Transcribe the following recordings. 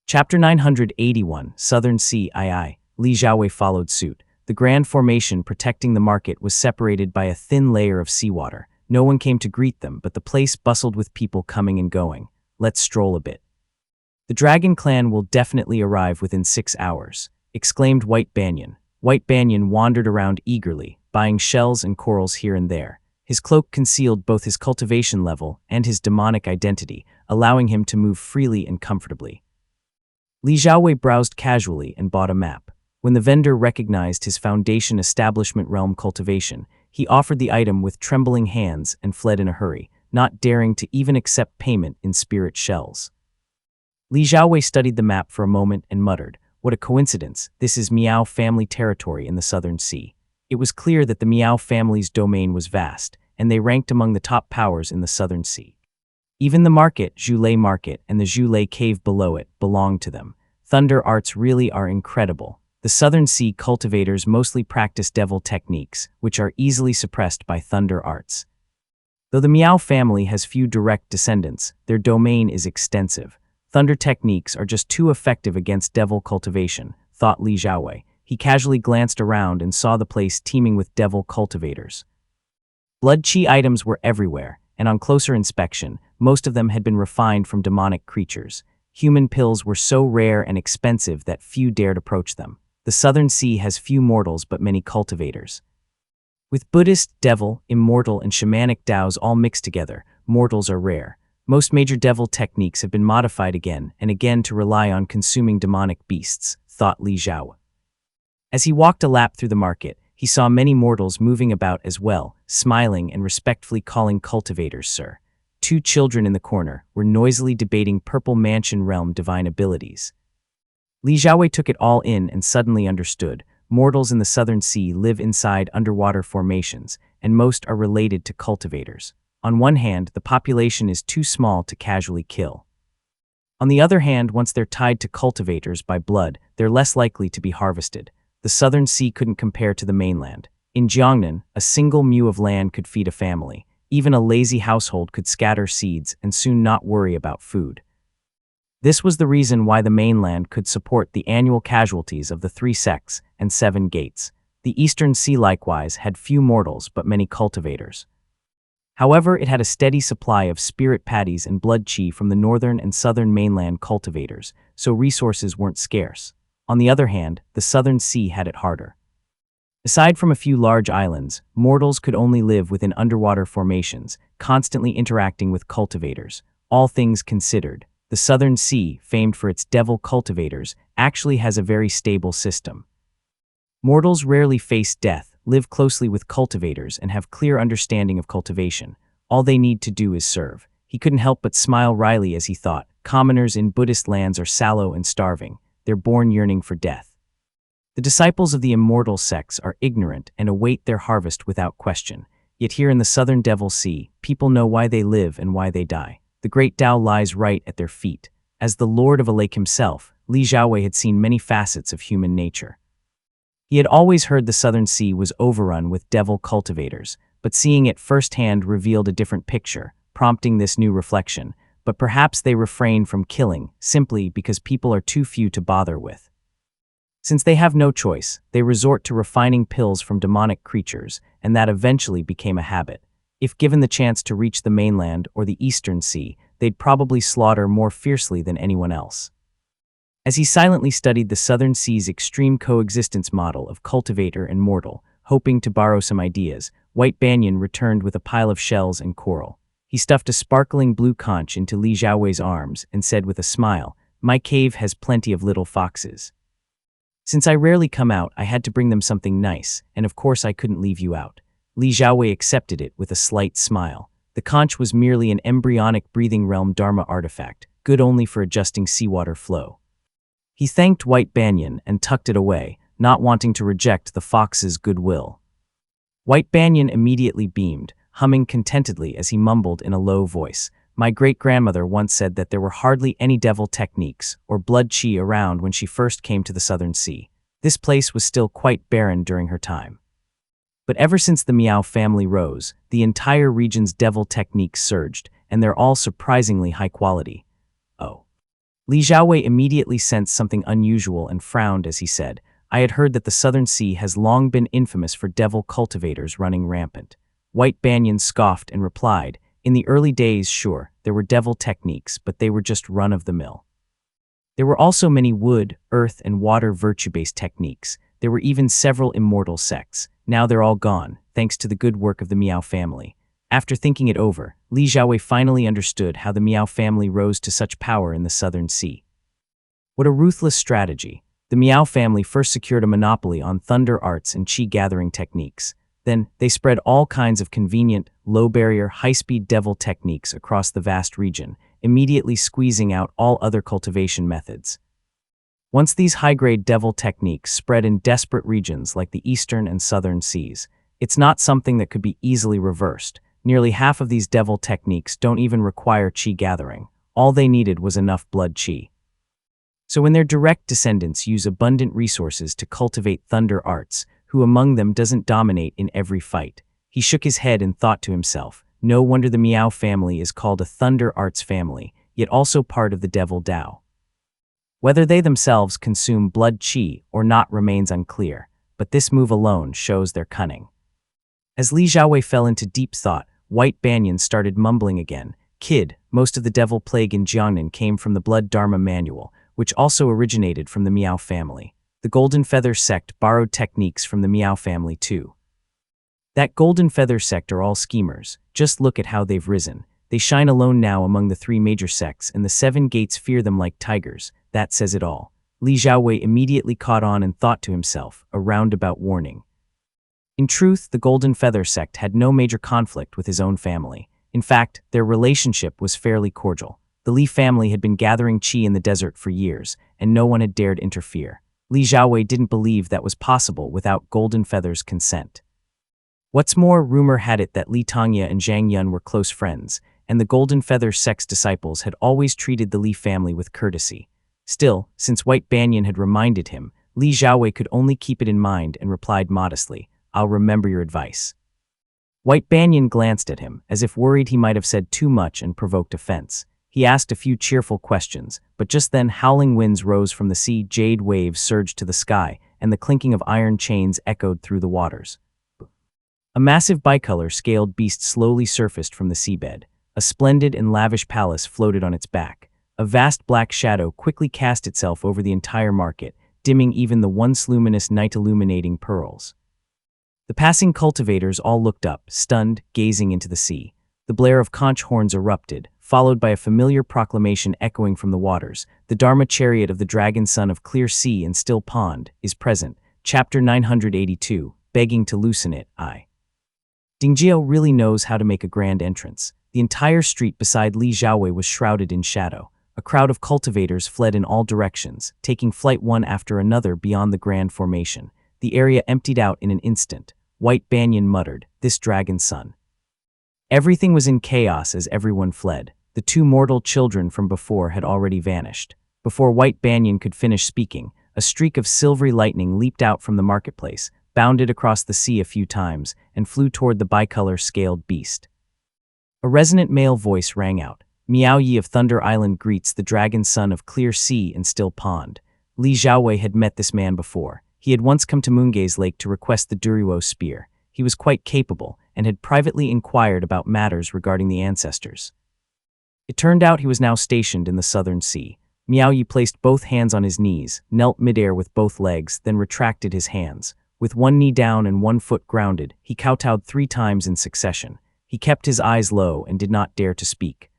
Chapter 981, Southern Sea II. Li Xiaowei followed suit. The grand formation protecting the market was separated by a thin layer of seawater. No one came to greet them, but the place bustled with people coming and going. Let's stroll a bit. The Dragon Clan will definitely arrive within 6 hours, exclaimed White Banyan. White Banyan wandered around eagerly, buying shells and corals here and there. His cloak concealed both his cultivation level and his demonic identity, allowing him to move freely and comfortably. Li Xiaowei browsed casually and bought a map. When the vendor recognized his foundation establishment realm cultivation, he offered the item with trembling hands and fled in a hurry, not daring to even accept payment in spirit shells. Li Xiaowei studied the map for a moment and muttered, "What a coincidence, this is Miao family territory in the Southern Sea." It was clear that the Miao family's domain was vast, and they ranked among the top powers in the Southern Sea. Even the market, Zhulei Market, and the Zhulei Cave below it belonged to them. Thunder arts really are incredible. The Southern Sea cultivators mostly practice devil techniques, which are easily suppressed by thunder arts. Though the Miao family has few direct descendants, their domain is extensive. Thunder techniques are just too effective against devil cultivation, thought Li Xiaowei. He casually glanced around and saw the place teeming with devil cultivators. Blood qi items were everywhere, and on closer inspection, most of them had been refined from demonic creatures. Human pills were so rare and expensive that few dared approach them. The Southern Sea has few mortals but many cultivators. With Buddhist, devil, immortal, and shamanic Taoes all mixed together, mortals are rare. Most major devil techniques have been modified again and again to rely on consuming demonic beasts, thought Li Xiaowei. As he walked a lap through the market, he saw many mortals moving about as well, smiling and respectfully calling cultivators sir. 2 children in the corner were noisily debating Purple Mansion realm divine abilities. Li Xiaowei took it all in and suddenly understood. Mortals in the Southern Sea live inside underwater formations, and most are related to cultivators. On one hand, the population is too small to casually kill. On the other hand, once they're tied to cultivators by blood, they're less likely to be harvested. The Southern Sea couldn't compare to the mainland. In Jiangnan, a single mu of land could feed a family. Even a lazy household could scatter seeds and soon not worry about food. This was the reason why the mainland could support the annual casualties of the 3 sects and 7 gates. The Eastern Sea likewise had few mortals but many cultivators. However, it had a steady supply of spirit patties and blood qi from the northern and southern mainland cultivators, so resources weren't scarce. On the other hand, the Southern Sea had it harder. Aside from a few large islands, mortals could only live within underwater formations, constantly interacting with cultivators. All things considered, the Southern Sea, famed for its devil cultivators, actually has a very stable system. Mortals rarely face death, live closely with cultivators, and have clear understanding of cultivation. All they need to do is serve. He couldn't help but smile wryly as he thought, commoners in Buddhist lands are sallow and starving. They're born yearning for death. The disciples of the immortal sects are ignorant and await their harvest without question. Yet here in the Southern Devil Sea, people know why they live and why they die. The great Tao lies right at their feet. As the Lord of a Lake himself, Li Xiaowei had seen many facets of human nature. He had always heard the Southern Sea was overrun with devil cultivators, but seeing it firsthand revealed a different picture, prompting this new reflection. But perhaps they refrain from killing, simply because people are too few to bother with. Since they have no choice, they resort to refining pills from demonic creatures, and that eventually became a habit. If given the chance to reach the mainland or the Eastern Sea, they'd probably slaughter more fiercely than anyone else. As he silently studied the Southern Sea's extreme coexistence model of cultivator and mortal, hoping to borrow some ideas, White Banyan returned with a pile of shells and coral. He stuffed a sparkling blue conch into Li Xiaowei's arms and said with a smile, "My cave has plenty of little foxes. Since I rarely come out, I had to bring them something nice, and of course I couldn't leave you out." Li Xiaowei accepted it with a slight smile. The conch was merely an embryonic breathing realm Dharma artifact, good only for adjusting seawater flow. He thanked White Banyan and tucked it away, not wanting to reject the fox's goodwill. White Banyan immediately beamed, humming contentedly as he mumbled in a low voice, "My great-grandmother once said that there were hardly any devil techniques or blood qi around when she first came to the Southern Sea. This place was still quite barren during her time. But ever since the Miao family rose, the entire region's devil techniques surged, and they're all surprisingly high quality." Oh. Li Xiaowei immediately sensed something unusual and frowned as he said, I had heard that the Southern Sea has long been infamous for devil cultivators running rampant. White Banyan scoffed and replied, in the early days, sure, there were devil techniques, but they were just run-of-the-mill. There were also many wood, earth, and water virtue-based techniques. There were even several immortal sects. Now they're all gone, thanks to the good work of the Miao family. After thinking it over, Li Xiaowei finally understood how the Miao family rose to such power in the Southern Sea. What a ruthless strategy. The Miao family first secured a monopoly on thunder arts and qi gathering techniques. Then, they spread all kinds of convenient, low-barrier, high-speed devil techniques across the vast region, immediately squeezing out all other cultivation methods. Once these high-grade devil techniques spread in desperate regions like the eastern and southern seas, it's not something that could be easily reversed. Nearly half of these devil techniques don't even require qi gathering. All they needed was enough blood qi. So when their direct descendants use abundant resources to cultivate thunder arts, who among them doesn't dominate in every fight? He shook his head and thought to himself, no wonder the Miao family is called a thunder arts family, yet also part of the devil Dao. Whether they themselves consume blood qi or not remains unclear, but this move alone shows their cunning. As Li Xiaowei fell into deep thought, White Banyan started mumbling again. Kid, most of the devil plague in Jiangnan came from the Blood Dharma manual, which also originated from the Miao family. The Golden Feather sect borrowed techniques from the Miao family too. That Golden Feather sect are all schemers. Just look at how they've risen. They shine alone now among the three major sects, and the seven gates fear them like tigers. That says it all. Li Xiaowei immediately caught on and thought to himself, a roundabout warning. In truth, the Golden Feather sect had no major conflict with his own family. In fact, their relationship was fairly cordial. The Li family had been gathering qi in the desert for years, and no one had dared interfere. Li Xiaowei didn't believe that was possible without Golden Feather's consent. What's more, rumor had it that Li Tongya and Zhang Yun were close friends, and the Golden Feather sect's disciples had always treated the Li family with courtesy. Still, since White Banyan had reminded him, Li Xiaowei could only keep it in mind and replied modestly, I'll remember your advice. White Banyan glanced at him, as if worried he might have said too much and provoked offense. He asked a few cheerful questions, but just then howling winds rose from the sea, jade waves surged to the sky, and the clinking of iron chains echoed through the waters. A massive bicolor scaled beast slowly surfaced from the seabed. A splendid and lavish palace floated on its back. A vast black shadow quickly cast itself over the entire market, dimming even the once luminous night-illuminating pearls. The passing cultivators all looked up, stunned, gazing into the sea. The blare of conch horns erupted, followed by a familiar proclamation echoing from the waters. The Dharma chariot of the dragon son of clear sea and still pond is present. Chapter 982, begging to loosen it, Dingjiao really knows how to make a grand entrance. The entire street beside Li Xiaowei was shrouded in shadow. A crowd of cultivators fled in all directions, taking flight one after another beyond the grand formation. The area emptied out in an instant. White Banyan muttered, this dragon son. Everything was in chaos as everyone fled. The two mortal children from before had already vanished. Before White Banyan could finish speaking, a streak of silvery lightning leaped out from the marketplace, bounded across the sea a few times, and flew toward the bicolor scaled beast. A resonant male voice rang out. Miao Yi of Thunder Island greets the dragon son of clear sea and still pond. Li Xiaowei had met this man before. He had once come to Moongaze Lake to request the Duruo spear. He was quite capable and had privately inquired about matters regarding the ancestors. It turned out he was now stationed in the Southern Sea. Miao Yi placed both hands on his knees, knelt midair with both legs, then retracted his hands. With one knee down and one foot grounded, he kowtowed 3 times in succession. He kept his eyes low and did not dare to speak.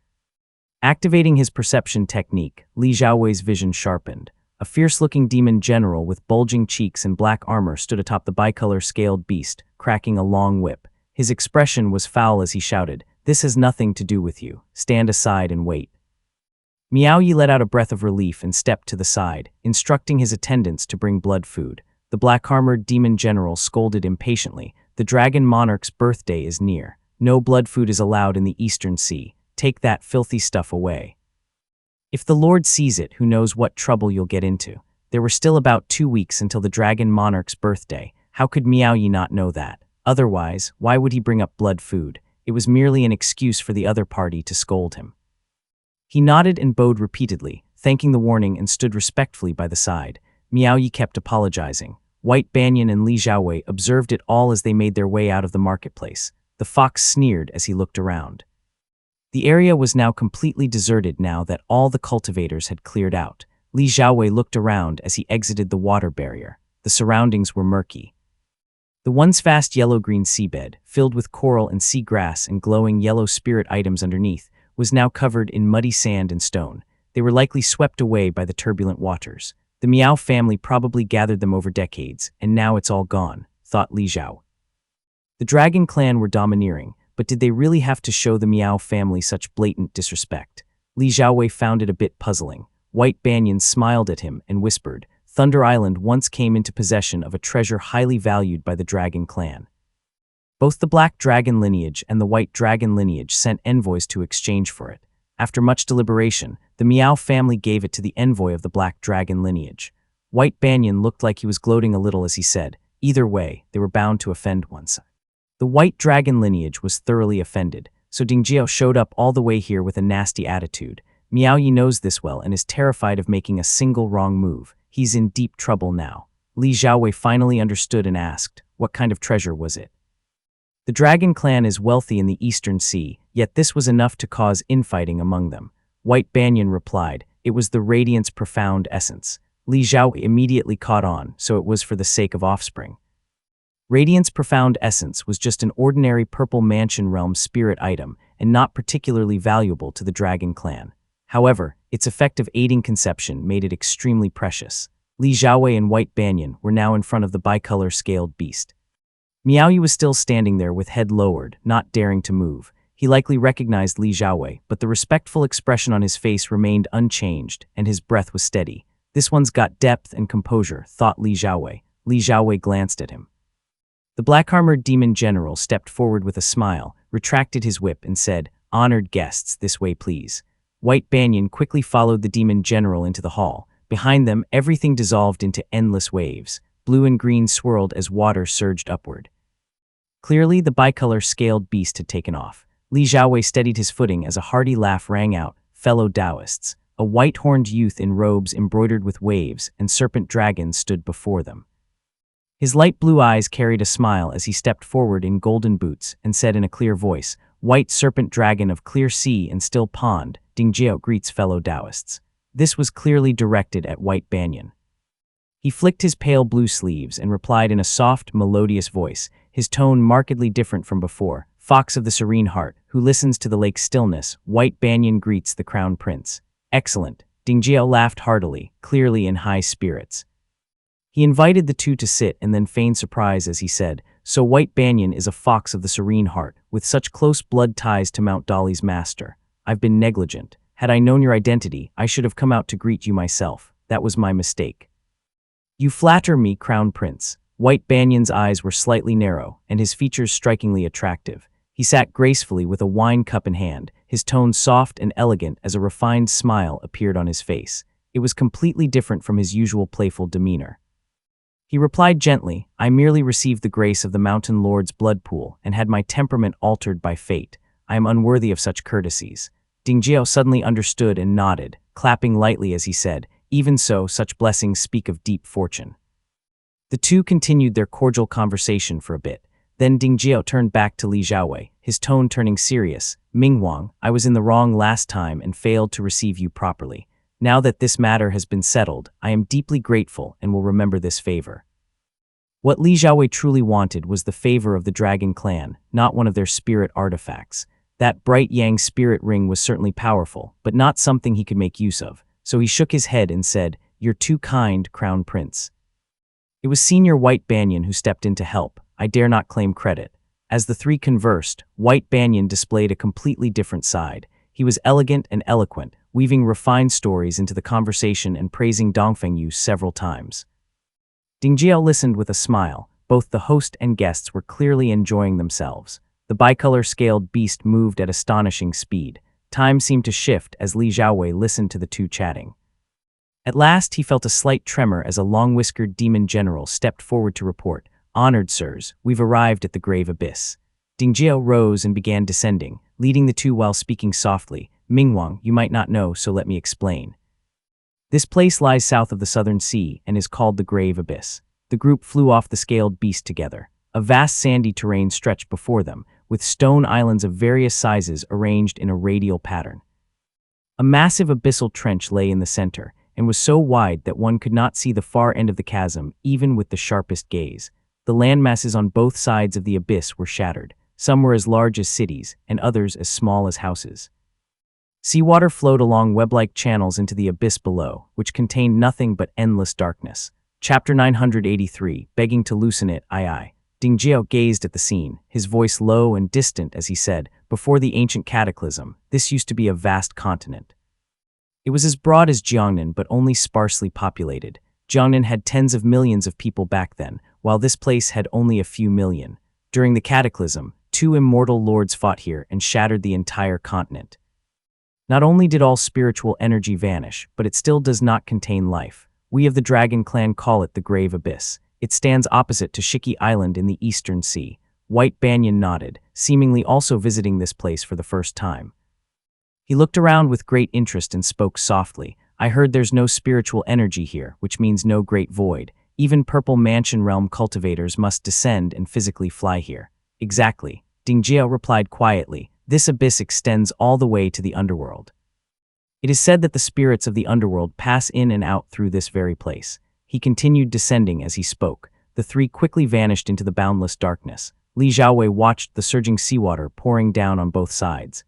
Activating his perception technique, Li Xiaowei's vision sharpened. A fierce-looking demon general with bulging cheeks and black armor stood atop the bicolor scaled beast, cracking a long whip. His expression was foul as he shouted, "This has nothing to do with you. Stand aside and wait." Miao Yi let out a breath of relief and stepped to the side, instructing his attendants to bring blood food. The black-armored demon general scolded impatiently, "The dragon monarch's birthday is near. No blood food is allowed in the Eastern Sea. Take that filthy stuff away. If the Lord sees it, who knows what trouble you'll get into." There were still about 2 weeks until the dragon monarch's birthday. How could Miao Yi not know that? Otherwise, why would he bring up blood food? It was merely an excuse for the other party to scold him. He nodded and bowed repeatedly, thanking the warning and stood respectfully by the side. Miao Yi kept apologizing. White Banyan and Li Xiaowei observed it all as they made their way out of the marketplace. The fox sneered as he looked around. The area was now completely deserted now that all the cultivators had cleared out. Li Xiaowei looked around as he exited the water barrier. The surroundings were murky. The once vast yellow-green seabed, filled with coral and sea grass and glowing yellow spirit items underneath, was now covered in muddy sand and stone. They were likely swept away by the turbulent waters. The Miao family probably gathered them over decades, and now it's all gone, thought Li Xiao. The Dragon Clan were domineering, but did they really have to show the Miao family such blatant disrespect? Li Xiaowei found it a bit puzzling. White Banyan smiled at him and whispered, Thunder Island once came into possession of a treasure highly valued by the Dragon Clan. Both the Black Dragon lineage and the White Dragon lineage sent envoys to exchange for it. After much deliberation, the Miao family gave it to the envoy of the Black Dragon lineage. White Banyan looked like he was gloating a little as he said, either way, they were bound to offend one side. The White Dragon lineage was thoroughly offended, so Ding Jiao showed up all the way here with a nasty attitude. Miao Yi knows this well and is terrified of making a single wrong move. He's in deep trouble now. Li Xiaowei finally understood and asked, what kind of treasure was it? The Dragon Clan is wealthy in the Eastern Sea, yet this was enough to cause infighting among them. White Banyan replied, it was the Radiant's profound essence. Li Xiaowei immediately caught on, so it was for the sake of offspring. Radiant's profound essence was just an ordinary purple mansion realm spirit item and not particularly valuable to the Dragon Clan. However, its effect of aiding conception made it extremely precious. Li Xiaowei and White Banyan were now in front of the bicolor scaled beast. Miao Yi was still standing there with head lowered, not daring to move. He likely recognized Li Xiaowei, but the respectful expression on his face remained unchanged, and his breath was steady. This one's got depth and composure, thought Li Xiaowei. Li Xiaowei glanced at him. The black-armored demon general stepped forward with a smile, retracted his whip, and said, honored guests, this way please. White Banyan quickly followed the demon general into the hall. Behind them, everything dissolved into endless waves. Blue and green swirled as water surged upward. Clearly, the bicolor scaled beast had taken off. Li Xiaowei steadied his footing as a hearty laugh rang out, fellow Taoists. A white-horned youth in robes embroidered with waves and serpent dragons stood before them. His light blue eyes carried a smile as he stepped forward in golden boots and said in a clear voice, White serpent dragon of clear sea and still pond, Ding Jiao greets fellow Taoists. This was clearly directed at White Banyan. He flicked his pale blue sleeves and replied in a soft, melodious voice, his tone markedly different from before. Fox of the serene heart, who listens to the lake's stillness, White Banyan greets the crown prince. Excellent. Ding Jiao laughed heartily, clearly in high spirits. He invited the two to sit and then feigned surprise as he said, so White Banyan is a fox of the serene heart, with such close blood ties to Mount Dali's master. I've been negligent. Had I known your identity, I should have come out to greet you myself. That was my mistake. You flatter me, Crown Prince. White Banyan's eyes were slightly narrow, and his features strikingly attractive. He sat gracefully with a wine cup in hand, his tone soft and elegant as a refined smile appeared on his face. It was completely different from his usual playful demeanor. He replied gently, I merely received the grace of the Mountain Lord's blood pool and had my temperament altered by fate. I am unworthy of such courtesies. Ding Jiao suddenly understood and nodded, clapping lightly as he said, even so, such blessings speak of deep fortune. The two continued their cordial conversation for a bit. Then Ding Jiao turned back to Li Xiaowei, his tone turning serious. Ming Wang, I was in the wrong last time and failed to receive you properly. Now that this matter has been settled, I am deeply grateful and will remember this favor. What Li Xiaowei truly wanted was the favor of the Dragon Clan, not one of their spirit artifacts. That bright yang spirit ring was certainly powerful, but not something he could make use of, so he shook his head and said, You're too kind, Crown Prince. It was Senior White Banyan who stepped in to help. I dare not claim credit. As the three conversed, White Banyan displayed a completely different side. He was elegant and eloquent, weaving refined stories into the conversation and praising Dongfeng Yu several times. Ding Jiao listened with a smile. Both the host and guests were clearly enjoying themselves. The bicolor-scaled beast moved at astonishing speed. Time seemed to shift as Li Xiaowei listened to the two chatting. At last, he felt a slight tremor as a long-whiskered demon general stepped forward to report, Honored sirs, we've arrived at the grave abyss. Ding Jiao rose and began descending, leading the two while speaking softly. Ming Wang, you might not know, so let me explain. This place lies south of the Southern Sea and is called the Grave Abyss. The group flew off the scaled beast together. A vast sandy terrain stretched before them, with stone islands of various sizes arranged in a radial pattern. A massive abyssal trench lay in the center, and was so wide that one could not see the far end of the chasm even with the sharpest gaze. The landmasses on both sides of the abyss were shattered. Some were as large as cities, and others as small as houses. Seawater flowed along web-like channels into the abyss below, which contained nothing but endless darkness. Chapter 983, Begging to Loosen It, Aye. Dingjiao gazed at the scene, his voice low and distant as he said, "Before the ancient cataclysm, this used to be a vast continent. It was as broad as Jiangnan but only sparsely populated. Jiangnan had tens of millions of people back then, while this place had only a few million. During the cataclysm, two immortal lords fought here and shattered the entire continent. Not only did all spiritual energy vanish, but it still does not contain life. We of the Dragon Clan call it the Grave Abyss. It stands opposite to Shiki Island in the Eastern Sea." White Banyan nodded, seemingly also visiting this place for the first time. He looked around with great interest and spoke softly. "I heard there's no spiritual energy here, which means no great void. Even Purple Mansion realm cultivators must descend and physically fly here." "Exactly," Dingjiao replied quietly. "This abyss extends all the way to the underworld. It is said that the spirits of the underworld pass in and out through this very place." He continued descending as he spoke. The three quickly vanished into the boundless darkness. Li Xiaowei watched the surging seawater pouring down on both sides.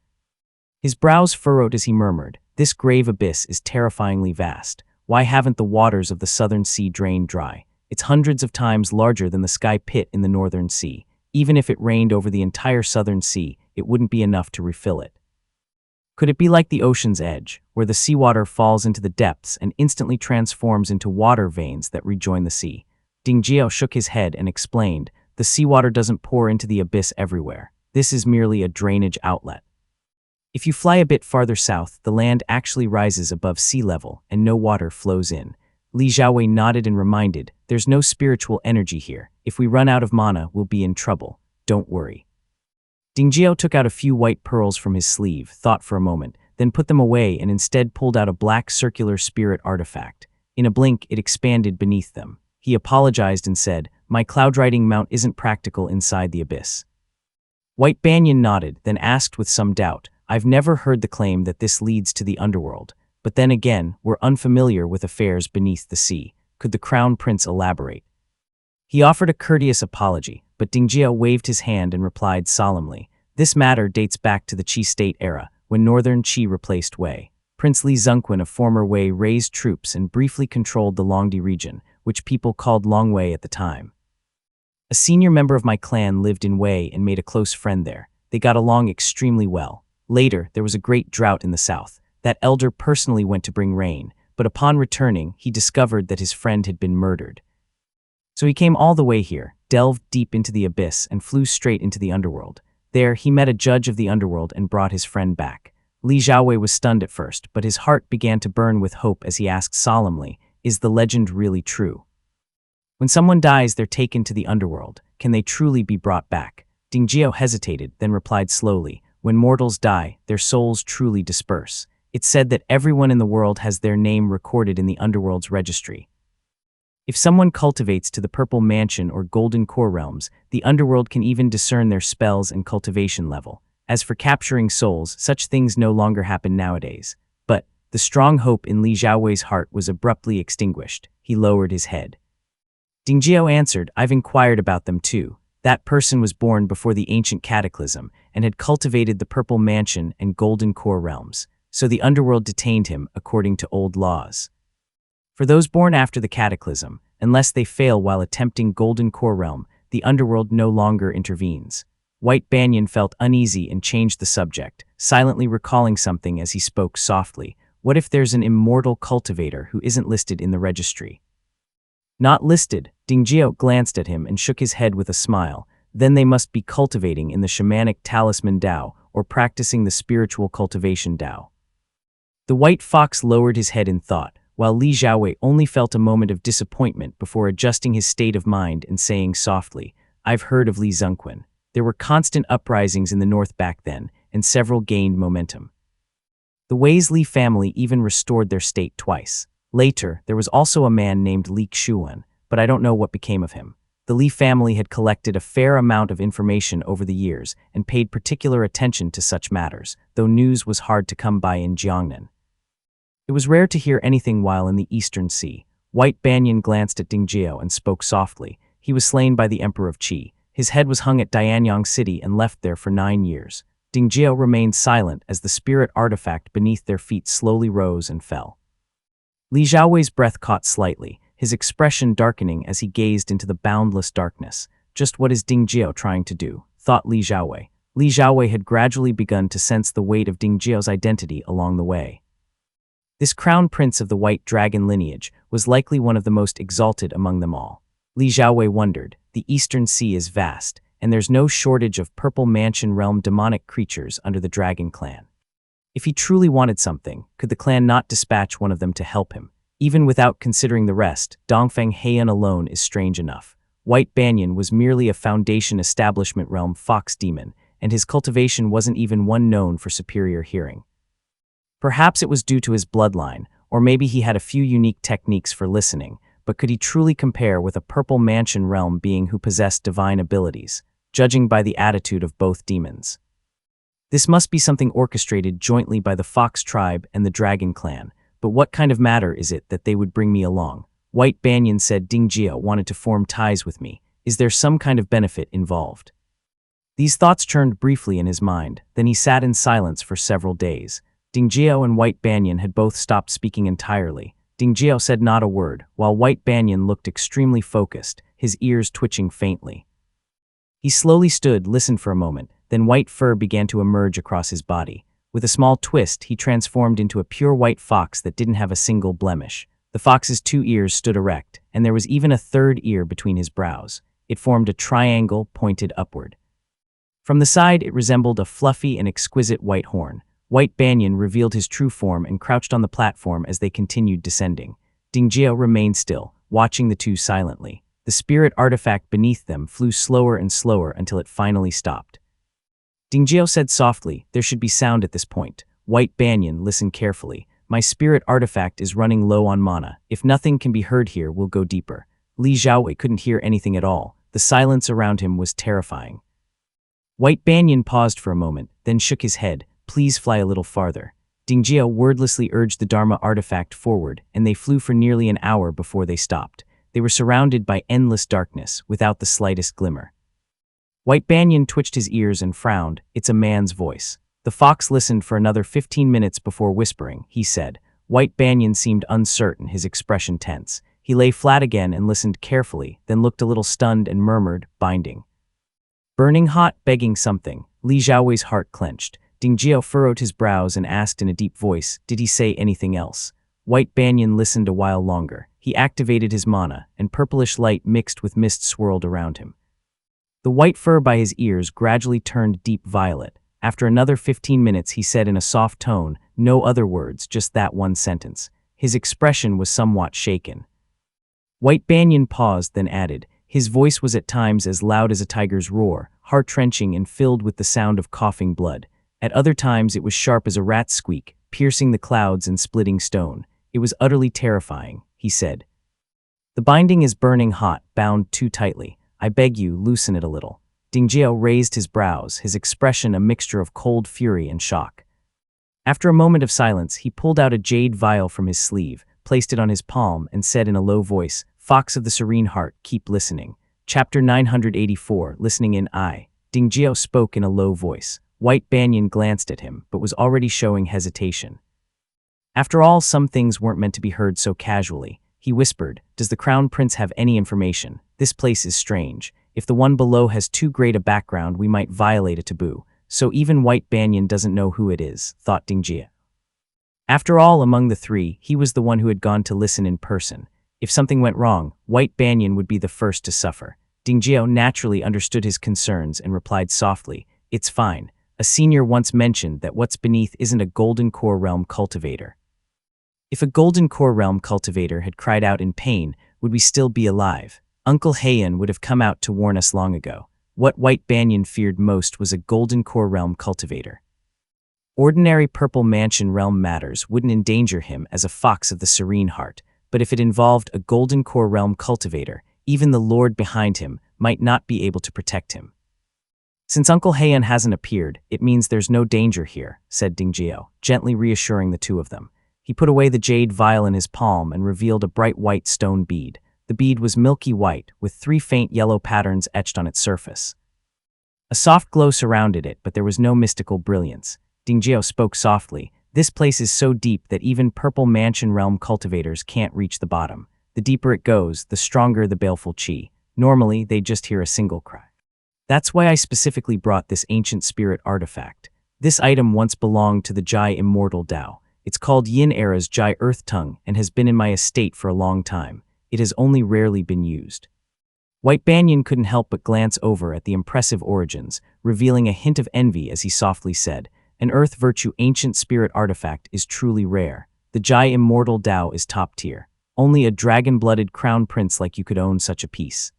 His brows furrowed as he murmured, "This grave abyss is terrifyingly vast. Why haven't the waters of the Southern Sea drained dry? It's hundreds of times larger than the Sky Pit in the Northern Sea. Even if it rained over the entire Southern Sea, it wouldn't be enough to refill it. Could it be like the ocean's edge, where the seawater falls into the depths and instantly transforms into water veins that rejoin the sea?" Dingjiao shook his head and explained, "The seawater doesn't pour into the abyss everywhere. This is merely a drainage outlet. If you fly a bit farther south, the land actually rises above sea level and no water flows in." Li Xiaowei nodded and reminded, "There's no spiritual energy here. If we run out of mana, we'll be in trouble. Don't worry." Dingjiao took out a few white pearls from his sleeve, thought for a moment, then put them away and instead pulled out a black circular spirit artifact. In a blink, it expanded beneath them. He apologized and said, "My cloud riding mount isn't practical inside the abyss." White Banyan nodded, then asked with some doubt, "I've never heard the claim that this leads to the underworld. But then again, we're unfamiliar with affairs beneath the sea. Could the Crown Prince elaborate?" He offered a courteous apology, but Dingjiao waved his hand and replied solemnly, "This matter dates back to the Qi state era, when Northern Qi replaced Wei. Prince Li Zengquan of former Wei raised troops and briefly controlled the Longdi region, which people called Longwei at the time. A senior member of my clan lived in Wei and made a close friend there. They got along extremely well. Later, there was a great drought in the south. That elder personally went to bring rain, but upon returning, he discovered that his friend had been murdered. So he came all the way here, delved deep into the abyss, and flew straight into the underworld. There, he met a judge of the underworld and brought his friend back. Li Xiaowei was stunned at first, but his heart began to burn with hope as he asked solemnly, "Is the legend really true? When someone dies, they're taken to the underworld. Can they truly be brought back?" Dingjiao hesitated, then replied slowly, "When mortals die, their souls truly disperse. It's said that everyone in the world has their name recorded in the underworld's registry. If someone cultivates to the Purple Mansion or Golden Core realms, the underworld can even discern their spells and cultivation level. As for capturing souls, such things no longer happen nowadays." But the strong hope in Li Xiaowei's heart was abruptly extinguished. He lowered his head. Dingjiao answered, "I've inquired about them too. That person was born before the ancient cataclysm and had cultivated the Purple Mansion and Golden Core realms, so the underworld detained him according to old laws. For those born after the cataclysm, unless they fail while attempting Golden Core realm, the underworld no longer intervenes." White Banyan felt uneasy and changed the subject, silently recalling something as he spoke softly. "What if there's an immortal cultivator who isn't listed in the registry?" "Not listed." Dingjiao glanced at him and shook his head with a smile. "Then they must be cultivating in the shamanic talisman Dao or practicing the spiritual cultivation Dao." The white fox lowered his head in thought, while Li Xiaowei only felt a moment of disappointment before adjusting his state of mind and saying softly, "I've heard of Li Zengquan. There were constant uprisings in the north back then, and several gained momentum. The Weis Li family even restored their state twice. Later, there was also a man named Li Xuan, but I don't know what became of him. The Li family had collected a fair amount of information over the years and paid particular attention to such matters, though news was hard to come by in Jiangnan. It was rare to hear anything while in the Eastern Sea. White Banyan glanced at Ding Jiao and spoke softly. He was slain by the Emperor of Qi. His head was hung at Danyang City and left there for 9 years. Ding Jiao remained silent as the spirit artifact beneath their feet slowly rose and fell. Li Xiaowei's breath caught slightly, his expression darkening as he gazed into the boundless darkness. Just what is Ding Jiao trying to do? Thought Li Xiaowei. Li Xiaowei had gradually begun to sense the weight of Ding Jiao's identity along the way. This crown prince of the White Dragon lineage was likely one of the most exalted among them all. Li Xiaowei wondered, the Eastern Sea is vast, and there's no shortage of Purple Mansion realm demonic creatures under the Dragon clan. If he truly wanted something, could the clan not dispatch one of them to help him? Even without considering the rest, Dongfeng Heian alone is strange enough. White Banyan was merely a Foundation establishment realm fox demon, and his cultivation wasn't even one known for superior hearing. Perhaps it was due to his bloodline, or maybe he had a few unique techniques for listening, but could he truly compare with a Purple Mansion realm being who possessed divine abilities, judging by the attitude of both demons? This must be something orchestrated jointly by the Fox tribe and the Dragon clan, but what kind of matter is it that they would bring me along? White Banyan said Ding Jiao wanted to form ties with me. Is there some kind of benefit involved? These thoughts churned briefly in his mind, then he sat in silence for several days. Ding Jiao and White Banyan had both stopped speaking entirely. Ding Jiao said not a word, while White Banyan looked extremely focused, his ears twitching faintly. He slowly stood, listened for a moment, then white fur began to emerge across his body. With a small twist, he transformed into a pure white fox that didn't have a single blemish. The fox's 2 ears stood erect, and there was even a third ear between his brows. It formed a triangle pointed upward. From the side, it resembled a fluffy and exquisite white horn. White Banyan revealed his true form and crouched on the platform as they continued descending. Ding Jiao remained still, watching the two silently. The spirit artifact beneath them flew slower and slower until it finally stopped. Ding Jiao said softly, there should be sound at this point. White Banyan listened carefully. My spirit artifact is running low on mana. If nothing can be heard here, we'll go deeper. Li Xiaowei couldn't hear anything at all. The silence around him was terrifying. White Banyan paused for a moment, then shook his head. Please fly a little farther. Ding Jiao wordlessly urged the Dharma artifact forward, and they flew for nearly an hour before they stopped. They were surrounded by endless darkness, without the slightest glimmer. White Banyan twitched his ears and frowned. It's a man's voice. The fox listened for another 15 minutes before whispering, he said. White Banyan seemed uncertain, his expression tense. He lay flat again and listened carefully, then looked a little stunned and murmured, binding. Burning hot, begging something. Li Xiaowei's heart clenched. Ding Jiao furrowed his brows and asked in a deep voice, did he say anything else? White Banyan listened a while longer. He activated his mana, and purplish light mixed with mist swirled around him. The white fur by his ears gradually turned deep violet. After another 15 minutes, he said in a soft tone, no other words, just that one sentence. His expression was somewhat shaken. White Banyan paused, then added, his voice was at times as loud as a tiger's roar, heart-wrenching and filled with the sound of coughing blood. At other times it was sharp as a rat's squeak, piercing the clouds and splitting stone. It was utterly terrifying, he said. The binding is burning hot, bound too tightly. I beg you, loosen it a little. Ding Jiao raised his brows, his expression a mixture of cold fury and shock. After a moment of silence, he pulled out a jade vial from his sleeve, placed it on his palm, and said in a low voice, Fox of the Serene Heart, keep listening. Chapter 984, Listening in I. Ding Jiao spoke in a low voice. White Banyan glanced at him, but was already showing hesitation. After all, some things weren't meant to be heard so casually. He whispered, does the Crown Prince have any information? This place is strange. If the one below has too great a background, we might violate a taboo. So even White Banyan doesn't know who it is, thought Ding Jiao. After all, among the three, he was the one who had gone to listen in person. If something went wrong, White Banyan would be the first to suffer. Ding Jiao naturally understood his concerns and replied softly, it's fine. A senior once mentioned that what's beneath isn't a Golden Core Realm cultivator. If a Golden Core Realm cultivator had cried out in pain, would we still be alive? Uncle Heian would have come out to warn us long ago. What White Banyan feared most was a Golden Core Realm cultivator. Ordinary purple mansion realm matters wouldn't endanger him as a fox of the serene heart, but if it involved a golden core realm cultivator, even the lord behind him might not be able to protect him. Since Uncle Heian hasn't appeared, it means there's no danger here, said Dingjio, gently reassuring the two of them. He put away the jade vial in his palm and revealed a bright white stone bead. The bead was milky white, with 3 faint yellow patterns etched on its surface. A soft glow surrounded it, but there was no mystical brilliance. Dingjio spoke softly. This place is so deep that even purple mansion realm cultivators can't reach the bottom. The deeper it goes, the stronger the baleful qi. Normally, they just hear a single cry. That's why I specifically brought this ancient spirit artifact. This item once belonged to the Jai Immortal Dao. It's called Yin Era's Jai Earth Tongue and has been in my estate for a long time. It has only rarely been used. White Banyan couldn't help but glance over at the impressive origins, revealing a hint of envy as he softly said, "An Earth Virtue ancient spirit artifact is truly rare. The Jai Immortal Dao is top tier. Only a dragon-blooded crown prince like you could own such a piece."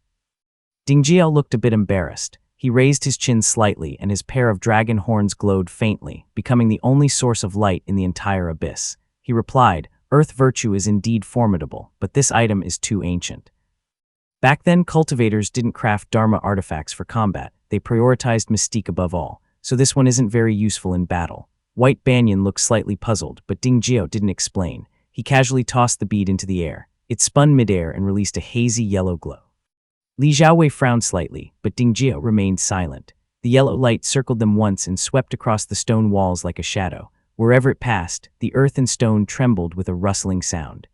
Dingjio looked a bit embarrassed. He raised his chin slightly and his pair of dragon horns glowed faintly, becoming the only source of light in the entire abyss. He replied, "Earth Virtue is indeed formidable, but this item is too ancient." Back then, cultivators didn't craft Dharma artifacts for combat. They prioritized mystique above all, so this one isn't very useful in battle. White Banyan looked slightly puzzled, but Dingjio didn't explain. He casually tossed the bead into the air. It spun midair and released a hazy yellow glow. Li Xiaowei frowned slightly, but Dingjio remained silent. The yellow light circled them once and swept across the stone walls like a shadow. Wherever it passed, the earth and stone trembled with a rustling sound.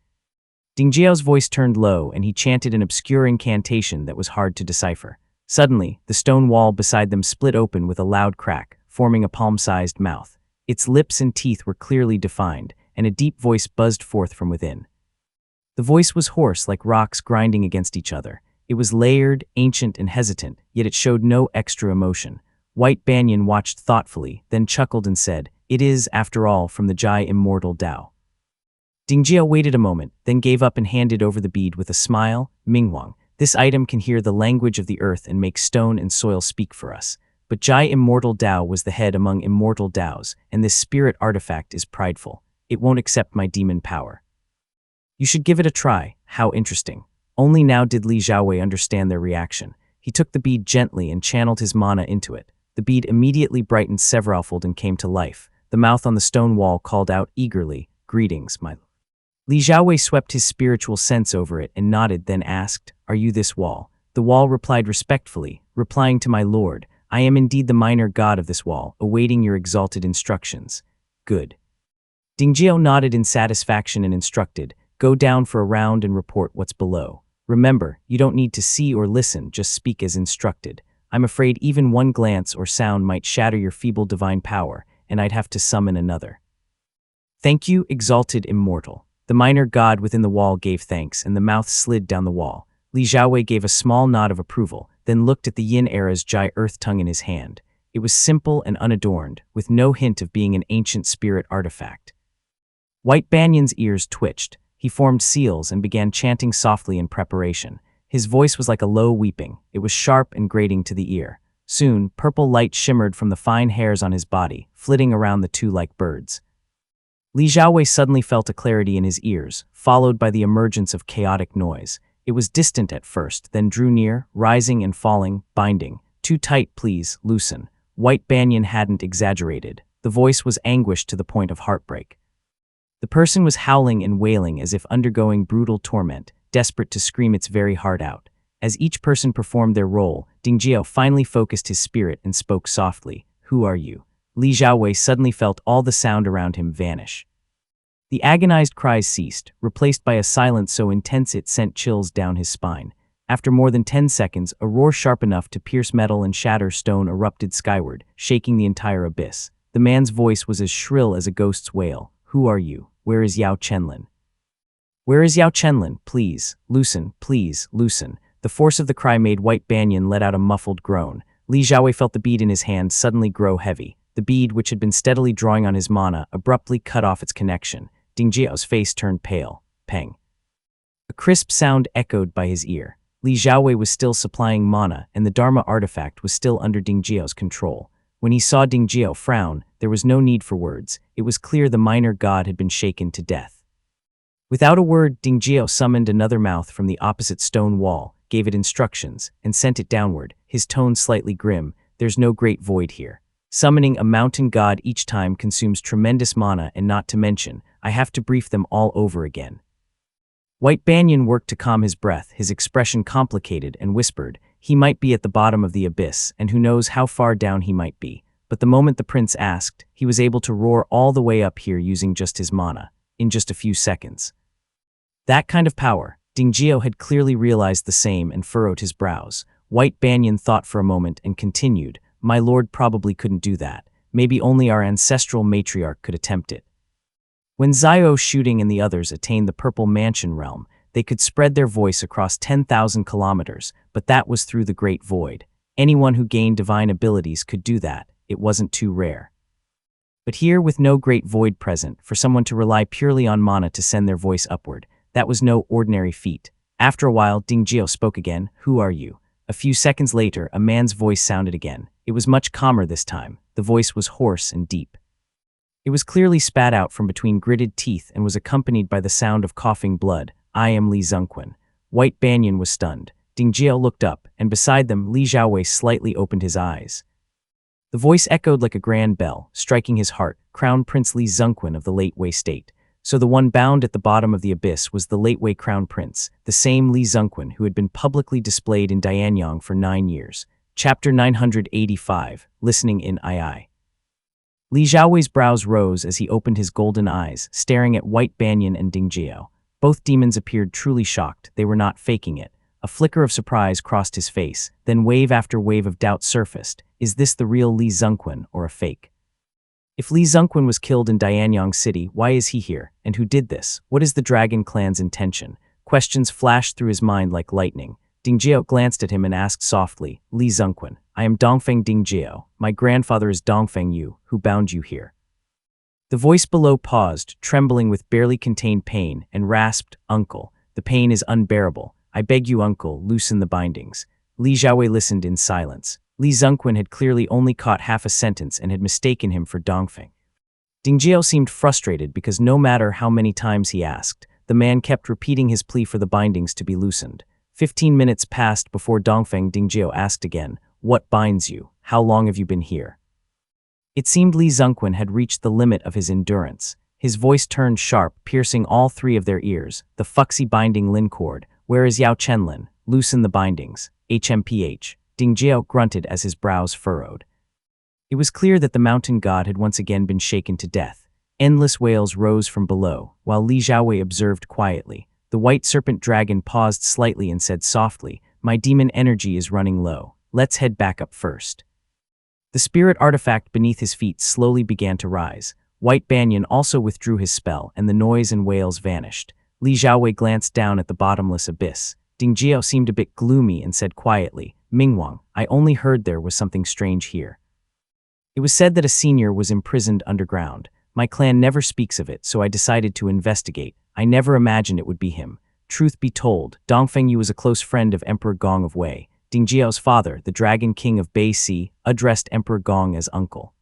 Dingjio's voice turned low and he chanted an obscure incantation that was hard to decipher. Suddenly, the stone wall beside them split open with a loud crack, forming a palm-sized mouth. Its lips and teeth were clearly defined, and a deep voice buzzed forth from within. The voice was hoarse like rocks grinding against each other. It was layered, ancient, and hesitant, yet it showed no extra emotion. White Banyan watched thoughtfully, then chuckled and said, "It is, after all, from the Jai Immortal Dao." Dingjio waited a moment, then gave up and handed over the bead with a smile. "Minghuang, this item can hear the language of the earth and make stone and soil speak for us. But Jai Immortal Dao was the head among immortal Daos, and this spirit artifact is prideful. It won't accept my demon power. You should give it a try. How interesting." Only now did Li Xiaowei understand their reaction. He took the bead gently and channeled his mana into it. The bead immediately brightened severalfold and came to life. The mouth on the stone wall called out eagerly, "Greetings, my lord." Li Xiaowei swept his spiritual sense over it and nodded, then asked, "Are you this wall?" The wall replied respectfully, replying to my lord, "I am indeed the minor god of this wall, awaiting your exalted instructions." "Good." Dingjio nodded in satisfaction and instructed, "Go down for a round and report what's below. Remember, you don't need to see or listen, just speak as instructed. I'm afraid even one glance or sound might shatter your feeble divine power, and I'd have to summon another." "Thank you, exalted immortal." The minor god within the wall gave thanks, and the mouth slid down the wall. Li Xiaowei gave a small nod of approval, then looked at the Yin Era's Jai Earth Tongue in his hand. It was simple and unadorned, with no hint of being an ancient spirit artifact. White Banyan's ears twitched. He formed seals and began chanting softly in preparation. His voice was like a low weeping. It was sharp and grating to the ear. Soon, purple light shimmered from the fine hairs on his body, flitting around the two like birds. Li Xiaowei suddenly felt a clarity in his ears, followed by the emergence of chaotic noise. It was distant at first, then drew near, rising and falling, binding. "Too tight, please, loosen." White Banyan hadn't exaggerated. The voice was anguished to the point of heartbreak. The person was howling and wailing as if undergoing brutal torment, desperate to scream its very heart out. As each person performed their role, Dingjio finally focused his spirit and spoke softly, "Who are you?" Li Xiaowei suddenly felt all the sound around him vanish. The agonized cries ceased, replaced by a silence so intense it sent chills down his spine. After more than 10 seconds, a roar sharp enough to pierce metal and shatter stone erupted skyward, shaking the entire abyss. The man's voice was as shrill as a ghost's wail. "Who are you? Where is Yao Chenlin? Where is Yao Chenlin? Please, loosen, please, loosen." The force of the cry made White Banyan let out a muffled groan. Li Xiaowei felt the bead in his hand suddenly grow heavy. The bead, which had been steadily drawing on his mana, abruptly cut off its connection. Dingjio's face turned pale. Peng. A crisp sound echoed by his ear. Li Xiaowei was still supplying mana, and the Dharma artifact was still under Dingjio's control. When he saw Dingjio frown, There was no need for words. It was clear the minor god had been shaken to death. Without a word, Dingjie summoned another mouth from the opposite stone wall, gave it instructions, and sent it downward, his tone slightly grim. There's no great void here. Summoning a mountain god each time consumes tremendous mana, and not to mention, I have to brief them all over again. White Banyan worked to calm his breath, his expression complicated, and whispered, he might be at the bottom of the abyss, and who knows how far down he might be. But the moment the prince asked, he was able to roar all the way up here using just his mana, in just a few seconds. That kind of power. Dingjie had clearly realized the same and furrowed his brows. White Banyan thought for a moment and continued, my lord probably couldn't do that. Maybe only our ancestral matriarch could attempt it. When Zio Shooting and the others attained the Purple Mansion realm, they could spread their voice across 10,000 kilometers, but that was through the Great Void. Anyone who gained divine abilities could do that. It wasn't too rare. But here, with no Great Void present, for someone to rely purely on mana to send their voice upward, that was no ordinary feat. After a while, Dingjie spoke again, who are you? A few seconds later, a man's voice sounded again. It was much calmer this time. The voice was hoarse and deep. It was clearly spat out from between gritted teeth and was accompanied by the sound of coughing blood. I am Li Zunquan. White Banyan was stunned. Dingjie looked up, and beside them, Li Xiaowei slightly opened his eyes. The voice echoed like a grand bell, striking his heart. Crown Prince Li Zunquan of the Late Wei state. So the one bound at the bottom of the abyss was the Late Wei Crown Prince, the same Li Zunquan who had been publicly displayed in Dianyang for 9 years. Chapter 985, Listening in II. Li Xiaowei's brows rose as he opened his golden eyes, staring at White Banyan and Dingjie. Both demons appeared truly shocked. They were not faking it. A flicker of surprise crossed his face, then wave after wave of doubt surfaced. Is this the real Li Zunquan or a fake? If Li Zunquan was killed in Dianyang City, why is he here? And who did this? What is the Dragon Clan's intention? Questions flashed through his mind like lightning. Dingjie glanced at him and asked softly, Li Zunquan, I am Dongfeng Dingjie. My grandfather is Dongfeng Yu, who bound you here. The voice below paused, trembling with barely contained pain, and rasped, Uncle, the pain is unbearable. I beg you, Uncle, loosen the bindings. Li Xiaowei listened in silence. Li Zunquan had clearly only caught half a sentence and had mistaken him for Dongfeng. Dingjie seemed frustrated because no matter how many times he asked, the man kept repeating his plea for the bindings to be loosened. 15 minutes passed before Dongfeng Dingjie asked again, What binds you? How long have you been here? It seemed Li Zunquan had reached the limit of his endurance. His voice turned sharp, piercing all three of their ears. The Fuxi binding Lin cord. Where is Yao Chenlin? Loosen the bindings. HMPH. Dingjie grunted as his brows furrowed. It was clear that the mountain god had once again been shaken to death. Endless wails rose from below, while Li Xiaowei observed quietly. The white serpent dragon paused slightly and said softly, My demon energy is running low. Let's head back up first. The spirit artifact beneath his feet slowly began to rise. White Banyan also withdrew his spell, and the noise and wails vanished. Li Xiaowei glanced down at the bottomless abyss. Dingjie seemed a bit gloomy and said quietly, Mingwang, I only heard there was something strange here. It was said that a senior was imprisoned underground. My clan never speaks of it, so I decided to investigate. I never imagined it would be him. Truth be told, Dongfeng Yu was a close friend of Emperor Gong of Wei. Dingjie's father, the Dragon King of Bei Si, addressed Emperor Gong as uncle.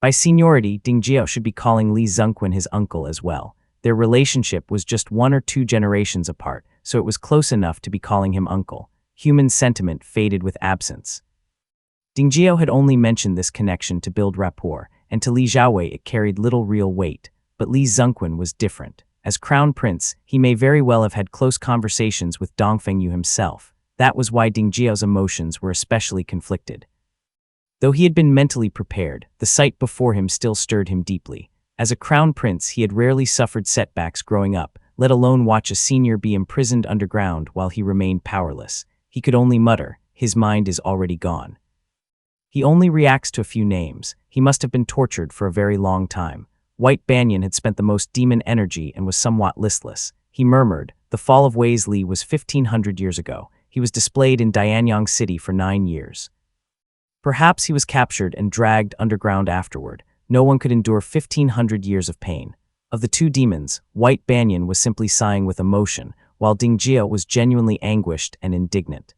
By seniority, Dingjie should be calling Li Zunquan his uncle as well. Their relationship was just 1 or 2 generations apart, so it was close enough to be calling him uncle. Human sentiment faded with absence. Dingjie had only mentioned this connection to build rapport, and to Li Xiaowei it carried little real weight. But Li Zunquan was different. As crown prince, he may very well have had close conversations with Dongfeng Yu himself. That was why Dingjie's emotions were especially conflicted. Though he had been mentally prepared, the sight before him still stirred him deeply. As a crown prince, he had rarely suffered setbacks growing up, let alone watch a senior be imprisoned underground while he remained powerless. He could only mutter, his mind is already gone. He only reacts to a few names. He must have been tortured for a very long time. White Banyan had spent the most demon energy and was somewhat listless. He murmured, the fall of Weisli was 1500 years ago. He was displayed in Dianyang City for 9 years. Perhaps he was captured and dragged underground afterward. No one could endure 1500 years of pain. Of the 2 demons, White Banyan was simply sighing with emotion, while Dingjie was genuinely anguished and indignant.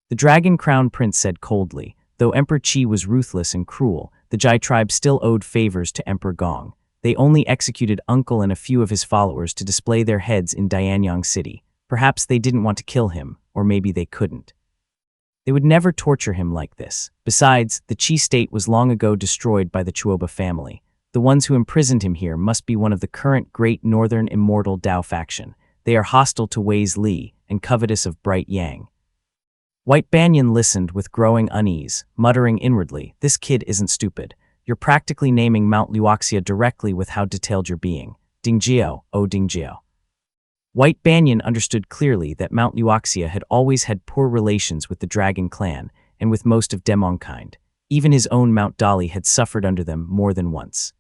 The Dragon Crown Prince said coldly, though Emperor Qi was ruthless and cruel, the Jai tribe still owed favors to Emperor Gong. They only executed Uncle and a few of his followers to display their heads in Danyang City. Perhaps they didn't want to kill him, or maybe they couldn't. They would never torture him like this. Besides, the Qi state was long ago destroyed by the Chuoba family. The ones who imprisoned him here must be one of the current Great Northern Immortal Dao faction. They are hostile to Wei's Li and covetous of Bright Yang. White Banyan listened with growing unease, muttering inwardly, "This kid isn't stupid. You're practically naming Mount Luoxia directly with how detailed you're being. Dingjiao, oh Dingjiao." White Banyan understood clearly that Mount Luoxia had always had poor relations with the Dragon clan and with most of Demonkind. Even his own Mount Dali had suffered under them more than once.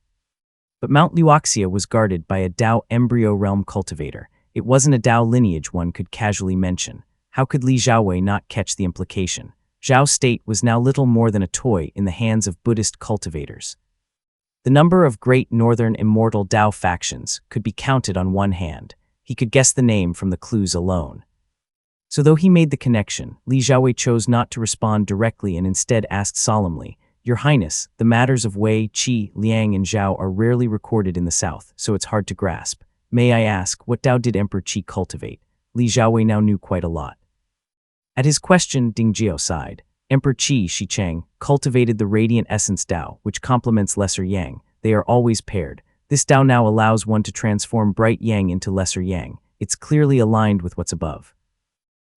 But Mount Luoxia was guarded by a Dao embryo realm cultivator. It wasn't a Dao lineage one could casually mention. How could Li Xiaowei not catch the implication? Zhao State was now little more than a toy in the hands of Buddhist cultivators. The number of Great Northern Immortal Dao factions could be counted on one hand. He could guess the name from the clues alone. So though he made the connection, Li Xiaowei chose not to respond directly and instead asked solemnly, "Your Highness, the matters of Wei, Qi, Liang, and Zhao are rarely recorded in the south, so it's hard to grasp. May I ask, what Dao did Emperor Qi cultivate?" Li Xiaowei now knew quite a lot. At his question, Dingjiao sighed. Emperor Qi Shicheng cultivated the Radiant Essence Dao, which complements Lesser Yang. They are always paired. This Dao now allows one to transform Bright Yang into Lesser Yang. It's clearly aligned with what's above.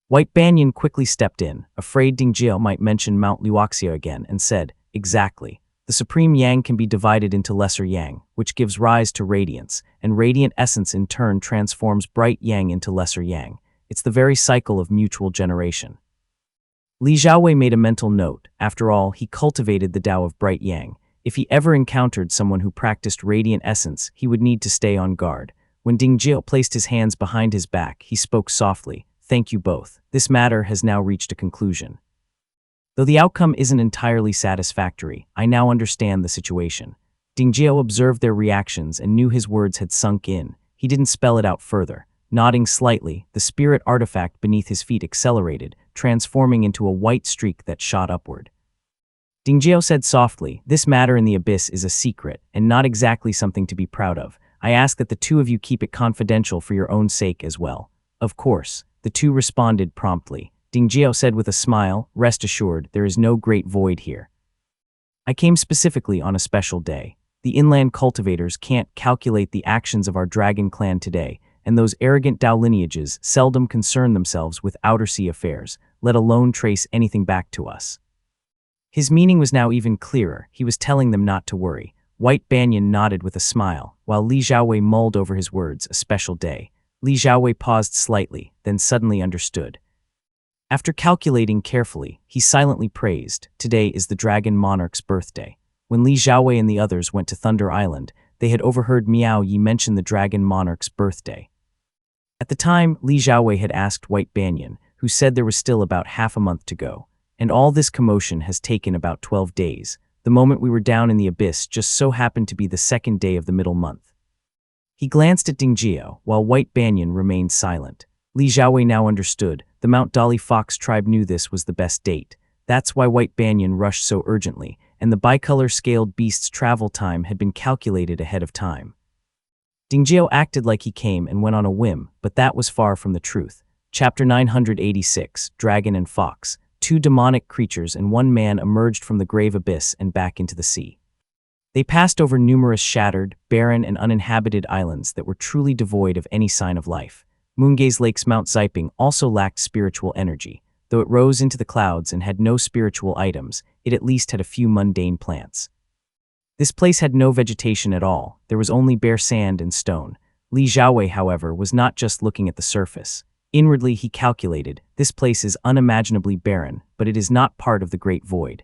White Banyan quickly stepped in, afraid Dingjiao might mention Mount Luoxia again, and said, "Exactly. The Supreme Yang can be divided into Lesser Yang, which gives rise to Radiance, and Radiant Essence in turn transforms Bright Yang into Lesser Yang. It's the very cycle of mutual generation." Li Xiaowei made a mental note. After all, he cultivated the Dao of Bright Yang. If he ever encountered someone who practiced Radiant Essence, he would need to stay on guard. When Dingjiao placed his hands behind his back, he spoke softly, "Thank you both. This matter has now reached a conclusion. Though the outcome isn't entirely satisfactory, I now understand the situation." Dingjiao observed their reactions and knew his words had sunk in. He didn't spell it out further. Nodding slightly, the spirit artifact beneath his feet accelerated, transforming into a white streak that shot upward. Dingjiao said softly, "This matter in the abyss is a secret, and not exactly something to be proud of. I ask that the two of you keep it confidential for your own sake as well." "Of course," the two responded promptly. Dingjiao said with a smile, "Rest assured, there is no great void here. I came specifically on a special day. The inland cultivators can't calculate the actions of our Dragon clan today, and those arrogant Dao lineages seldom concern themselves with outer sea affairs, let alone trace anything back to us." His meaning was now even clearer. He was telling them not to worry. White Banyan nodded with a smile, while Li Xiaowei mulled over his words, "A special day." Li Xiaowei paused slightly, then suddenly understood. After calculating carefully, he silently praised, "Today is the Dragon Monarch's birthday." When Li Xiaowei and the others went to Thunder Island, they had overheard Miao Yi mention the Dragon Monarch's birthday. At the time, Li Xiaowei had asked White Banyan, who said there was still about half a month to go. And all this commotion has taken about 12 days. The moment we were down in the abyss just so happened to be the second day of the middle month. He glanced at Dingjiao, while White Banyan remained silent. Li Xiaowei now understood. The Mount Dali Fox tribe knew this was the best date. That's why White Banyan rushed so urgently, and the bicolor scaled beast's travel time had been calculated ahead of time. Dingjiao acted like he came and went on a whim, but that was far from the truth. Chapter 986, Dragon and Fox. Two demonic creatures and one man emerged from the grave abyss and back into the sea. They passed over numerous shattered, barren, and uninhabited islands that were truly devoid of any sign of life. Moongaze Lake's Mount Ziping also lacked spiritual energy. Though it rose into the clouds and had no spiritual items, it at least had a few mundane plants. This place had no vegetation at all. There was only bare sand and stone. Li Xiaowei, however, was not just looking at the surface. Inwardly, he calculated, this place is unimaginably barren, but it is not part of the Great Void.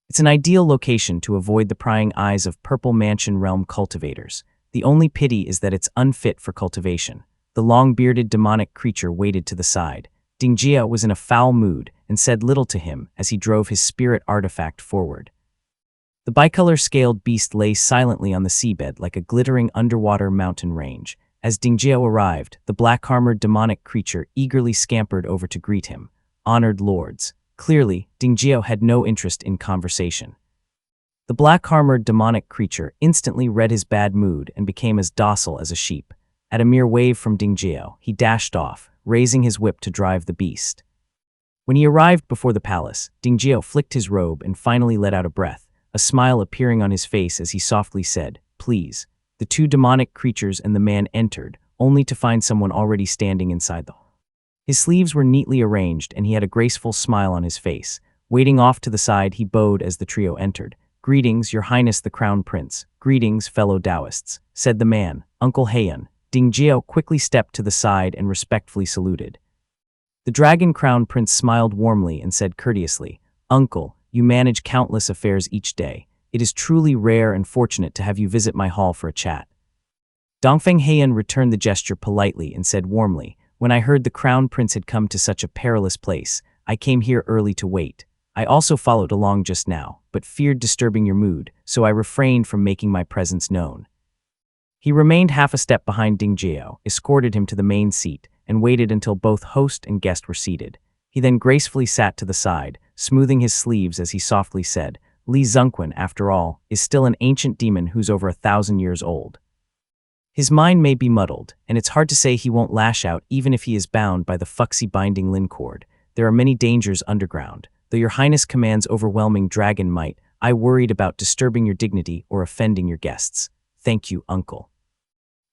It's an ideal location to avoid the prying eyes of Purple Mansion Realm cultivators. The only pity is that it's unfit for cultivation. The long-bearded demonic creature waited to the side. Dingjiao was in a foul mood and said little to him as he drove his spirit artifact forward. The bicolor-scaled beast lay silently on the seabed like a glittering underwater mountain range. As Dingjiao arrived, the black-armored demonic creature eagerly scampered over to greet him. Honored lords. Clearly, Dingjiao had no interest in conversation. The black-armored demonic creature instantly read his bad mood and became as docile as a sheep. At a mere wave from Dingjiao, he dashed off, raising his whip to drive the beast. When he arrived before the palace, Dingjiao flicked his robe and finally let out a breath, a smile appearing on his face as he softly said, "Please." The two demonic creatures and the man entered, only to find someone already standing inside the hall. His sleeves were neatly arranged and he had a graceful smile on his face. Waiting off to the side, he bowed as the trio entered. "Greetings, Your Highness the Crown Prince. Greetings, fellow Taoists," said the man, Uncle Heian. Dingjiao quickly stepped to the side and respectfully saluted. The Dragon Crown Prince smiled warmly and said courteously, "Uncle, you manage countless affairs each day. It is truly rare and fortunate to have you visit my hall for a chat." Dongfeng Heian returned the gesture politely and said warmly, "When I heard the Crown Prince had come to such a perilous place, I came here early to wait. I also followed along just now, but feared disturbing your mood, so I refrained from making my presence known." He remained half a step behind Dingjiao, escorted him to the main seat, and waited until both host and guest were seated. He then gracefully sat to the side, smoothing his sleeves as he softly said, "Li Zunquan, after all, is still an ancient demon who's over 1,000 years old. His mind may be muddled, and it's hard to say he won't lash out even if he is bound by the Fuxi binding Lin cord. There are many dangers underground. Though your highness commands overwhelming dragon might, I worried about disturbing your dignity or offending your guests. Thank you, uncle."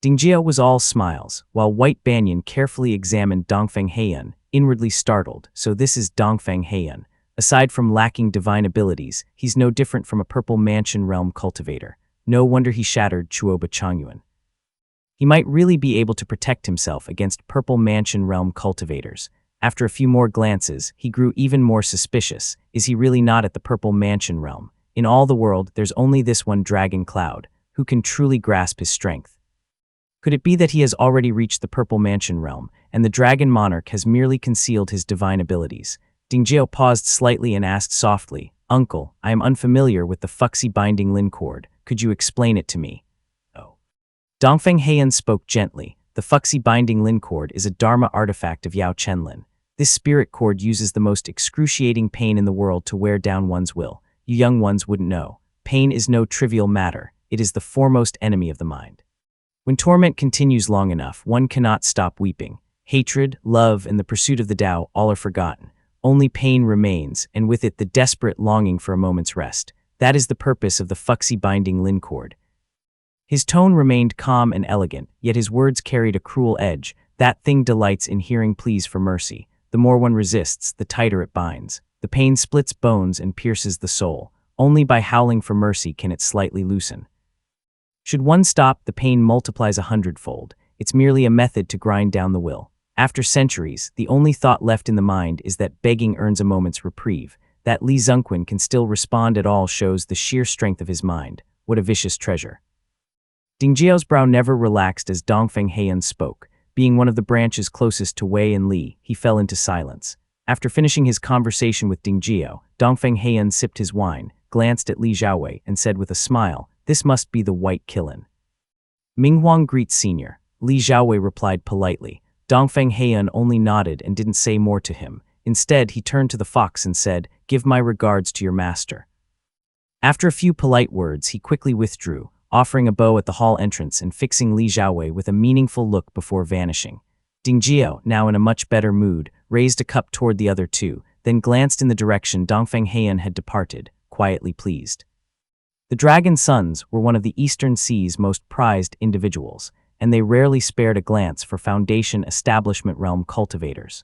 Dingjiao was all smiles, while White Banyan carefully examined Dongfeng Heian, inwardly startled. So this is Dongfeng Heian. Aside from lacking divine abilities, he's no different from a Purple Mansion realm cultivator. No wonder he shattered Chuoba Chongyuan. He might really be able to protect himself against Purple Mansion realm cultivators. After a few more glances, he grew even more suspicious. Is he really not at the Purple Mansion realm? In all the world, there's only this one Dragon Cloud, who can truly grasp his strength. Could it be that he has already reached the Purple Mansion realm, and the Dragon Monarch has merely concealed his divine abilities? Dingjiao paused slightly and asked softly, "Uncle, I am unfamiliar with the Fuxi binding Lin cord. Could you explain it to me?" "Oh." Dongfeng Heian spoke gently. The Fuxi binding Lin cord is a Dharma artifact of Yao Chenlin. This spirit cord uses the most excruciating pain in the world to wear down one's will. You young ones wouldn't know. Pain is no trivial matter. It is the foremost enemy of the mind. When torment continues long enough, one cannot stop weeping. Hatred, love, and the pursuit of the Tao all are forgotten. Only pain remains, and with it the desperate longing for a moment's rest. That is the purpose of the Fuxi binding Lin cord. His tone remained calm and elegant, yet his words carried a cruel edge. That thing delights in hearing pleas for mercy. The more one resists, the tighter it binds. The pain splits bones and pierces the soul. Only by howling for mercy can it slightly loosen. Should one stop, the pain multiplies 100-fold. It's merely a method to grind down the will. After centuries, the only thought left in the mind is that begging earns a moment's reprieve. That Li Zunquan can still respond at all shows the sheer strength of his mind. What a vicious treasure. Dingjiao's brow never relaxed as Dongfeng Heian spoke. Being one of the branches closest to Wei and Li, he fell into silence. After finishing his conversation with Dingjiao, Dongfeng Heian sipped his wine, glanced at Li Xiaowei, and said with a smile, "This must be the White Kilin." "Minghuang greets Senior," Li Xiaowei replied politely. Dongfeng Heian only nodded and didn't say more to him. Instead, he turned to the fox and said, "Give my regards to your master." After a few polite words, he quickly withdrew, offering a bow at the hall entrance and fixing Li Xiaowei with a meaningful look before vanishing. Dingjiao, now in a much better mood, raised a cup toward the other two, then glanced in the direction Dongfeng Heian had departed, quietly pleased. The Dragon Sons were one of the Eastern Sea's most prized individuals, and they rarely spared a glance for Foundation Establishment realm cultivators.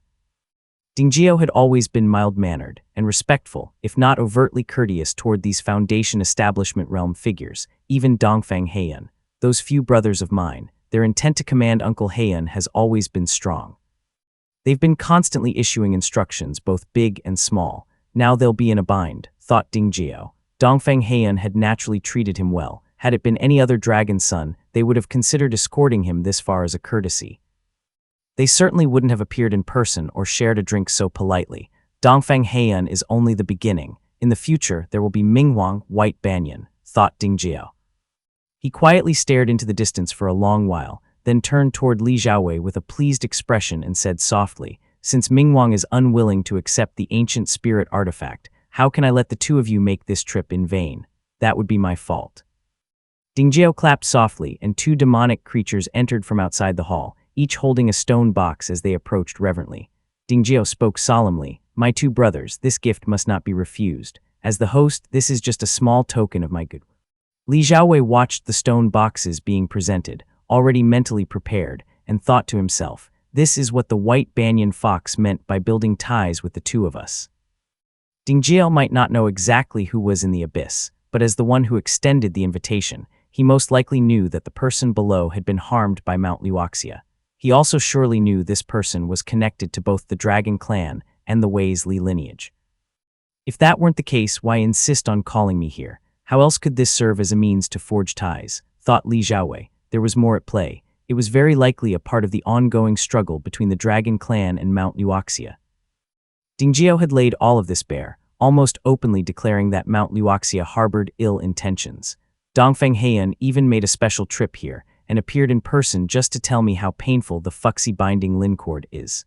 Dingjiao had always been mild-mannered and respectful, if not overtly courteous toward these Foundation Establishment realm figures, even Dongfeng Heian. Those few brothers of mine, their intent to command Uncle Heian has always been strong. They've been constantly issuing instructions, both big and small. Now they'll be in a bind, thought Dingjiao. Dongfeng Heian had naturally treated him well. Had it been any other dragon son, they would have considered escorting him this far as a courtesy. They certainly wouldn't have appeared in person or shared a drink so politely. Dongfeng Heian is only the beginning. In the future, there will be Minghuang, White Banyan, thought Dingjiao. He quietly stared into the distance for a long while, then turned toward Li Xiaowei with a pleased expression and said softly, "Since Minghuang is unwilling to accept the ancient spirit artifact, how can I let the two of you make this trip in vain?" that would be my fault. Dingjiao clapped softly, and two demonic creatures entered from outside the hall, each holding a stone box as they approached reverently. Dingjiao spoke solemnly, "My two brothers, this gift must not be refused. As the host, this is just a small token of my goodwill." Li Xiaowei watched the stone boxes being presented, already mentally prepared, and thought to himself, "This is what the white banyan fox meant by building ties with the two of us." Dingjiao might not know exactly who was in the abyss, but as the one who extended the invitation, he most likely knew that the person below had been harmed by Mount Liuxia. He also surely knew this person was connected to both the Dragon Clan and the Wei's Li lineage. If that weren't the case, why insist on calling me here? How else could this serve as a means to forge ties? Thought Li Xiaowei. There was more at play. It was very likely a part of the ongoing struggle between the Dragon Clan and Mount Liuxia. Dingjiao had laid all of this bare, almost openly declaring that Mount Liuxia harbored ill intentions. Dongfeng Heian even made a special trip here and appeared in person just to tell me how painful the Fuxi binding Lin cord is.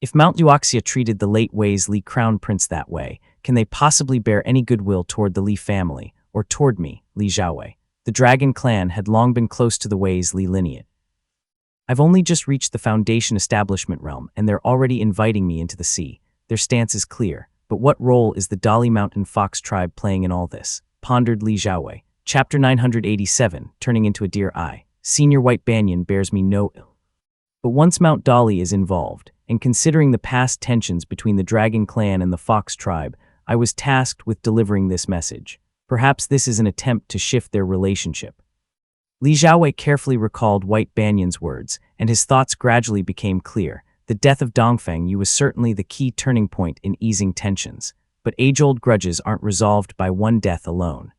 If Mount Liuxia treated the late Wei's Li crown prince that way, can they possibly bear any goodwill toward the Li family, or toward me, Li Xiaowei? The Dragon Clan had long been close to the Wei's Li lineage. I've only just reached the Foundation establishment realm, and they're already inviting me into the sea. Their stance is clear, but what role is the Dali Mountain Fox tribe playing in all this? Pondered Li Xiaowei. Chapter 987, Turning into a Deer Eye. Senior White Banyan bears me no ill. But once Mount Dali is involved, and considering the past tensions between the Dragon Clan and the Fox tribe, I was tasked with delivering this message. Perhaps this is an attempt to shift their relationship. Li Xiaowei carefully recalled White Banyan's words, and his thoughts gradually became clear. The death of Dongfeng Yu was certainly the key turning point in easing tensions, but age-old grudges aren't resolved by one death alone.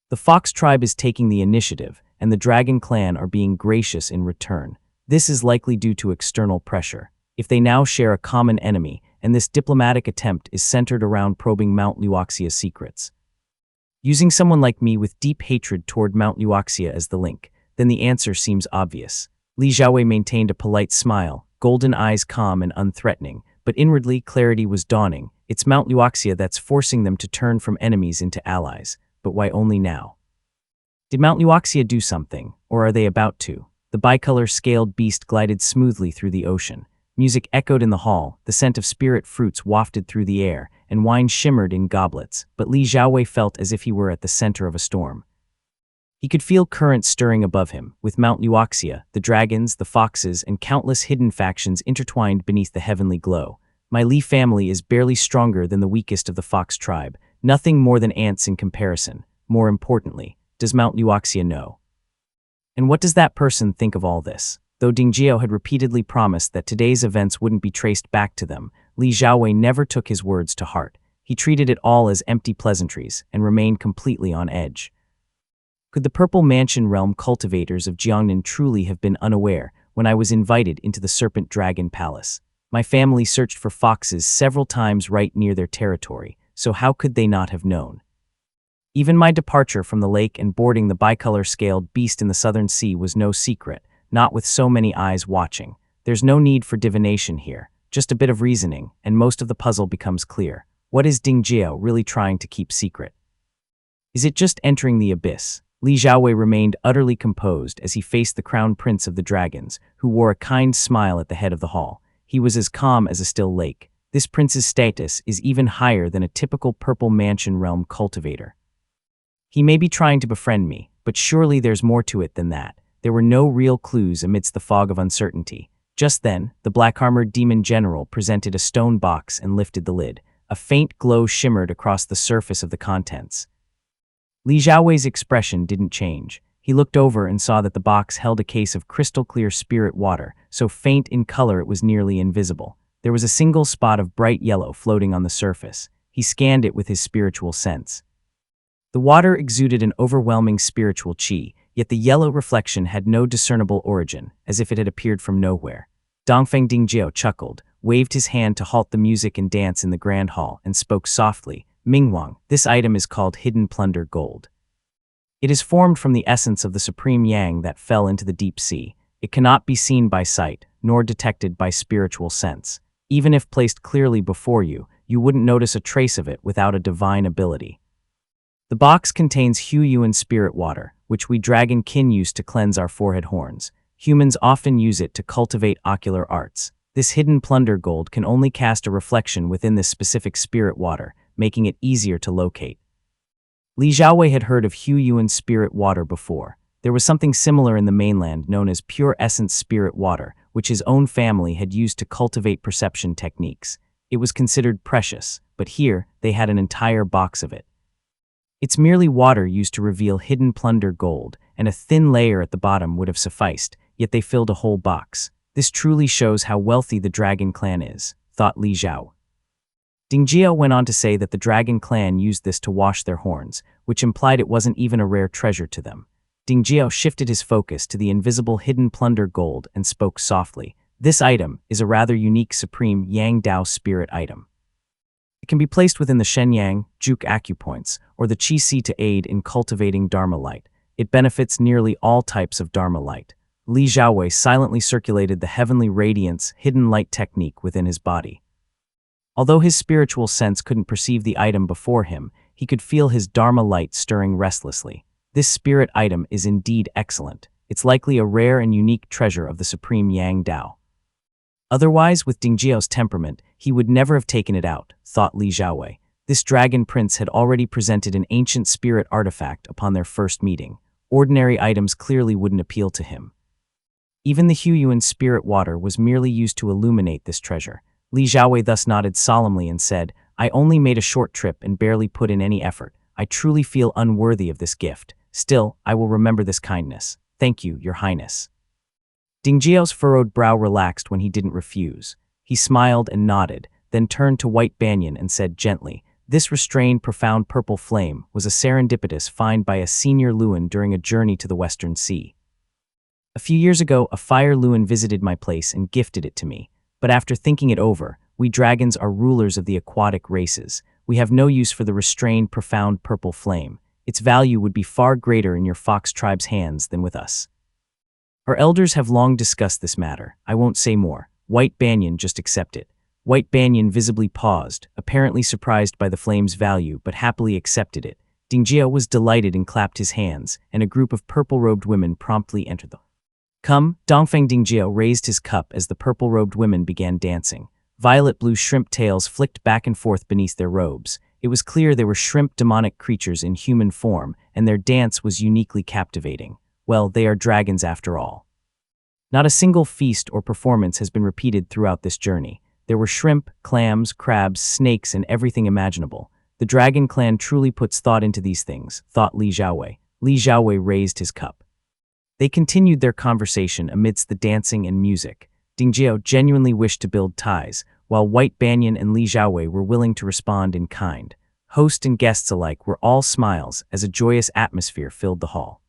The Fox tribe is taking the initiative, and the Dragon Clan are being gracious in return. This is likely due to external pressure. If they now share a common enemy, and this diplomatic attempt is centered around probing Mount Liuxia's secrets. Using someone like me with deep hatred toward Mount Liuxia as the link, then the answer seems obvious. Li Xiaowei maintained a polite smile, golden eyes calm and unthreatening, but inwardly clarity was dawning. It's Mount Liuxia that's forcing them to turn from enemies into allies. But why only now? Did Mount Liuxia do something, or are they about to? The bicolor scaled beast glided smoothly through the ocean. Music echoed in the hall, the scent of spirit fruits wafted through the air, and wine shimmered in goblets, but Li Xiaowei felt as if he were at the center of a storm. He could feel currents stirring above him, with Mount Liuxia, the dragons, the foxes, and countless hidden factions intertwined beneath the heavenly glow. My Li family is barely stronger than the weakest of the Fox tribe, nothing more than ants in comparison. More importantly, does Mount Liuxia know? And what does that person think of all this? Though Dingjiao had repeatedly promised that today's events wouldn't be traced back to them, Li Xiaowei never took his words to heart. He treated it all as empty pleasantries and remained completely on edge. Could the Purple Mansion realm cultivators of Jiangnan truly have been unaware when I was invited into the Serpent Dragon Palace? My family searched for foxes several times right near their territory, so how could they not have known? Even my departure from the lake and boarding the bicolor-scaled beast in the southern sea was no secret, not with so many eyes watching. There's no need for divination here, just a bit of reasoning, and most of the puzzle becomes clear. What is Dingjiao really trying to keep secret? Is it just entering the abyss? Li Xiaowei remained utterly composed as he faced the crown prince of the dragons, who wore a kind smile at the head of the hall. He was as calm as a still lake. This prince's status is even higher than a typical Purple Mansion realm cultivator. He may be trying to befriend me, but surely there's more to it than that. There were no real clues amidst the fog of uncertainty. Just then, the black-armored demon general presented a stone box and lifted the lid. A faint glow shimmered across the surface of the contents. Li Xiaowei's expression didn't change. He looked over and saw that the box held a case of crystal-clear spirit water, so faint in color it was nearly invisible. There was a single spot of bright yellow floating on the surface. He scanned it with his spiritual sense. The water exuded an overwhelming spiritual qi, yet the yellow reflection had no discernible origin, as if it had appeared from nowhere. Dongfeng Dingjiao chuckled, waved his hand to halt the music and dance in the grand hall, and spoke softly, "Mingwang, this item is called Hidden Plunder Gold. It is formed from the essence of the supreme yang that fell into the deep sea. It cannot be seen by sight, nor detected by spiritual sense. Even if placed clearly before you, you wouldn't notice a trace of it without a divine ability. The box contains Hu Yuan spirit water, which we dragon kin use to cleanse our forehead horns. Humans often use it to cultivate ocular arts. This hidden plunder gold can only cast a reflection within this specific spirit water, making it easier to locate. Li Xiaowei had heard of Hu Yuan spirit water before. There was something similar in the mainland known as pure essence spirit water, which his own family had used to cultivate perception techniques. It was considered precious, but here they had an entire box of it. It's merely water used to reveal hidden plunder gold, and a thin layer at the bottom would have sufficed, yet they filled a whole box. This truly shows how wealthy the Dragon Clan is, thought Li Zhao. Ding Jiao went on to say that the Dragon Clan used this to wash their horns, which implied it wasn't even a rare treasure to them. Ding Jiao shifted his focus to the invisible hidden plunder gold and spoke softly. This item is a rather unique supreme Yang Dao spirit item. It can be placed within the Shenyang, Juk acupoints, or the Qi Si to aid in cultivating Dharma light. It benefits nearly all types of Dharma light. Li Xiaowei silently circulated the heavenly radiance, hidden light technique within his body. Although his spiritual sense couldn't perceive the item before him, he could feel his Dharma light stirring restlessly. This spirit item is indeed excellent. It's likely a rare and unique treasure of the supreme Yang Dao. Otherwise, with Ding Jiao's temperament, he would never have taken it out, thought Li Xiaowei. This dragon prince had already presented an ancient spirit artifact upon their first meeting. Ordinary items clearly wouldn't appeal to him. Even the Hu Yuan spirit water was merely used to illuminate this treasure. Li Xiaowei thus nodded solemnly and said, "I only made a short trip and barely put in any effort. I truly feel unworthy of this gift. Still, I will remember this kindness. Thank you, Your Highness." Ding Jiao's furrowed brow relaxed when he didn't refuse. He smiled and nodded, then turned to White Banyan and said gently, "This restrained, profound purple flame was a serendipitous find by a senior Luan during a journey to the Western Sea. A few years ago, a fire Luan visited my place and gifted it to me. But after thinking it over, we dragons are rulers of the aquatic races. We have no use for the restrained, profound purple flame. Its value would be far greater in your fox tribe's hands than with us. Our elders have long discussed this matter. I won't say more. White Banyan just accept it." White Banyan visibly paused, apparently surprised by the flame's value, but happily accepted it. Ding Jiao was delighted and clapped his hands, and a group of purple-robed women promptly entered the "Come." Dongfeng Ding Jiao raised his cup as the purple-robed women began dancing. Violet-blue shrimp tails flicked back and forth beneath their robes. It was clear they were shrimp demonic creatures in human form, and their dance was uniquely captivating. Well, they are dragons after all. Not a single feast or performance has been repeated throughout this journey. There were shrimp, clams, crabs, snakes, and everything imaginable. The Dragon Clan truly puts thought into these things, thought Li Xiaowei. Li Xiaowei raised his cup. They continued their conversation amidst the dancing and music. Ding Jiao genuinely wished to build ties, while White Banyan and Li Xiaowei were willing to respond in kind. Host and guests alike were all smiles as a joyous atmosphere filled the hall.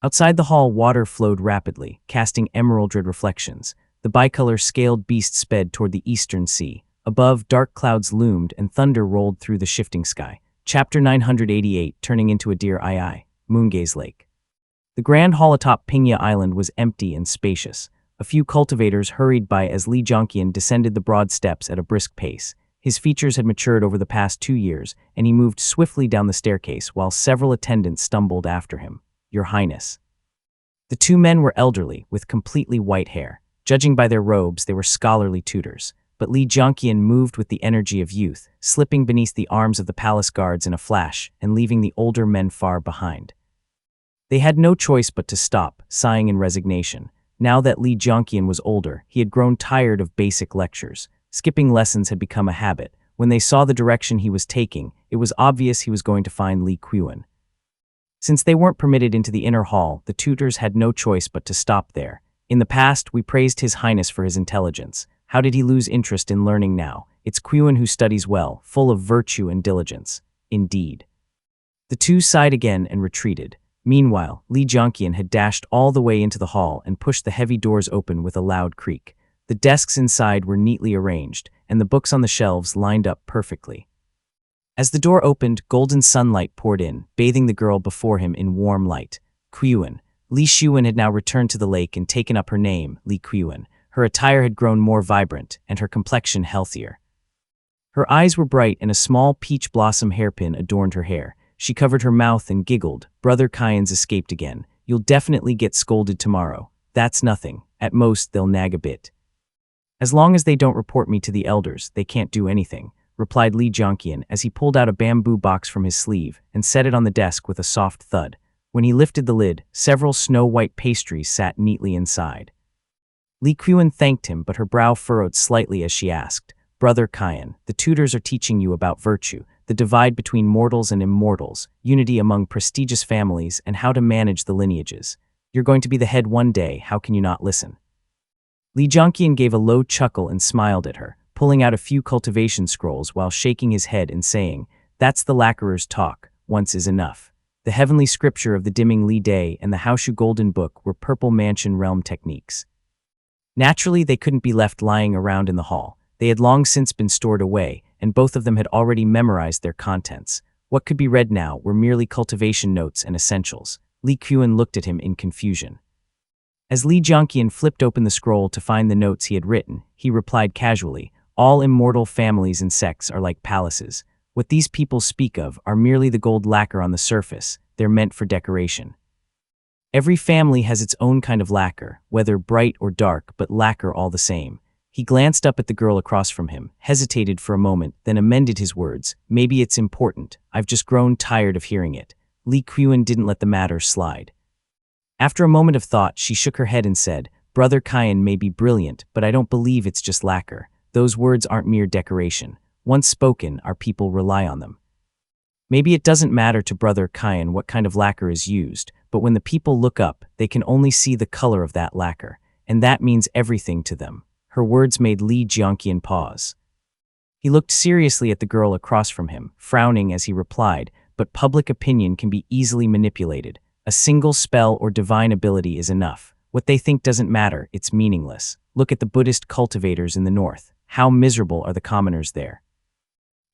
Outside the hall, water flowed rapidly, casting emerald-red reflections. The bicolor scaled beast sped toward the eastern sea. Above, dark clouds loomed and thunder rolled through the shifting sky. Chapter 988, turning into a deer eye, Moongaze Lake. The grand hall atop Pingya Island was empty and spacious. A few cultivators hurried by as Li Jiangqian descended the broad steps at a brisk pace. His features had matured over the past 2 years, and he moved swiftly down the staircase while several attendants stumbled after him. "Your Highness." The two men were elderly, with completely white hair. Judging by their robes, they were scholarly tutors. But Li Jiangqian moved with the energy of youth, slipping beneath the arms of the palace guards in a flash and leaving the older men far behind. They had no choice but to stop, sighing in resignation. Now that Li Jiangqian was older, he had grown tired of basic lectures. Skipping lessons had become a habit. When they saw the direction he was taking, it was obvious he was going to find Li Qiuan. Since they weren't permitted into the inner hall, the tutors had no choice but to stop there. "In the past, we praised His Highness for his intelligence. How did he lose interest in learning now? It's Qiuan who studies well, full of virtue and diligence." Indeed. The two sighed again and retreated. Meanwhile, Li Jiangqian had dashed all the way into the hall and pushed the heavy doors open with a loud creak. The desks inside were neatly arranged, and the books on the shelves lined up perfectly. As the door opened, golden sunlight poured in, bathing the girl before him in warm light. Qiuan. Li Qiuan had now returned to the lake and taken up her name, Li Qiuan. Her attire had grown more vibrant, and her complexion healthier. Her eyes were bright and a small peach blossom hairpin adorned her hair. She covered her mouth and giggled. Brother Kyans escaped again. You'll definitely get scolded tomorrow. That's nothing. At most, they'll nag a bit. As long as they don't report me to the elders, they can't do anything, replied Li Jianqian as he pulled out a bamboo box from his sleeve and set it on the desk with a soft thud. When he lifted the lid, several snow-white pastries sat neatly inside. Li Qiuan thanked him, but her brow furrowed slightly as she asked, Brother Kyan, the tutors are teaching you about virtue, the divide between mortals and immortals, unity among prestigious families, and how to manage the lineages. You're going to be the head one day, how can you not listen? Li Jianqian gave a low chuckle and smiled at her, pulling out a few cultivation scrolls while shaking his head and saying, That's the lacquerer's talk, once is enough. The heavenly scripture of the dimming Li Day and the Haoshu Golden Book were Purple Mansion realm techniques. Naturally, they couldn't be left lying around in the hall. They had long since been stored away, and both of them had already memorized their contents. What could be read now were merely cultivation notes and essentials. Li Qiuan looked at him in confusion. As Li Jianqian flipped open the scroll to find the notes he had written, he replied casually, All immortal families and sects are like palaces. What these people speak of are merely the gold lacquer on the surface. They're meant for decoration. Every family has its own kind of lacquer, whether bright or dark, but lacquer all the same. He glanced up at the girl across from him, hesitated for a moment, then amended his words. Maybe it's important. I've just grown tired of hearing it. Li Qiuan didn't let the matter slide. After a moment of thought, she shook her head and said, Brother Kyan may be brilliant, but I don't believe it's just lacquer. Those words aren't mere decoration. Once spoken, our people rely on them. Maybe it doesn't matter to Brother Kyan what kind of lacquer is used, but when the people look up, they can only see the color of that lacquer, and that means everything to them. Her words made Li Jianqian pause. He looked seriously at the girl across from him, frowning as he replied, but public opinion can be easily manipulated. A single spell or divine ability is enough. What they think doesn't matter, it's meaningless. Look at the Buddhist cultivators in the north. How miserable are the commoners there?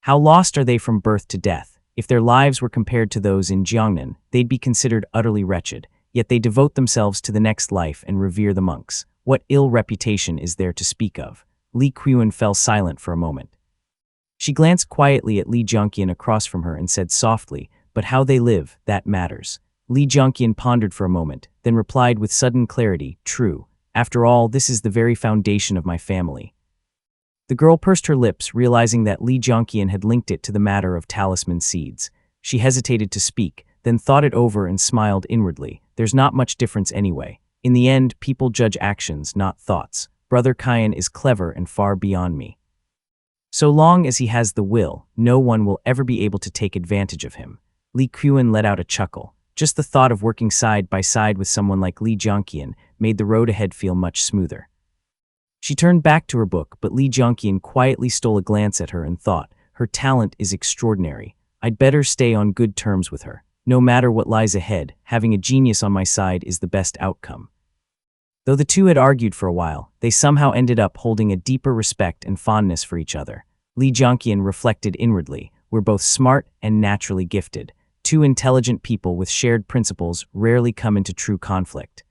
How lost are they from birth to death? If their lives were compared to those in Jiangnan, they'd be considered utterly wretched, yet they devote themselves to the next life and revere the monks. What ill reputation is there to speak of? Li Qiuan fell silent for a moment. She glanced quietly at Li Jianqian across from her and said softly, But how they live, that matters. Li Jianqian pondered for a moment, then replied with sudden clarity, True. After all, this is the very foundation of my family. The girl pursed her lips, realizing that Li Jianqian had linked it to the matter of talisman seeds. She hesitated to speak, then thought it over and smiled inwardly. There's not much difference anyway. In the end, people judge actions, not thoughts. Brother Kyan is clever and far beyond me. So long as he has the will, no one will ever be able to take advantage of him. Li Qiuan let out a chuckle. Just the thought of working side by side with someone like Li Jianqian made the road ahead feel much smoother. She turned back to her book, but Li Jianqian quietly stole a glance at her and thought, Her talent is extraordinary. I'd better stay on good terms with her. No matter what lies ahead, having a genius on my side is the best outcome. Though the two had argued for a while, they somehow ended up holding a deeper respect and fondness for each other. Li Jianqian reflected inwardly, We're both smart and naturally gifted. Two intelligent people with shared principles rarely come into true conflict.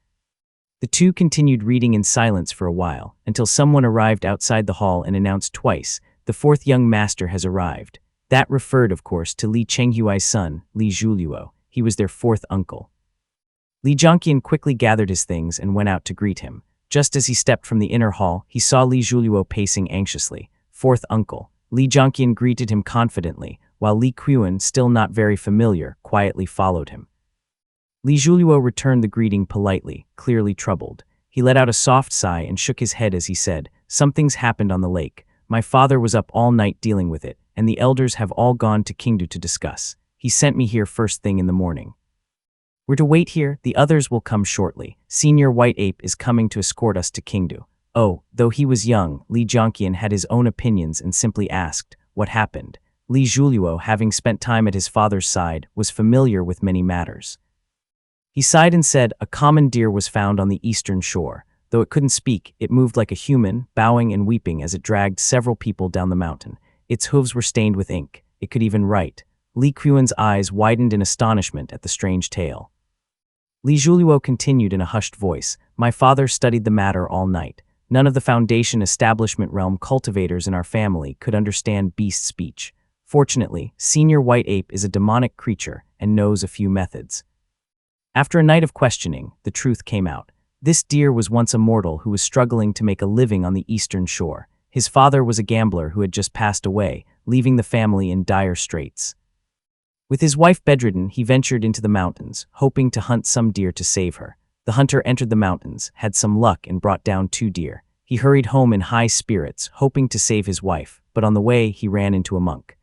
The two continued reading in silence for a while, until someone arrived outside the hall and announced twice, The fourth young master has arrived. That referred, of course, to Li Chenghuai's son, Li Zhuliuo. He was their fourth uncle. Li Jianqian quickly gathered his things and went out to greet him. Just as he stepped from the inner hall, he saw Li Zhuliuo pacing anxiously. Fourth uncle. Li Jianqian greeted him confidently, while Li Qiuan, still not very familiar, quietly followed him. Li Zhuliuo returned the greeting politely, clearly troubled. He let out a soft sigh and shook his head as he said, Something's happened on the lake. My father was up all night dealing with it, and the elders have all gone to Qingdu to discuss. He sent me here first thing in the morning. We're to wait here, the others will come shortly. Senior White Ape is coming to escort us to Qingdu. Oh, though he was young, Li Jianqian had his own opinions and simply asked, What happened? Li Zhuliuo, having spent time at his father's side, was familiar with many matters. He sighed and said, A common deer was found on the eastern shore. Though it couldn't speak, it moved like a human, bowing and weeping as it dragged several people down the mountain. Its hooves were stained with ink. It could even write. Li Qiuan's eyes widened in astonishment at the strange tale. Li Zhuliuo continued in a hushed voice, My father studied the matter all night. None of the Foundation establishment realm cultivators in our family could understand beast speech. Fortunately, Senior White Ape is a demonic creature, and knows a few methods. After a night of questioning, the truth came out. This deer was once a mortal who was struggling to make a living on the eastern shore. His father was a gambler who had just passed away, leaving the family in dire straits. With his wife bedridden, he ventured into the mountains, hoping to hunt some deer to save her. The hunter entered the mountains, had some luck, and brought down 2 deer. He hurried home in high spirits, hoping to save his wife, but on the way he ran into a monk.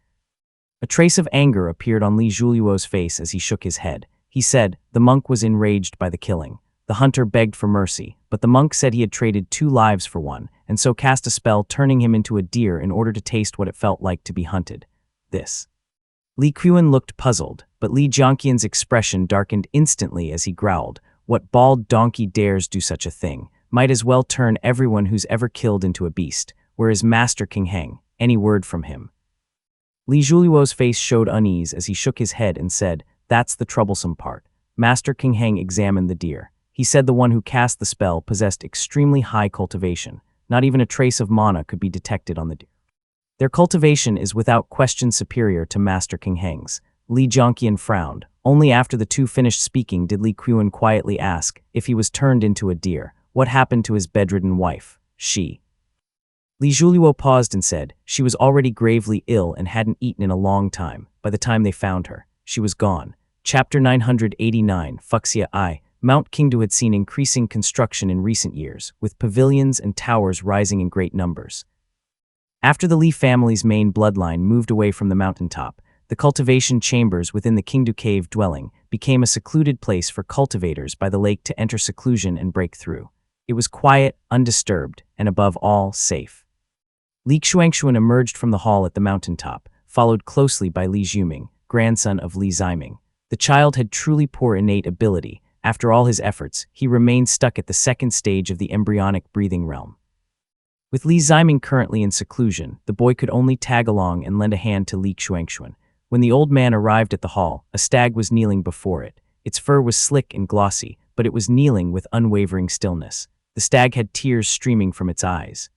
A trace of anger appeared on Li Juliuo's face as he shook his head. He said the monk was enraged by the killing. The hunter begged for mercy, but the monk said he had traded 2 lives for one, and so cast a spell turning him into a deer in order to taste what it felt like to be hunted. Li Qian looked puzzled, but Li Jianqian's expression darkened instantly as he growled, "What bald donkey dares do such a thing? Might as well turn everyone who's ever killed into a beast. Where is Master King Heng? Any word from him?" Li Juliuo's face showed unease as he shook his head and said, "That's the troublesome part." Master King Heng examined the deer. He said the one who cast the spell possessed extremely high cultivation. Not even a trace of mana could be detected on the deer. Their cultivation is without question superior to Master King Heng's. Li Jianqian frowned. Only after the two finished speaking did Li Qian quietly ask if he was turned into a deer. What happened to his bedridden wife? Li Juliuo paused and said, she was already gravely ill and hadn't eaten in a long time. By the time they found her, she was gone. Chapter 989, Fuxia I. Mount Qingdu had seen increasing construction in recent years, with pavilions and towers rising in great numbers. After the Li family's main bloodline moved away from the mountaintop, the cultivation chambers within the Qingdu cave dwelling became a secluded place for cultivators by the lake to enter seclusion and break through. It was quiet, undisturbed, and above all, safe. Li Xuanxuan emerged from the hall at the mountaintop, followed closely by Li Zhuming, grandson of Li Ziming. The child had truly poor innate ability. After all his efforts, he remained stuck at the second stage of the embryonic breathing realm. With Li Ziming currently in seclusion, the boy could only tag along and lend a hand to Li Xuanxuan. When the old man arrived at the hall, a stag was kneeling before it. Its fur was slick and glossy, but it was kneeling with unwavering stillness. The stag had tears streaming from its eyes.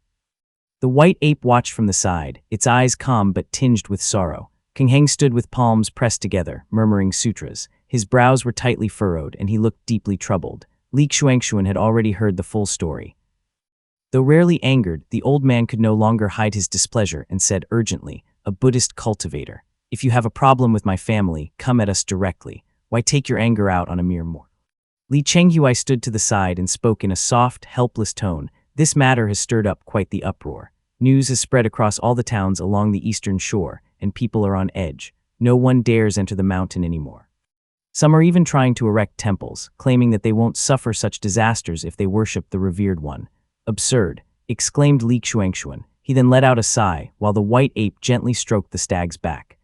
The white ape watched from the side, its eyes calm but tinged with sorrow. King Heng stood with palms pressed together, murmuring sutras. His brows were tightly furrowed, and he looked deeply troubled. Li Xuanxuan had already heard the full story. Though rarely angered, the old man could no longer hide his displeasure and said urgently, "A Buddhist cultivator. If you have a problem with my family, come at us directly. Why take your anger out on a mere mortal?" Li Chenghui stood to the side and spoke in a soft, helpless tone. "This matter has stirred up quite the uproar. News has spread across all the towns along the eastern shore, and people are on edge. No one dares enter the mountain anymore. Some are even trying to erect temples, claiming that they won't suffer such disasters if they worship the revered one." "Absurd," exclaimed Li Xuanxuan. He then let out a sigh, while the white ape gently stroked the stag's back.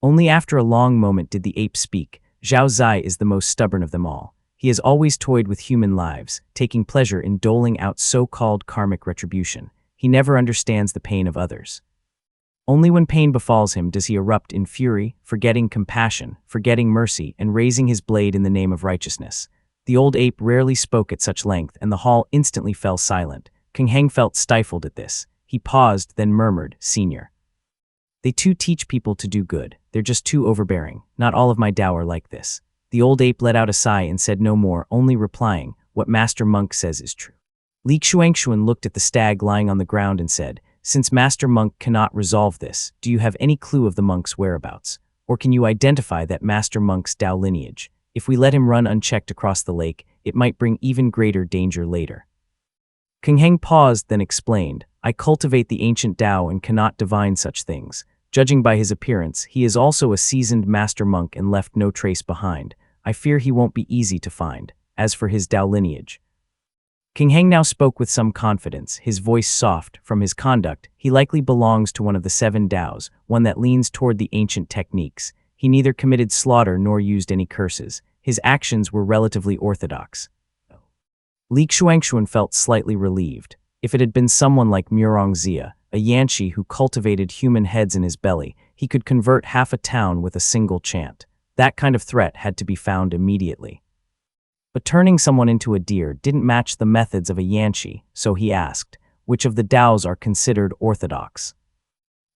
Only after a long moment did the ape speak. "Zhao Zai is the most stubborn of them all. He has always toyed with human lives, taking pleasure in doling out so-called karmic retribution. He never understands the pain of others. Only when pain befalls him does he erupt in fury, forgetting compassion, forgetting mercy, and raising his blade in the name of righteousness." The old ape rarely spoke at such length, and the hall instantly fell silent. King Heng felt stifled at this. He paused, then murmured, "Senior. They too teach people to do good. They're just too overbearing. Not all of my Dao are like this." The old ape let out a sigh and said no more, only replying, "What Master Monk says is true." Li Xuanxuan looked at the stag lying on the ground and said, "Since Master Monk cannot resolve this, do you have any clue of the monk's whereabouts? Or can you identify that Master Monk's Dao lineage? If we let him run unchecked across the lake, it might bring even greater danger later." King Heng paused, then explained, "I cultivate the ancient Dao and cannot divine such things. Judging by his appearance, he is also a seasoned master monk and left no trace behind. I fear he won't be easy to find. As for his Dao lineage..." King Heng now spoke with some confidence, his voice soft. "From his conduct, he likely belongs to one of the 7 Daos, one that leans toward the ancient techniques. He neither committed slaughter nor used any curses. His actions were relatively orthodox." Li Xuanxuan felt slightly relieved. If it had been someone like Murong Zia, a Yanshi who cultivated human heads in his belly, he could convert half a town with a single chant. That kind of threat had to be found immediately. But turning someone into a deer didn't match the methods of a Yanshi, so he asked, "Which of the Daos are considered orthodox?"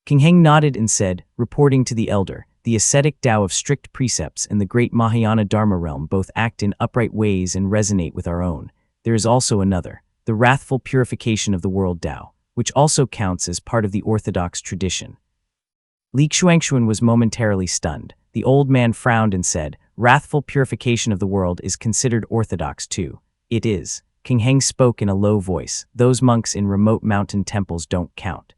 King Heng nodded and said, reporting to the elder, the ascetic Tao of strict precepts and the great Mahayana Dharma realm both act in upright ways and resonate with our own. There is also another, the wrathful purification of the world Tao, which also counts as part of the orthodox tradition. Li Xuanxuan was momentarily stunned. The old man frowned and said, "Wrathful purification of the world is considered orthodox too." "It is." King Heng spoke in a low voice. "Those monks in remote mountain temples don't count."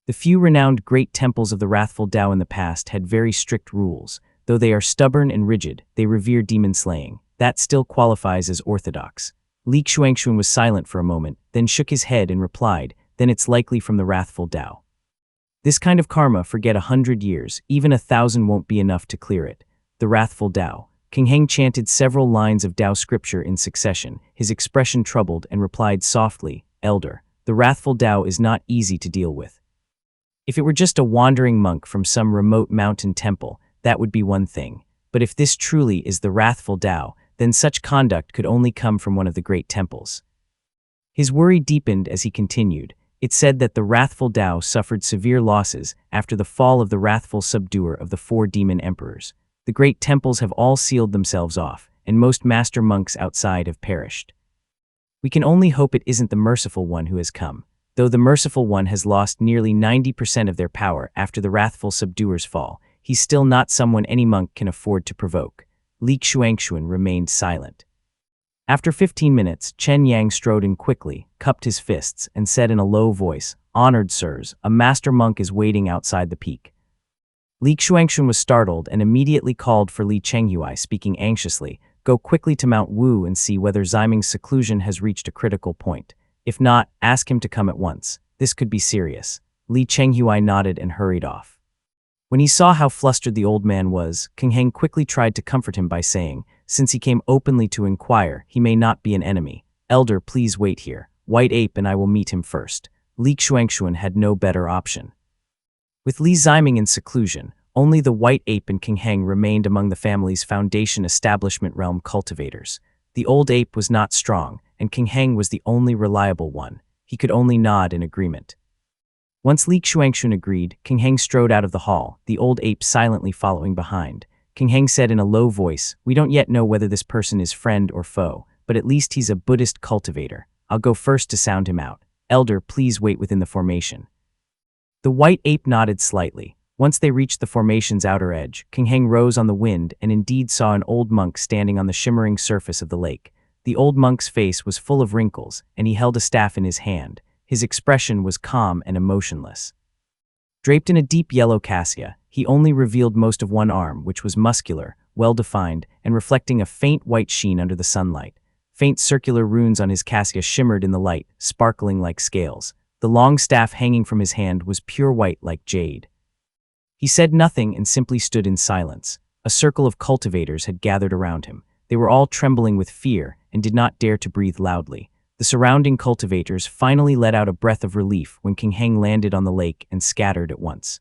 The few renowned great temples of the wrathful Tao in the past had very strict rules. Though they are stubborn and rigid, they revere demon slaying. That still qualifies as orthodox. Li Xuanxuan was silent for a moment, then shook his head and replied, "Then it's likely from the wrathful Tao. This kind of karma, forget 100 years, even 1,000 won't be enough to clear it." The wrathful Tao. King Heng chanted several lines of Tao scripture in succession, his expression troubled, and replied softly, "Elder, the wrathful Tao is not easy to deal with. If it were just a wandering monk from some remote mountain temple, that would be one thing. But if this truly is the wrathful Tao, then such conduct could only come from one of the great temples." His worry deepened as he continued. It said that the wrathful Tao suffered severe losses after the fall of the wrathful subduer of the 4 demon emperors. The great temples have all sealed themselves off, and most master monks outside have perished. We can only hope it isn't the merciful one who has come. Though the merciful one has lost nearly 90% of their power after the wrathful subduer's fall, he's still not someone any monk can afford to provoke. Li Xuanxuan remained silent. After 15 minutes, Chen Yang strode in quickly, cupped his fists, and said in a low voice, "Honored sirs, a master monk is waiting outside the peak." Li Xuanxuan was startled and immediately called for Li Chenghui, speaking anxiously, "Go quickly to Mount Wu and see whether Ximing's seclusion has reached a critical point. If not, ask him to come at once. This could be serious." Li Chenghui nodded and hurried off. When he saw how flustered the old man was, King Heng quickly tried to comfort him by saying, "Since he came openly to inquire, he may not be an enemy. Elder, please wait here. White Ape and I will meet him first." Li Xuanxuan had no better option. With Li Ximing in seclusion, only the White Ape and King Heng remained among the family's foundation establishment realm cultivators. The old ape was not strong, and King Heng was the only reliable one. He could only nod in agreement. Once Li Xuanxuan agreed, King Heng strode out of the hall, the old ape silently following behind. King Heng said in a low voice, "We don't yet know whether this person is friend or foe, but at least he's a Buddhist cultivator. I'll go first to sound him out. Elder, please wait within the formation." The white ape nodded slightly. Once they reached the formation's outer edge, King Heng rose on the wind and indeed saw an old monk standing on the shimmering surface of the lake. The old monk's face was full of wrinkles, and he held a staff in his hand. His expression was calm and emotionless. Draped in a deep yellow cassia, he only revealed most of one arm, which was muscular, well-defined, and reflecting a faint white sheen under the sunlight. Faint circular runes on his cassia shimmered in the light, sparkling like scales. The long staff hanging from his hand was pure white like jade. He said nothing and simply stood in silence. A circle of cultivators had gathered around him. They were all trembling with fear and did not dare to breathe loudly. The surrounding cultivators finally let out a breath of relief when King Heng landed on the lake and scattered at once.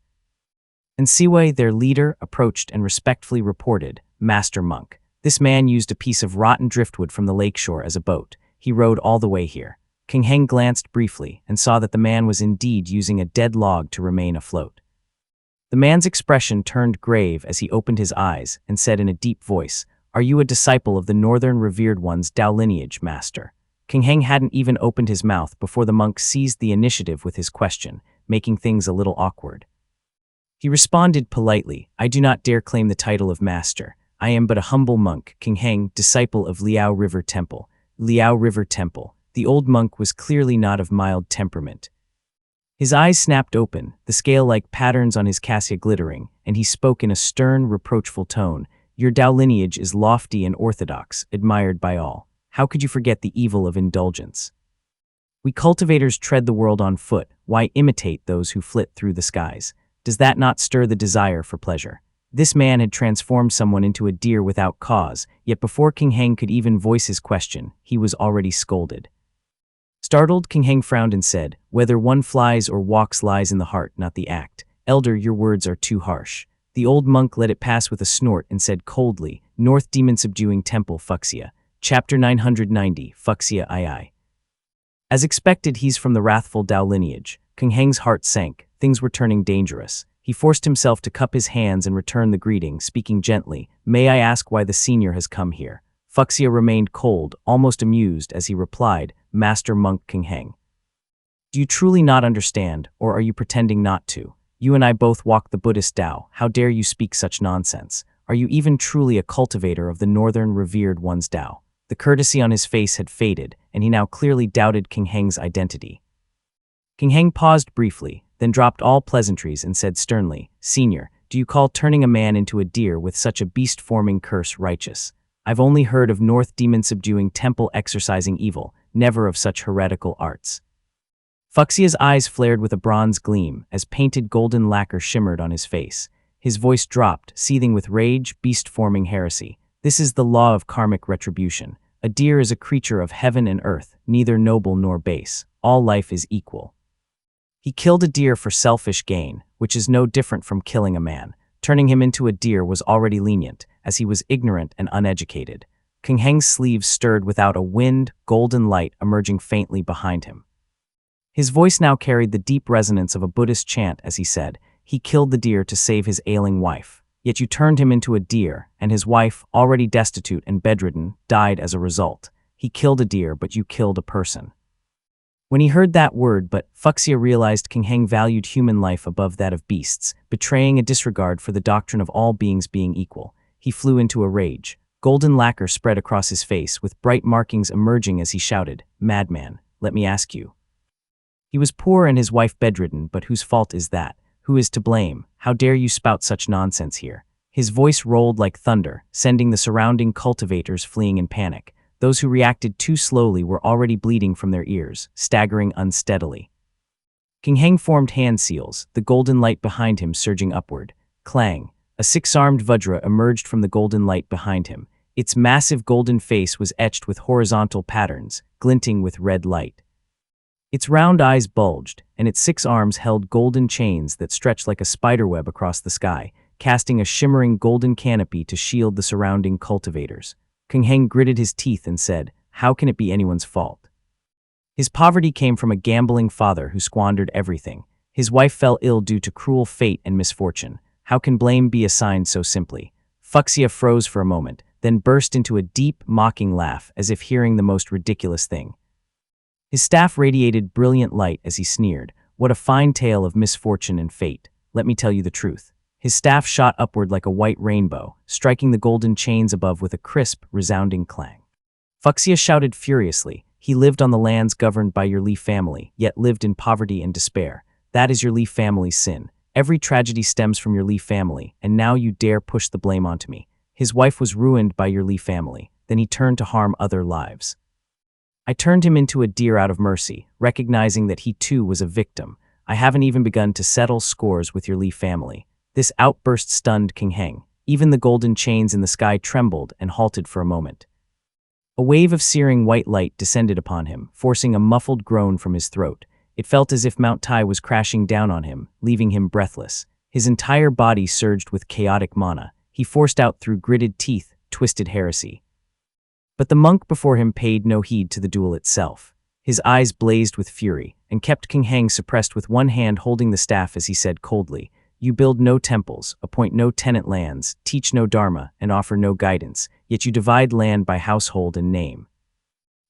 And Siwei, their leader, approached and respectfully reported, "Master Monk, this man used a piece of rotten driftwood from the lakeshore as a boat. He rowed all the way here." King Heng glanced briefly and saw that the man was indeed using a dead log to remain afloat. The man's expression turned grave as he opened his eyes and said in a deep voice, "Are you a disciple of the Northern Revered One's Tao lineage, Master?" King Heng hadn't even opened his mouth before the monk seized the initiative with his question, making things a little awkward. He responded politely, "I do not dare claim the title of Master. I am but a humble monk, King Heng, disciple of Liao River Temple." Liao River Temple. The old monk was clearly not of mild temperament. His eyes snapped open, the scale-like patterns on his cassia glittering, and he spoke in a stern, reproachful tone. "Your Tao lineage is lofty and orthodox, admired by all. How could you forget the evil of indulgence? We cultivators tread the world on foot. Why imitate those who flit through the skies? Does that not stir the desire for pleasure?" This man had transformed someone into a deer without cause, yet before King Heng could even voice his question, he was already scolded. Startled, King Heng frowned and said, "Whether one flies or walks lies in the heart, not the act. Elder, your words are too harsh." The old monk let it pass with a snort and said coldly, "North Demon Subduing Temple Fuxia. Chapter 990, Fuxia II. As expected, he's from the wrathful Tao lineage." King Heng's heart sank. Things were turning dangerous. He forced himself to cup his hands and return the greeting, speaking gently, "May I ask why the senior has come here?" Fuxia remained cold, almost amused, as he replied, "Master Monk Kingheng. Do you truly not understand, or are you pretending not to? You and I both walk the Buddhist Tao. How dare you speak such nonsense? Are you even truly a cultivator of the northern revered one's Tao?" The courtesy on his face had faded, and he now clearly doubted Kingheng's identity. Kingheng paused briefly, then dropped all pleasantries and said sternly, "Senior, do you call turning a man into a deer with such a beast-forming curse righteous? I've only heard of North demon subduing temple exorcising evil, never of such heretical arts." Fuxia's eyes flared with a bronze gleam as painted golden lacquer shimmered on his face. His voice dropped, seething with rage, beast-forming heresy. "This is the law of karmic retribution. A deer is a creature of heaven and earth, neither noble nor base. All life is equal. He killed a deer for selfish gain, which is no different from killing a man. Turning him into a deer was already lenient, as he was ignorant and uneducated." Kingheng's sleeves stirred without a wind, golden light emerging faintly behind him. His voice now carried the deep resonance of a Buddhist chant as he said, "He killed the deer to save his ailing wife. Yet you turned him into a deer, and his wife, already destitute and bedridden, died as a result. He killed a deer, but you killed a person." When he heard that word but, Fuxia realized Kingheng valued human life above that of beasts, betraying a disregard for the doctrine of all beings being equal. He flew into a rage. Golden lacquer spread across his face, with bright markings emerging as he shouted, "Madman, let me ask you. He was poor and his wife bedridden, but whose fault is that? Who is to blame? How dare you spout such nonsense here?" His voice rolled like thunder, sending the surrounding cultivators fleeing in panic. Those who reacted too slowly were already bleeding from their ears, staggering unsteadily. Kingheng formed hand seals, the golden light behind him surging upward. Clang! A six-armed Vajra emerged from the golden light behind him. Its massive golden face was etched with horizontal patterns, glinting with red light. Its round eyes bulged, and its 6 arms held golden chains that stretched like a spiderweb across the sky, casting a shimmering golden canopy to shield the surrounding cultivators. Kingheng gritted his teeth and said, "How can it be anyone's fault? His poverty came from a gambling father who squandered everything. His wife fell ill due to cruel fate and misfortune. How can blame be assigned so simply?" Fuxia froze for a moment, then burst into a deep, mocking laugh as if hearing the most ridiculous thing. His staff radiated brilliant light as he sneered, "What a fine tale of misfortune and fate. Let me tell you the truth." His staff shot upward like a white rainbow, striking the golden chains above with a crisp, resounding clang. Fuxia shouted furiously, "He lived on the lands governed by your Li family, yet lived in poverty and despair. That is your Li family's sin. Every tragedy stems from your Li family, and now you dare push the blame onto me. His wife was ruined by your Li family, then he turned to harm other lives. I turned him into a deer out of mercy, recognizing that he too was a victim. I haven't even begun to settle scores with your Li family." This outburst stunned Kingheng. Even the golden chains in the sky trembled and halted for a moment. A wave of searing white light descended upon him, forcing a muffled groan from his throat. It felt as if Mount Tai was crashing down on him, leaving him breathless. His entire body surged with chaotic mana. He forced out through gritted teeth, twisted heresy. But the monk before him paid no heed to the duel itself. His eyes blazed with fury, and kept Kingheng suppressed with one hand holding the staff as he said coldly, "You build no temples, appoint no tenant lands, teach no dharma, and offer no guidance, yet you divide land by household and name.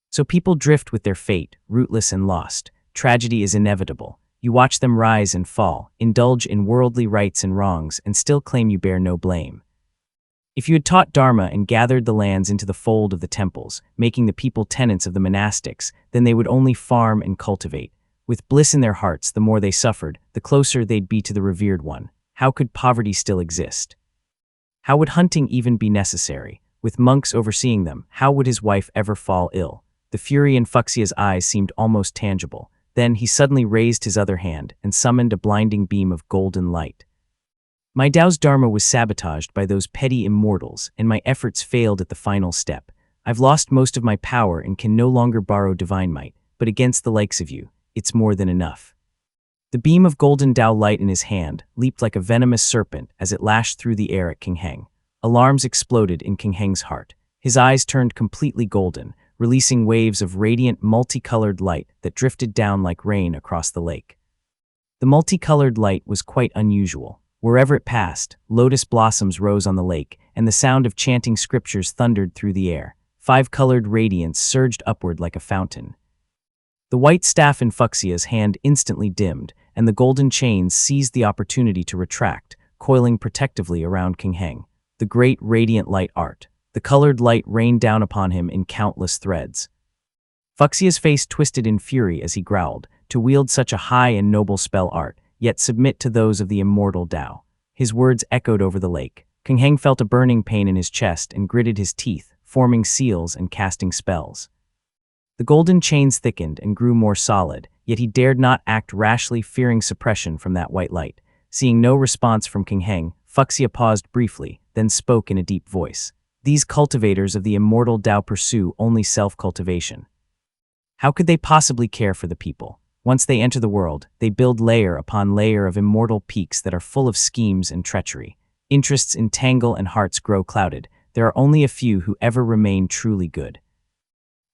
So people drift with their fate, rootless and lost. Tragedy is inevitable. You watch them rise and fall, indulge in worldly rights and wrongs, and still claim you bear no blame. If you had taught dharma and gathered the lands into the fold of the temples, making the people tenants of the monastics, then they would only farm and cultivate. With bliss in their hearts, the more they suffered, the closer they'd be to the revered one. How could poverty still exist? How would hunting even be necessary? With monks overseeing them, how would his wife ever fall ill?" The fury in Fuxia's eyes seemed almost tangible. Then he suddenly raised his other hand and summoned a blinding beam of golden light. "My Tao's dharma was sabotaged by those petty immortals, and my efforts failed at the final step. I've lost most of my power and can no longer borrow divine might, but against the likes of you, it's more than enough." The beam of golden Tao light in his hand leaped like a venomous serpent as it lashed through the air at Kingheng. Alarms exploded in Kingheng's heart. His eyes turned completely golden, releasing waves of radiant, multicolored light that drifted down like rain across the lake. The multicolored light was quite unusual. Wherever it passed, lotus blossoms rose on the lake, and the sound of chanting scriptures thundered through the air. Five-colored radiance surged upward like a fountain. The white staff in Fuxia's hand instantly dimmed, and the golden chains seized the opportunity to retract, coiling protectively around King Heng. The great radiant light art. The colored light rained down upon him in countless threads. Fuxia's face twisted in fury as he growled, to wield such a high and noble spell art, yet submit to those of the immortal Tao. His words echoed over the lake. King Heng felt a burning pain in his chest and gritted his teeth, forming seals and casting spells. The golden chains thickened and grew more solid, yet he dared not act rashly, fearing suppression from that white light. Seeing no response from King Heng, Fuxia paused briefly, then spoke in a deep voice. These cultivators of the immortal Tao pursue only self-cultivation. How could they possibly care for the people? Once they enter the world, they build layer upon layer of immortal peaks that are full of schemes and treachery. Interests entangle and hearts grow clouded. There are only a few who ever remain truly good.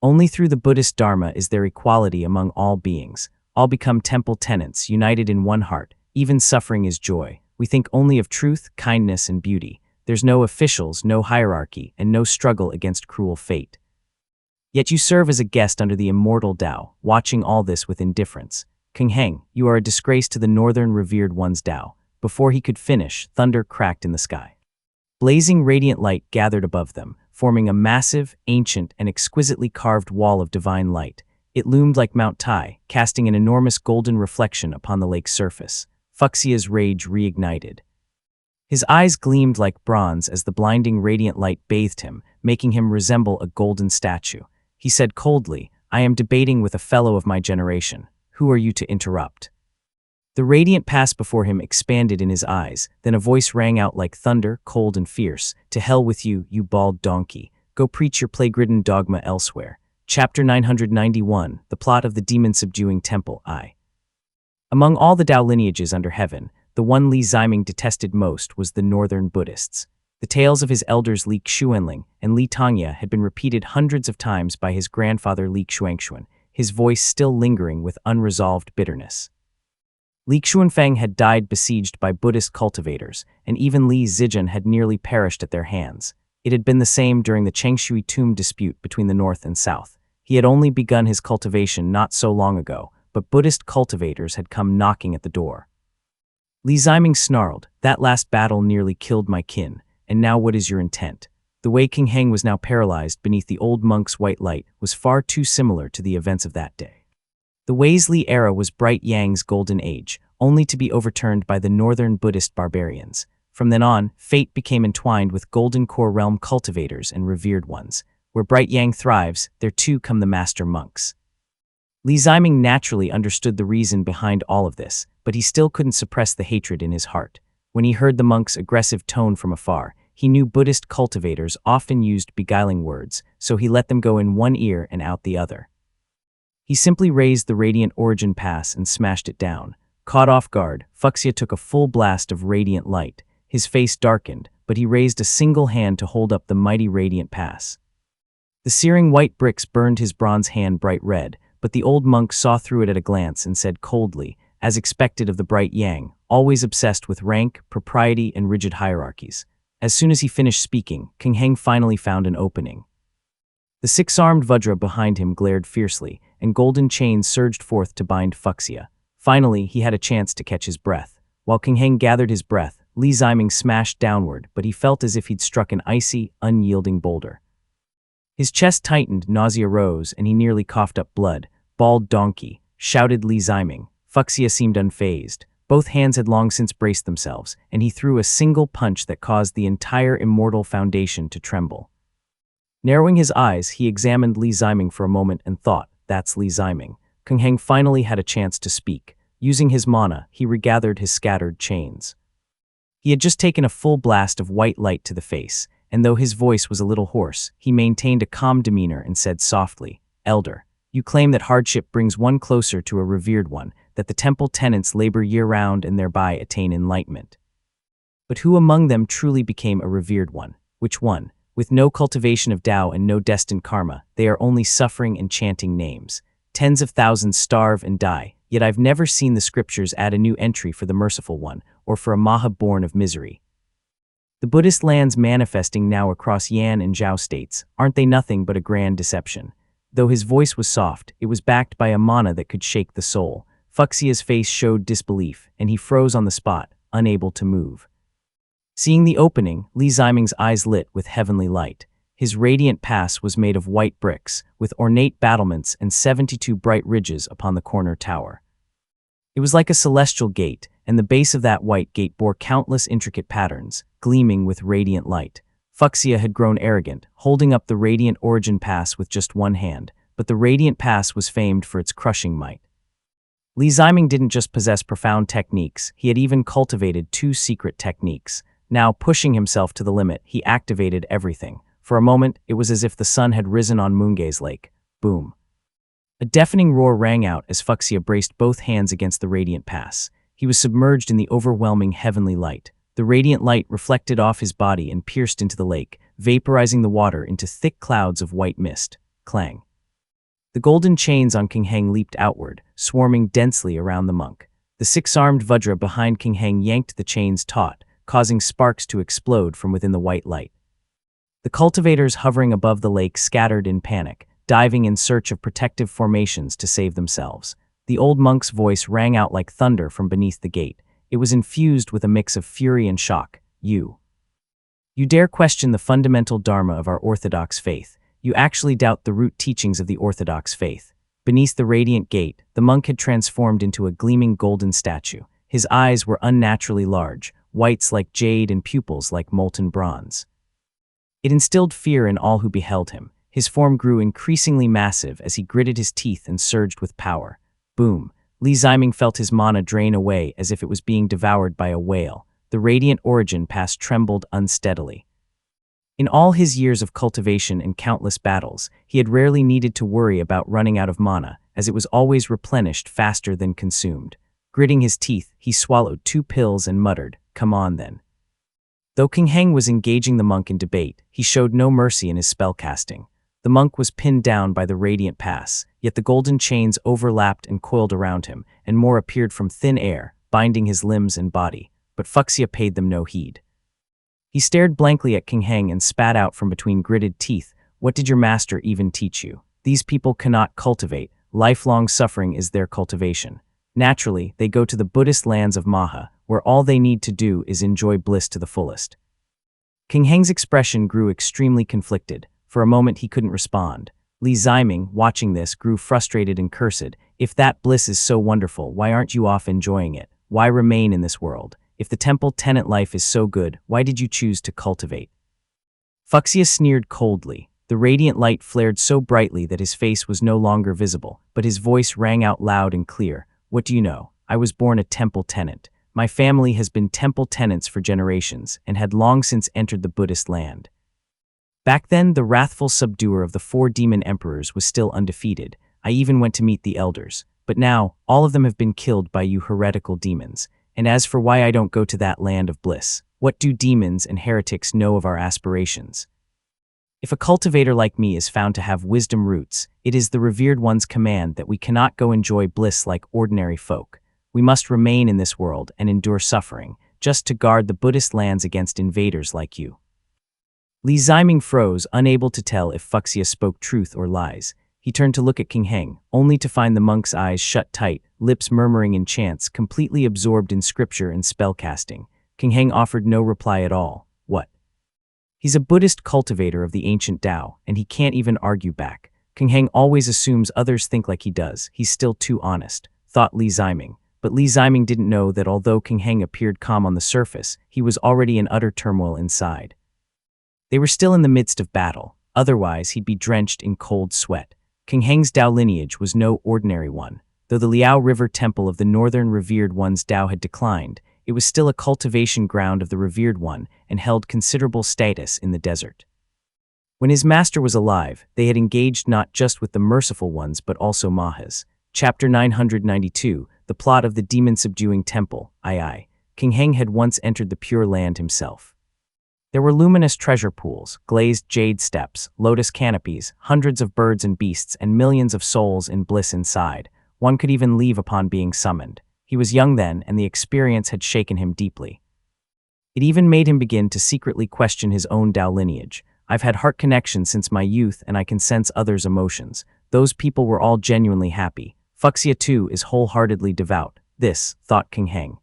Only through the Buddhist Dharma is there equality among all beings. All become temple tenants, united in one heart. Even suffering is joy. We think only of truth, kindness, and beauty. There's no officials, no hierarchy, and no struggle against cruel fate. Yet you serve as a guest under the immortal Tao, watching all this with indifference. King Heng, you are a disgrace to the northern revered one's Tao. Before he could finish, thunder cracked in the sky. Blazing radiant light gathered above them, forming a massive, ancient, and exquisitely carved wall of divine light. It loomed like Mount Tai, casting an enormous golden reflection upon the lake's surface. Fuxia's rage reignited. His eyes gleamed like bronze as the blinding radiant light bathed him, making him resemble a golden statue. He said coldly, "I am debating with a fellow of my generation. Who are you to interrupt?" The radiant past before him expanded in his eyes, then a voice rang out like thunder, cold and fierce. "To hell with you, you bald donkey. Go preach your plague-ridden dogma elsewhere." Chapter 991, The Plot of the Demon-Subduing Temple I. Among all the Tao lineages under heaven, the one Li Ziming detested most was the Northern Buddhists. The tales of his elders Li Xuanling and Li Tongya had been repeated hundreds of times by his grandfather Li Xuanxuan, his voice still lingering with unresolved bitterness. Li Xuanfeng had died besieged by Buddhist cultivators, and even Li Zijian had nearly perished at their hands. It had been the same during the Chengshui tomb dispute between the North and South. He had only begun his cultivation not so long ago, but Buddhist cultivators had come knocking at the door. Li Ziming snarled, "That last battle nearly killed my kin, and now what is your intent?" The way King Heng was now paralyzed beneath the old monk's white light was far too similar to the events of that day. The Weizli era was Bright Yang's golden age, only to be overturned by the northern Buddhist barbarians. From then on, fate became entwined with Golden Core realm cultivators and revered ones. Where Bright Yang thrives, there too come the master monks. Li Ziming naturally understood the reason behind all of this, but he still couldn't suppress the hatred in his heart. When he heard the monks' aggressive tone from afar, he knew Buddhist cultivators often used beguiling words, so he let them go in one ear and out the other. He simply raised the Radiant Origin Pass and smashed it down. Caught off guard, Fuxia took a full blast of radiant light. His face darkened, but he raised a single hand to hold up the mighty Radiant Pass. The searing white bricks burned his bronze hand bright red, but the old monk saw through it at a glance and said coldly, as expected of the Bright Yang, always obsessed with rank, propriety, and rigid hierarchies. As soon as he finished speaking, King Heng finally found an opening. The six-armed Vajra behind him glared fiercely, and golden chains surged forth to bind Fuxia. Finally, he had a chance to catch his breath. While King Heng gathered his breath, Li Ziming smashed downward, but he felt as if he'd struck an icy, unyielding boulder. His chest tightened, nausea rose, and he nearly coughed up blood. "Bald donkey," shouted Li Ziming. Fuxia seemed unfazed. Both hands had long since braced themselves, and he threw a single punch that caused the entire immortal foundation to tremble. Narrowing his eyes, he examined Li Ziming for a moment and thought, "That's Li Ziming." King Heng finally had a chance to speak. Using his mana, he regathered his scattered chains. He had just taken a full blast of white light to the face, and though his voice was a little hoarse, he maintained a calm demeanor and said softly, "Elder, you claim that hardship brings one closer to a revered one, that the temple tenants labor year-round and thereby attain enlightenment. But who among them truly became a revered one? Which one? With no cultivation of Tao and no destined karma, they are only suffering and chanting names. Tens of thousands starve and die, yet I've never seen the scriptures add a new entry for the Merciful One, or for a Maha born of misery. The Buddhist lands manifesting now across Yan and Zhao states, aren't they nothing but a grand deception? Though his voice was soft, it was backed by a mana that could shake the soul. Fuxia's face showed disbelief, and he froze on the spot, unable to move. Seeing the opening, Li Ziming's eyes lit with heavenly light. His radiant pass was made of white bricks, with ornate battlements and 72 bright ridges upon the corner tower. It was like a celestial gate, and the base of that white gate bore countless intricate patterns, gleaming with radiant light. Fuxia had grown arrogant, holding up the radiant origin pass with just one hand, but the radiant pass was famed for its crushing might. Li Ziming didn't just possess profound techniques, he had even cultivated 2 secret techniques. Now, pushing himself to the limit, he activated everything. For a moment, it was as if the sun had risen on Moongaze Lake. Boom. A deafening roar rang out as Fuxia braced both hands against the radiant pass. He was submerged in the overwhelming heavenly light. The radiant light reflected off his body and pierced into the lake, vaporizing the water into thick clouds of white mist. Clang. The golden chains on King Heng leaped outward, swarming densely around the monk. The 6-armed Vajra behind King Heng yanked the chains taut, causing sparks to explode from within the white light. The cultivators hovering above the lake scattered in panic, diving in search of protective formations to save themselves. The old monk's voice rang out like thunder from beneath the gate. It was infused with a mix of fury and shock. You dare question the fundamental dharma of our orthodox faith. You actually doubt the root teachings of the orthodox faith. Beneath the radiant gate, the monk had transformed into a gleaming golden statue. His eyes were unnaturally large, whites like jade and pupils like molten bronze. It instilled fear in all who beheld him. His form grew increasingly massive as he gritted his teeth and surged with power. Boom. Li Ziming felt his mana drain away as if it was being devoured by a whale. The radiant origin pass trembled unsteadily. In all his years of cultivation and countless battles, he had rarely needed to worry about running out of mana, as it was always replenished faster than consumed. Gritting his teeth, he swallowed 2 pills and muttered, "Come on then." Though King Heng was engaging the monk in debate, he showed no mercy in his spellcasting. The monk was pinned down by the radiant pass, yet the golden chains overlapped and coiled around him, and more appeared from thin air, binding his limbs and body. But Fuxia paid them no heed. He stared blankly at King Heng and spat out from between gritted teeth, "What did your master even teach you? These people cannot cultivate. Lifelong suffering is their cultivation. Naturally, they go to the Buddhist lands of Maha, where all they need to do is enjoy bliss to the fullest." King Heng's expression grew extremely conflicted. For a moment he couldn't respond. Li Ziming, watching this, grew frustrated and cursed. "If that bliss is so wonderful, why aren't you off enjoying it? Why remain in this world? If the temple tenant life is so good, why did you choose to cultivate?" Fuxia sneered coldly. The radiant light flared so brightly that his face was no longer visible, but his voice rang out loud and clear. "What do you know? I was born a temple tenant. My family has been temple tenants for generations and had long since entered the Buddhist land. Back then, the wrathful subduer of the 4 demon emperors was still undefeated. I even went to meet the elders. But now, all of them have been killed by you heretical demons. And as for why I don't go to that land of bliss, what do demons and heretics know of our aspirations? If a cultivator like me is found to have wisdom roots, it is the revered one's command that we cannot go enjoy bliss like ordinary folk. We must remain in this world and endure suffering, just to guard the Buddhist lands against invaders like you." Li Ziming froze, unable to tell if Fuxia spoke truth or lies. He turned to look at King Heng, only to find the monk's eyes shut tight, lips murmuring in chants, completely absorbed in scripture and spellcasting. King Heng offered no reply at all. What? He's a Buddhist cultivator of the ancient Tao, and he can't even argue back. King Heng always assumes others think like he does. He's still too honest, thought Li Ziming. But Li Ziming didn't know that although King Heng appeared calm on the surface, he was already in utter turmoil inside. They were still in the midst of battle. Otherwise, he'd be drenched in cold sweat. King Heng's Tao lineage was no ordinary one. Though the Liao River Temple of the Northern Revered One's Tao had declined, it was still a cultivation ground of the Revered One and held considerable status in the desert. When his master was alive, they had engaged not just with the Merciful Ones but also Mahas. Chapter 992, The Plot of the Demon-Subduing Temple, II. King Heng had once entered the Pure Land himself. There were luminous treasure pools, glazed jade steps, lotus canopies, hundreds of birds and beasts, and millions of souls in bliss inside. One could even leave upon being summoned. He was young then, and the experience had shaken him deeply. It even made him begin to secretly question his own Dao lineage. I've had heart connection since my youth, and I can sense others' emotions. Those people were all genuinely happy. Fuxia too is wholeheartedly devout. This, thought King Heng.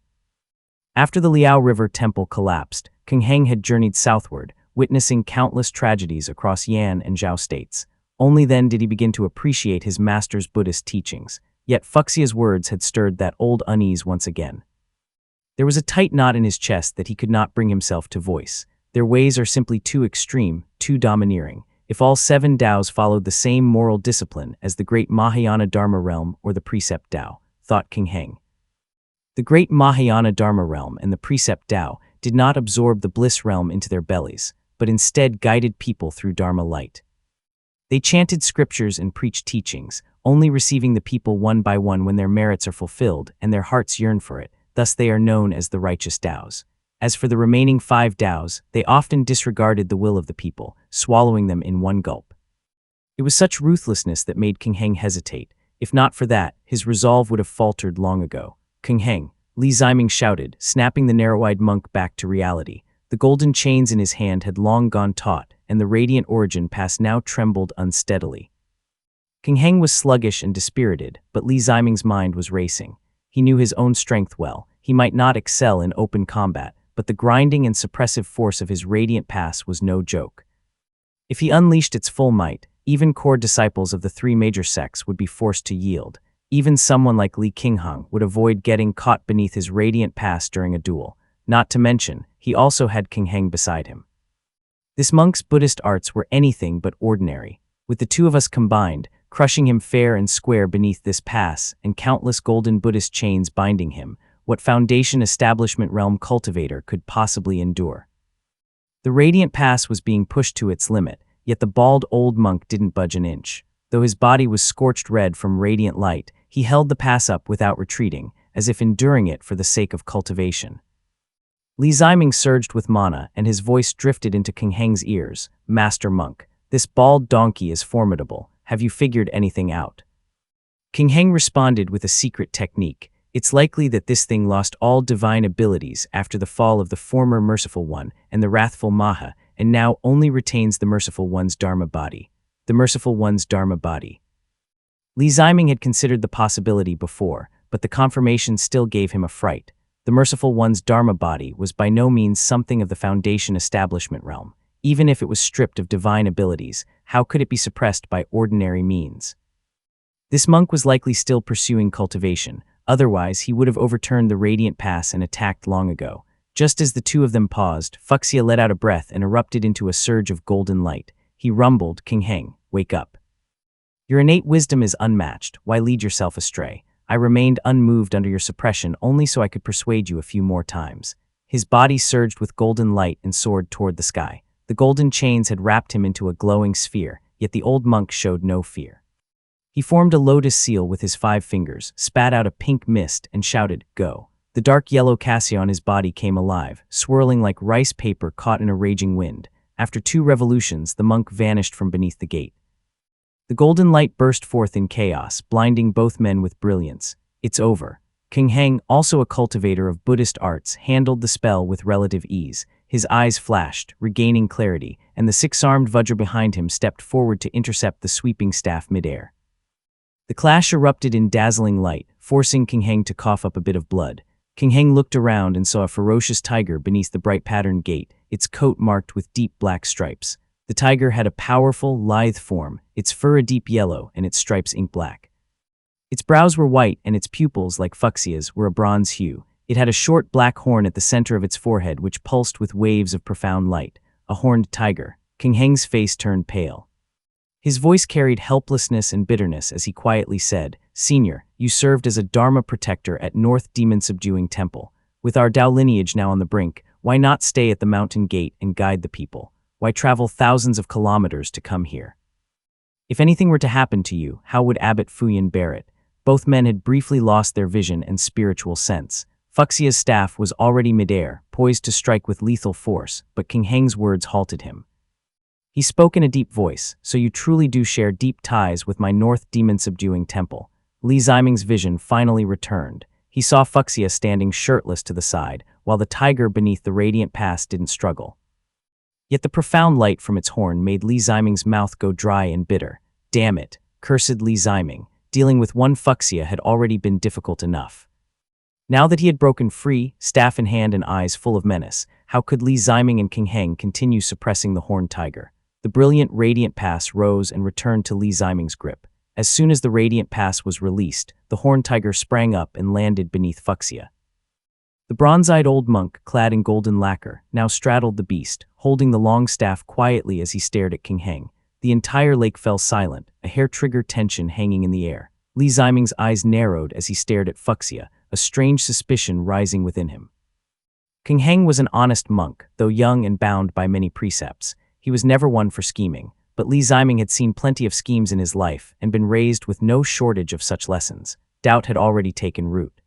After the Liao River temple collapsed, King Heng had journeyed southward, witnessing countless tragedies across Yan and Zhao states. Only then did he begin to appreciate his master's Buddhist teachings. Yet Fuxia's words had stirred that old unease once again. There was a tight knot in his chest that he could not bring himself to voice. Their ways are simply too extreme, too domineering. If all 7 Daos followed the same moral discipline as the great Mahayana Dharma realm or the Precept Dao, thought King Heng. The great Mahayana Dharma realm and the Precept Dao did not absorb the bliss realm into their bellies, but instead guided people through Dharma light. They chanted scriptures and preached teachings, only receiving the people one by one when their merits are fulfilled and their hearts yearn for it. Thus they are known as the righteous Daos. As for the remaining 5 Daos, they often disregarded the will of the people, swallowing them in one gulp. It was such ruthlessness that made King Heng hesitate. If not for that, his resolve would have faltered long ago. King Heng, Li Ziming shouted, snapping the narrow-eyed monk back to reality. The golden chains in his hand had long gone taut, and the radiant origin pass now trembled unsteadily. King Heng was sluggish and dispirited, but Li Ziming's mind was racing. He knew his own strength well. He might not excel in open combat, but the grinding and suppressive force of his radiant pass was no joke. If he unleashed its full might, even core disciples of the 3 major sects would be forced to yield. Even someone like Li Qingheng would avoid getting caught beneath his radiant pass during a duel. Not to mention, he also had King Heng beside him. This monk's Buddhist arts were anything but ordinary. With the 2 of us combined, crushing him fair and square beneath this pass and countless golden Buddhist chains binding him, what foundation establishment realm cultivator could possibly endure? The radiant pass was being pushed to its limit, yet the bald old monk didn't budge an inch. Though his body was scorched red from radiant light, he held the pass up without retreating, as if enduring it for the sake of cultivation. Li Ziming surged with mana, and his voice drifted into King Heng's ears. Master Monk, this bald donkey is formidable. Have you figured anything out? King Heng responded with a secret technique. It's likely that this thing lost all divine abilities after the fall of the former Merciful One and the wrathful Maha, and now only retains the Merciful One's Dharma body. The Merciful One's Dharma body. Li Ziming had considered the possibility before, but the confirmation still gave him a fright. The Merciful One's Dharma body was by no means something of the Foundation establishment realm. Even if it was stripped of divine abilities, how could it be suppressed by ordinary means? This monk was likely still pursuing cultivation. Otherwise, he would have overturned the radiant pass and attacked long ago. Just as the 2 of them paused, Fuxia let out a breath and erupted into a surge of golden light. He rumbled, King Heng, wake up. Your innate wisdom is unmatched. Why lead yourself astray? I remained unmoved under your suppression only so I could persuade you a few more times. His body surged with golden light and soared toward the sky. The golden chains had wrapped him into a glowing sphere, yet the old monk showed no fear. He formed a lotus seal with his 5 fingers, spat out a pink mist, and shouted, go. The dark yellow cassia on his body came alive, swirling like rice paper caught in a raging wind. After 2 revolutions, the monk vanished from beneath the gate. The golden light burst forth in chaos, blinding both men with brilliance. It's over. King Heng, also a cultivator of Buddhist arts, handled the spell with relative ease. His eyes flashed, regaining clarity, and the 6-armed Vajra behind him stepped forward to intercept the sweeping staff midair. The clash erupted in dazzling light, forcing King Heng to cough up a bit of blood. King Heng looked around and saw a ferocious tiger beneath the bright patterned gate, its coat marked with deep black stripes. The tiger had a powerful, lithe form, its fur a deep yellow and its stripes ink black. Its brows were white and its pupils, like Fuxia's, were a bronze hue. It had a short black horn at the center of its forehead which pulsed with waves of profound light. A horned tiger. King Heng's face turned pale. His voice carried helplessness and bitterness as he quietly said, Senior, you served as a Dharma protector at North Demon Subduing Temple. With our Dao lineage now on the brink, why not stay at the mountain gate and guide the people? Why travel thousands of kilometers to come here? If anything were to happen to you, how would Abbot Fuyan bear it? Both men had briefly lost their vision and spiritual sense. Fuxia's staff was already midair, poised to strike with lethal force, but King Heng's words halted him. He spoke in a deep voice, so you truly do share deep ties with my North Demon Subduing Temple. Li Ziming's vision finally returned. He saw Fuxia standing shirtless to the side, while the tiger beneath the radiant pass didn't struggle. Yet the profound light from its horn made Li Ziming's mouth go dry and bitter. Damn it, cursed Li Ziming. Dealing with one Fuxia had already been difficult enough. Now that he had broken free, staff in hand and eyes full of menace, how could Li Ziming and King Heng continue suppressing the horned tiger? The brilliant radiant pass rose and returned to Li Ziming's grip. As soon as the radiant pass was released, the horned tiger sprang up and landed beneath Fuxia. The bronze-eyed old monk, clad in golden lacquer, now straddled the beast, holding the long staff quietly as he stared at King Heng. The entire lake fell silent, a hair-trigger tension hanging in the air. Li Ziming's eyes narrowed as he stared at Fuxia, a strange suspicion rising within him. King Heng was an honest monk, though young and bound by many precepts. He was never one for scheming, but Li Ziming had seen plenty of schemes in his life and been raised with no shortage of such lessons. Doubt had already taken root.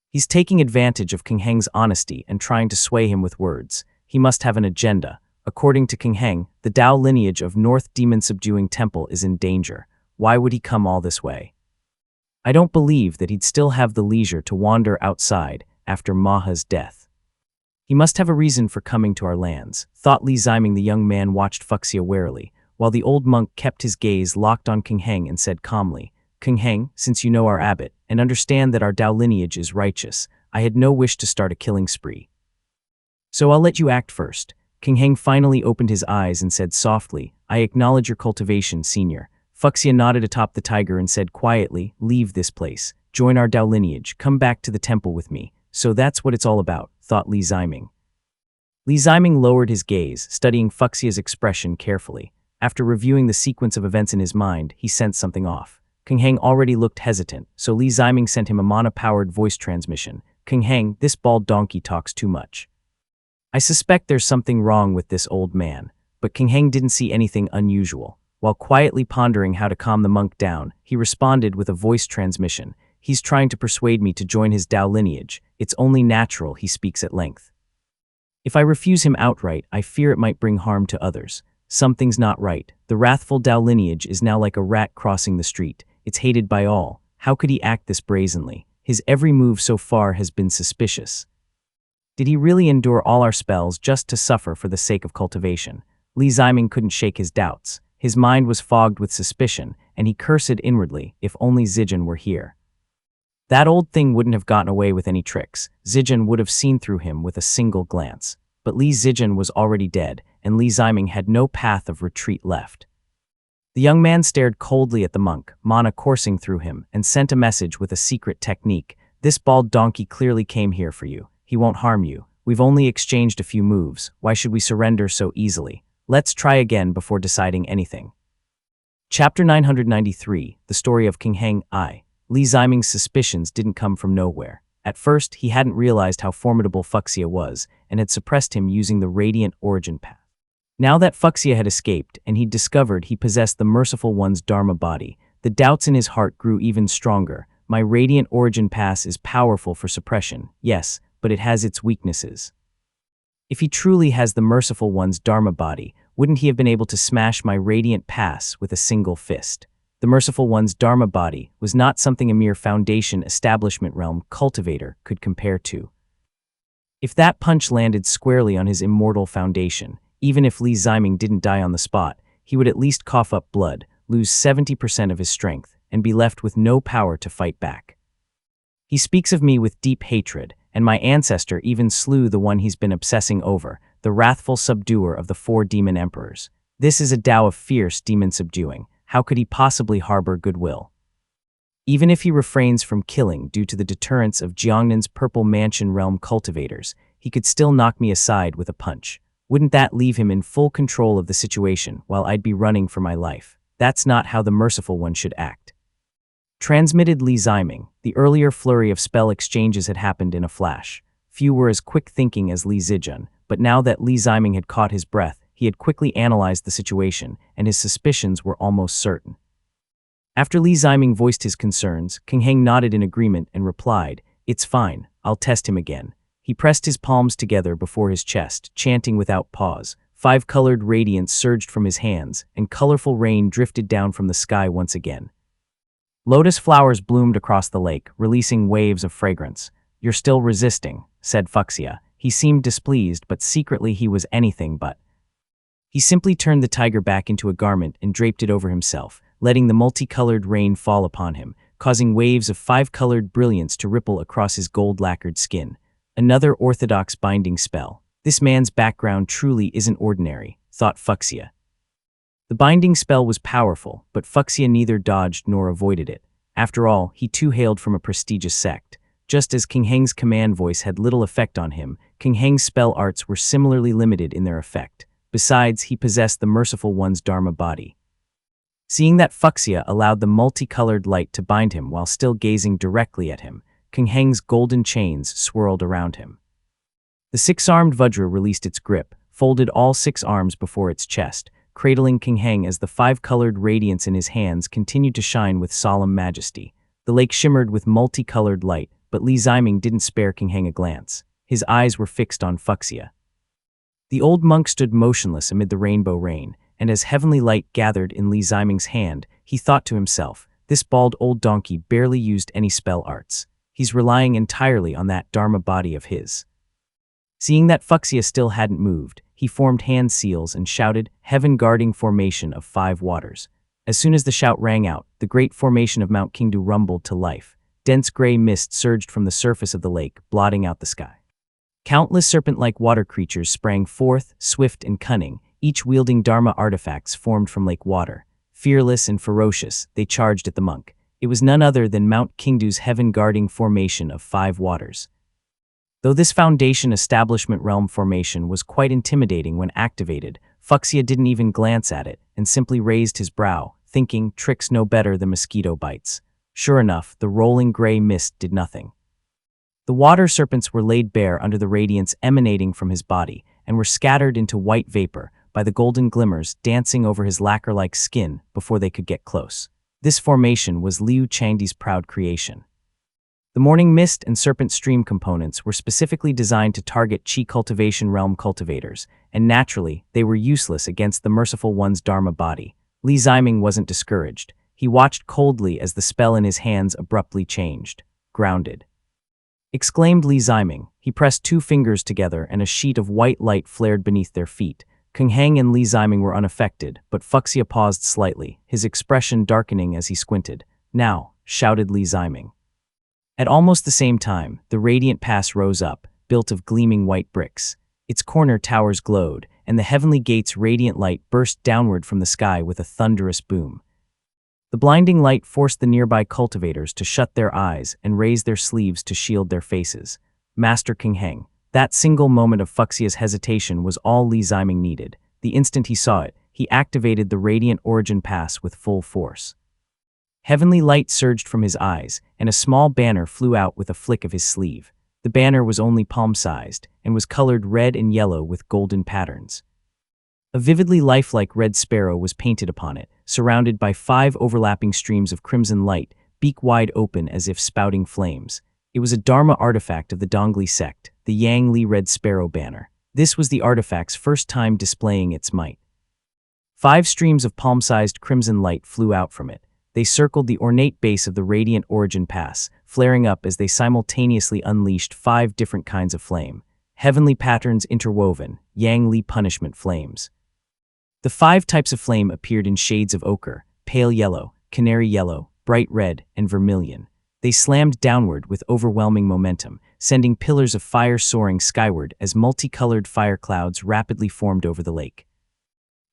He's taking advantage of King Heng's honesty and trying to sway him with words. He must have an agenda. According to King Heng, the Dao lineage of North Demon Subduing Temple is in danger. Why would he come all this way? I don't believe that he'd still have the leisure to wander outside after Maha's death. He must have a reason for coming to our lands, thought Li Ziming. The young man watched Fuxia warily, while the old monk kept his gaze locked on King Heng and said calmly, King Heng, since you know our abbot, and understand that our Dao lineage is righteous, I had no wish to start a killing spree. So I'll let you act first. King Heng finally opened his eyes and said softly, I acknowledge your cultivation, senior. Fuxia nodded atop the tiger and said quietly, leave this place, join our Dao lineage, come back to the temple with me. So that's what it's all about, thought Li Ziming. Li Ziming lowered his gaze, studying Fuxia's expression carefully. After reviewing the sequence of events in his mind, he sensed something off. King Heng already looked hesitant, so Li Ziming sent him a mana-powered voice transmission. King Heng, this bald donkey talks too much. I suspect there's something wrong with this old man, but King Heng didn't see anything unusual. While quietly pondering how to calm the monk down, he responded with a voice transmission. He's trying to persuade me to join his Dao lineage. It's only natural, he speaks at length. If I refuse him outright, I fear it might bring harm to others. Something's not right. The wrathful Dao lineage is now like a rat crossing the street. It's hated by all. How could he act this brazenly? His every move so far has been suspicious. Did he really endure all our spells just to suffer for the sake of cultivation? Li Ziming couldn't shake his doubts. His mind was fogged with suspicion, and he cursed inwardly, if only Zijin were here. That old thing wouldn't have gotten away with any tricks. Zijin would have seen through him with a single glance. But Li Zijin was already dead, and Li Ziming had no path of retreat left. The young man stared coldly at the monk, mana coursing through him, and sent a message with a secret technique. This bald donkey clearly came here for you. He won't harm you. We've only exchanged a few moves. Why should we surrender so easily? Let's try again before deciding anything. Chapter 993, The Story of King Heng. Li Ziming's suspicions didn't come from nowhere. At first, he hadn't realized how formidable Fuxia was, and had suppressed him using the Radiant Origin Path. Now that Fuxia had escaped, and he'd discovered he possessed the Merciful One's Dharma body, the doubts in his heart grew even stronger. My Radiant Origin Pass is powerful for suppression, yes, but it has its weaknesses. If he truly has the Merciful One's Dharma body, wouldn't he have been able to smash my Radiant Pass with a single fist? The Merciful One's Dharma body was not something a mere Foundation Establishment Realm cultivator could compare to. If that punch landed squarely on his immortal foundation, even if Li Ziming didn't die on the spot, he would at least cough up blood, lose 70% of his strength, and be left with no power to fight back. He speaks of me with deep hatred, and my ancestor even slew the one he's been obsessing over, the wrathful subduer of the 4 demon emperors. This is a Dao of fierce demon subduing. How could he possibly harbor goodwill? Even if he refrains from killing due to the deterrence of Jiangnan's Purple Mansion realm cultivators, he could still knock me aside with a punch. Wouldn't that leave him in full control of the situation while I'd be running for my life? That's not how the Merciful One should act. Transmitted Li Ziming. The earlier flurry of spell exchanges had happened in a flash. Few were as quick-thinking as Li Zijun, but now that Li Ziming had caught his breath, he had quickly analyzed the situation, and his suspicions were almost certain. After Li Ziming voiced his concerns, King Heng nodded in agreement and replied, "It's fine, I'll test him again." He pressed his palms together before his chest, chanting without pause. 5-colored radiance surged from his hands, and colorful rain drifted down from the sky once again. Lotus flowers bloomed across the lake, releasing waves of fragrance. "You're still resisting," said Fuxia. He seemed displeased, but secretly he was anything but. He simply turned the tiger back into a garment and draped it over himself, letting the multicolored rain fall upon him, causing waves of five-colored brilliance to ripple across his gold-lacquered skin. Another orthodox binding spell. This man's background truly isn't ordinary, thought Fuxia. The binding spell was powerful, but Fuxia neither dodged nor avoided it. After all, he too hailed from a prestigious sect. Just as King Heng's command voice had little effect on him, King Heng's spell arts were similarly limited in their effect. Besides, he possessed the Merciful One's Dharma body. Seeing that Fuxia allowed the multicolored light to bind him while still gazing directly at him, King Heng's golden chains swirled around him. The six-armed Vajra released its grip, folded all six arms before its chest, cradling King Heng as the five-colored radiance in his hands continued to shine with solemn majesty. The lake shimmered with multicolored light, but Li Ziming didn't spare King Heng a glance. His eyes were fixed on Fuxia. The old monk stood motionless amid the rainbow rain, and as heavenly light gathered in Li Ziming's hand, he thought to himself, "This bald old donkey barely used any spell arts. He's relying entirely on that Dharma body of his." Seeing that Fuxia still hadn't moved, he formed hand seals and shouted, "Heaven-guarding formation of five waters." As soon as the shout rang out, the great formation of Mount Qingdu rumbled to life. Dense gray mist surged from the surface of the lake, blotting out the sky. Countless serpent-like water creatures sprang forth, swift and cunning, each wielding Dharma artifacts formed from lake water. Fearless and ferocious, they charged at the monk. It was none other than Mount Qingdu's heaven-guarding formation of five waters. Though this foundation establishment realm formation was quite intimidating when activated, Fuxia didn't even glance at it and simply raised his brow, thinking tricks no better than mosquito bites. Sure enough, the rolling gray mist did nothing. The water serpents were laid bare under the radiance emanating from his body and were scattered into white vapor by the golden glimmers dancing over his lacquer-like skin before they could get close. This formation was Liu Changdi's proud creation. The morning mist and serpent stream components were specifically designed to target Qi cultivation realm cultivators, and naturally, they were useless against the Merciful One's Dharma body. Li Ziming wasn't discouraged. He watched coldly as the spell in his hands abruptly changed. "Grounded," exclaimed Li Ziming. He pressed two fingers together and a sheet of white light flared beneath their feet. King Heng and Li Ziming were unaffected, but Fuxia paused slightly, his expression darkening as he squinted. "Now," shouted Li Ziming. At almost the same time, the radiant pass rose up, built of gleaming white bricks. Its corner towers glowed, and the heavenly gate's radiant light burst downward from the sky with a thunderous boom. The blinding light forced the nearby cultivators to shut their eyes and raise their sleeves to shield their faces. Master King Heng. That single moment of Fuxia's hesitation was all Li Ziming needed. The instant he saw it, he activated the Radiant Origin Pass with full force. Heavenly light surged from his eyes, and a small banner flew out with a flick of his sleeve. The banner was only palm-sized, and was colored red and yellow with golden patterns. A vividly lifelike red sparrow was painted upon it, surrounded by five overlapping streams of crimson light, beak wide open as if spouting flames. It was a Dharma artifact of the Dongli sect, the Yang Li Red Sparrow banner. This was the artifact's first time displaying its might. 5 streams of palm-sized crimson light flew out from it. They circled the ornate base of the Radiant Origin Pass, flaring up as they simultaneously unleashed 5 different kinds of flame. Heavenly patterns interwoven, Yang Li punishment flames. The 5 types of flame appeared in shades of ochre, pale yellow, canary yellow, bright red, and vermilion. They slammed downward with overwhelming momentum, sending pillars of fire soaring skyward as multicolored fire clouds rapidly formed over the lake.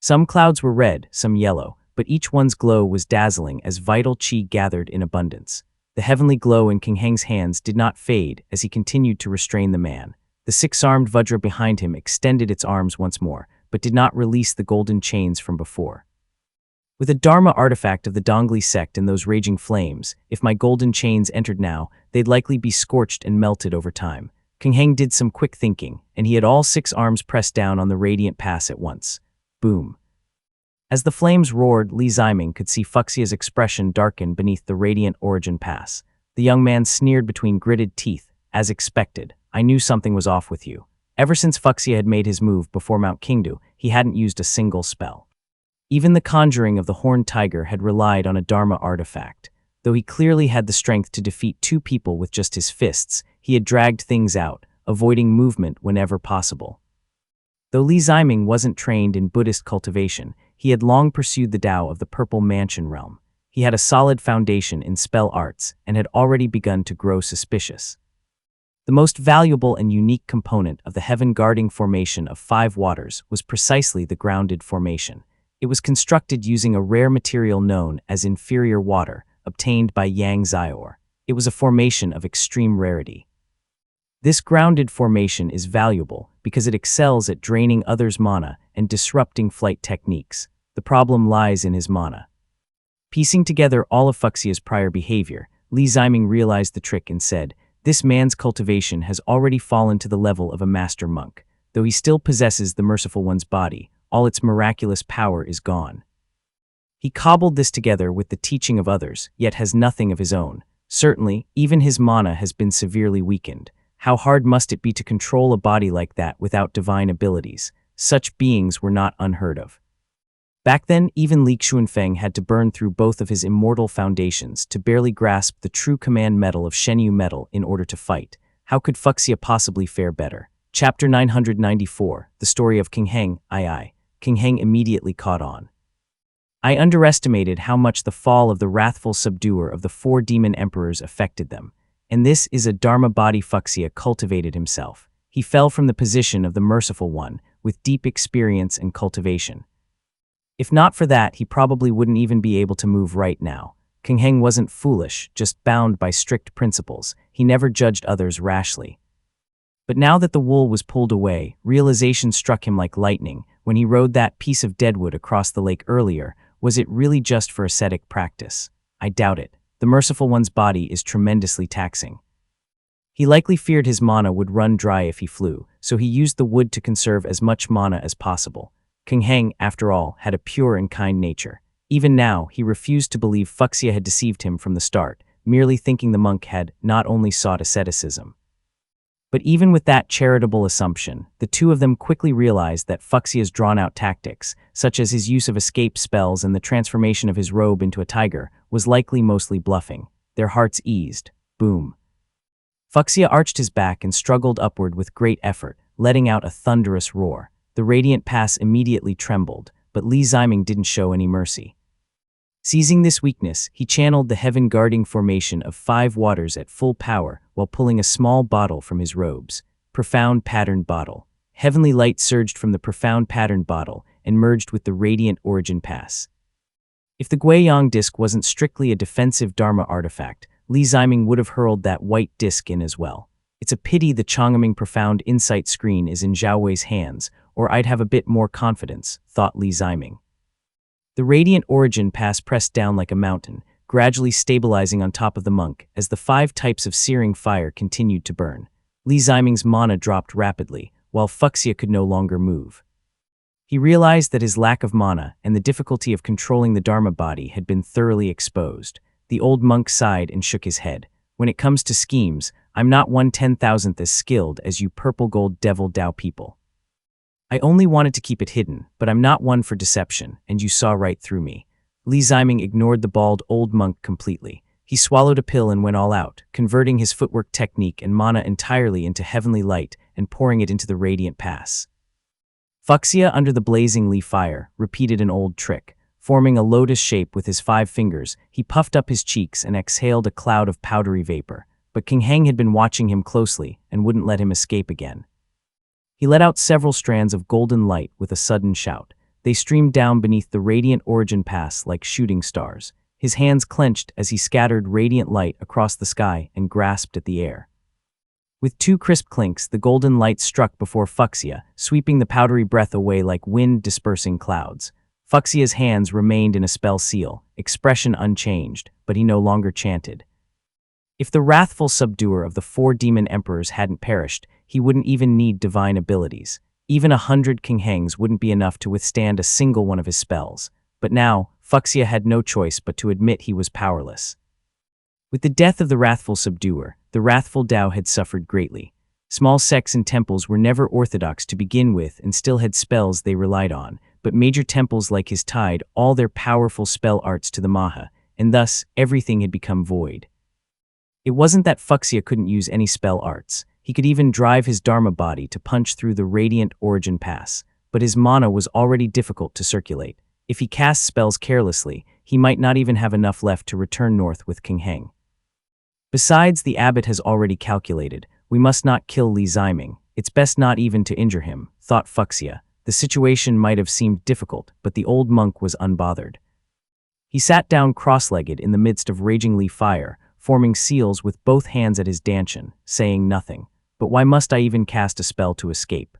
Some clouds were red, some yellow, but each one's glow was dazzling as vital qi gathered in abundance. The heavenly glow in King Heng's hands did not fade as he continued to restrain the man. The 6-armed Vajra behind him extended its arms once more, but did not release the golden chains from before. With a Dharma artifact of the Dongli sect in those raging flames, if my golden chains entered now, they'd likely be scorched and melted over time. King Heng did some quick thinking, and he had all 6 arms pressed down on the radiant pass at once. Boom. As the flames roared, Li Ziming could see Fuxia's expression darken beneath the Radiant Origin Pass. The young man sneered between gritted teeth. As expected, I knew something was off with you. Ever since Fuxia had made his move before Mount Qingdu, he hadn't used a single spell. Even the conjuring of the horned tiger had relied on a Dharma artifact. Though he clearly had the strength to defeat two people with just his fists, he had dragged things out, avoiding movement whenever possible. Though Li Ziming wasn't trained in Buddhist cultivation, he had long pursued the Tao of the Purple Mansion realm. He had a solid foundation in spell arts and had already begun to grow suspicious. The most valuable and unique component of the heaven-guarding formation of 5 waters was precisely the grounded formation. It was constructed using a rare material known as inferior water, obtained by Yang Xiaor. It was a formation of extreme rarity. This grounded formation is valuable because it excels at draining others' mana and disrupting flight techniques. The problem lies in his mana. Piecing together all of Fuxia's prior behavior, Li Ziming realized the trick and said, "This man's cultivation has already fallen to the level of a master monk. Though he still possesses the Merciful One's body, all its miraculous power is gone. He cobbled this together with the teaching of others, yet has nothing of his own. Certainly, even his mana has been severely weakened. How hard must it be to control a body like that without divine abilities? Such beings were not unheard of." Back then, even Li Xuanfeng had to burn through both of his immortal foundations to barely grasp the true command metal of Shenyu metal in order to fight. How could Fuxia possibly fare better? Chapter 994, The Story of King Heng, II. King Heng immediately caught on. I underestimated how much the fall of the wrathful subduer of the 4 demon emperors affected them. And this is a Dharma body Fuxia cultivated himself. He fell from the position of the Merciful One, with deep experience and cultivation. If not for that, he probably wouldn't even be able to move right now. King Heng wasn't foolish, just bound by strict principles. He never judged others rashly. But now that the wool was pulled away, realization struck him like lightning. When he rode that piece of deadwood across the lake earlier, was it really just for ascetic practice? I doubt it. The Merciful One's body is tremendously taxing. He likely feared his mana would run dry if he flew, so he used the wood to conserve as much mana as possible. King Heng, after all, had a pure and kind nature. Even now, he refused to believe Fuxia had deceived him from the start, merely thinking the monk had not only sought asceticism. But even with that charitable assumption, the two of them quickly realized that Fuxia's drawn-out tactics, such as his use of escape spells and the transformation of his robe into a tiger, was likely mostly bluffing. Their hearts eased. Boom. Fuxia arched his back and struggled upward with great effort, letting out a thunderous roar. The radiant pass immediately trembled, but Li Ziming didn't show any mercy. Seizing this weakness, he channeled the heaven-guarding formation of 5 waters at full power while pulling a small bottle from his robes. Profound patterned bottle. Heavenly light surged from the profound patterned bottle and merged with the radiant origin pass. If the Guiyang disc wasn't strictly a defensive Dharma artifact, Li Ziming would have hurled that white disc in as well. It's a pity the Chang'eming Profound Insight screen is in Zhao Wei's hands, or I'd have a bit more confidence, thought Li Ziming. The radiant origin pass pressed down like a mountain, gradually stabilizing on top of the monk as the 5 types of searing fire continued to burn. Li Ziming's mana dropped rapidly, while Fuxia could no longer move. He realized that his lack of mana and the difficulty of controlling the Dharma body had been thoroughly exposed. The old monk sighed and shook his head. When it comes to schemes, I'm not 1/10,000th as skilled as you purple gold devil Dao people. I only wanted to keep it hidden, but I'm not one for deception, and you saw right through me. Li Ziming ignored the bald old monk completely. He swallowed a pill and went all out, converting his footwork technique and mana entirely into heavenly light and pouring it into the radiant pass. Fuxia, under the blazing Li fire, repeated an old trick. Forming a lotus shape with his 5 fingers, he puffed up his cheeks and exhaled a cloud of powdery vapor. But King Heng had been watching him closely and wouldn't let him escape again. He let out several strands of golden light with a sudden shout. They streamed down beneath the radiant origin pass like shooting stars. His hands clenched as he scattered radiant light across the sky and grasped at the air. With 2 crisp clinks, the golden light struck before Fuxia, sweeping the powdery breath away like wind-dispersing clouds. Fuxia's hands remained in a spell seal, expression unchanged, but he no longer chanted. If the wrathful subduer of the 4 demon emperors hadn't perished, he wouldn't even need divine abilities. Even 100 King Hengs wouldn't be enough to withstand a single one of his spells. But now, Fuxia had no choice but to admit he was powerless. With the death of the wrathful subduer, the wrathful Tao had suffered greatly. Small sects and temples were never orthodox to begin with and still had spells they relied on, but major temples like his tied all their powerful spell arts to the Maha, and thus everything had become void. It wasn't that Fuxia couldn't use any spell arts. He could even drive his Dharma body to punch through the Radiant Origin Pass, but his mana was already difficult to circulate. If he cast spells carelessly, he might not even have enough left to return north with King Heng. Besides, the abbot has already calculated, we must not kill Li Ziming. It's best not even to injure him, thought Fuxia. The situation might have seemed difficult, but the old monk was unbothered. He sat down cross-legged in the midst of raging Li fire, forming seals with both hands at his dantian, saying nothing. But why must I even cast a spell to escape?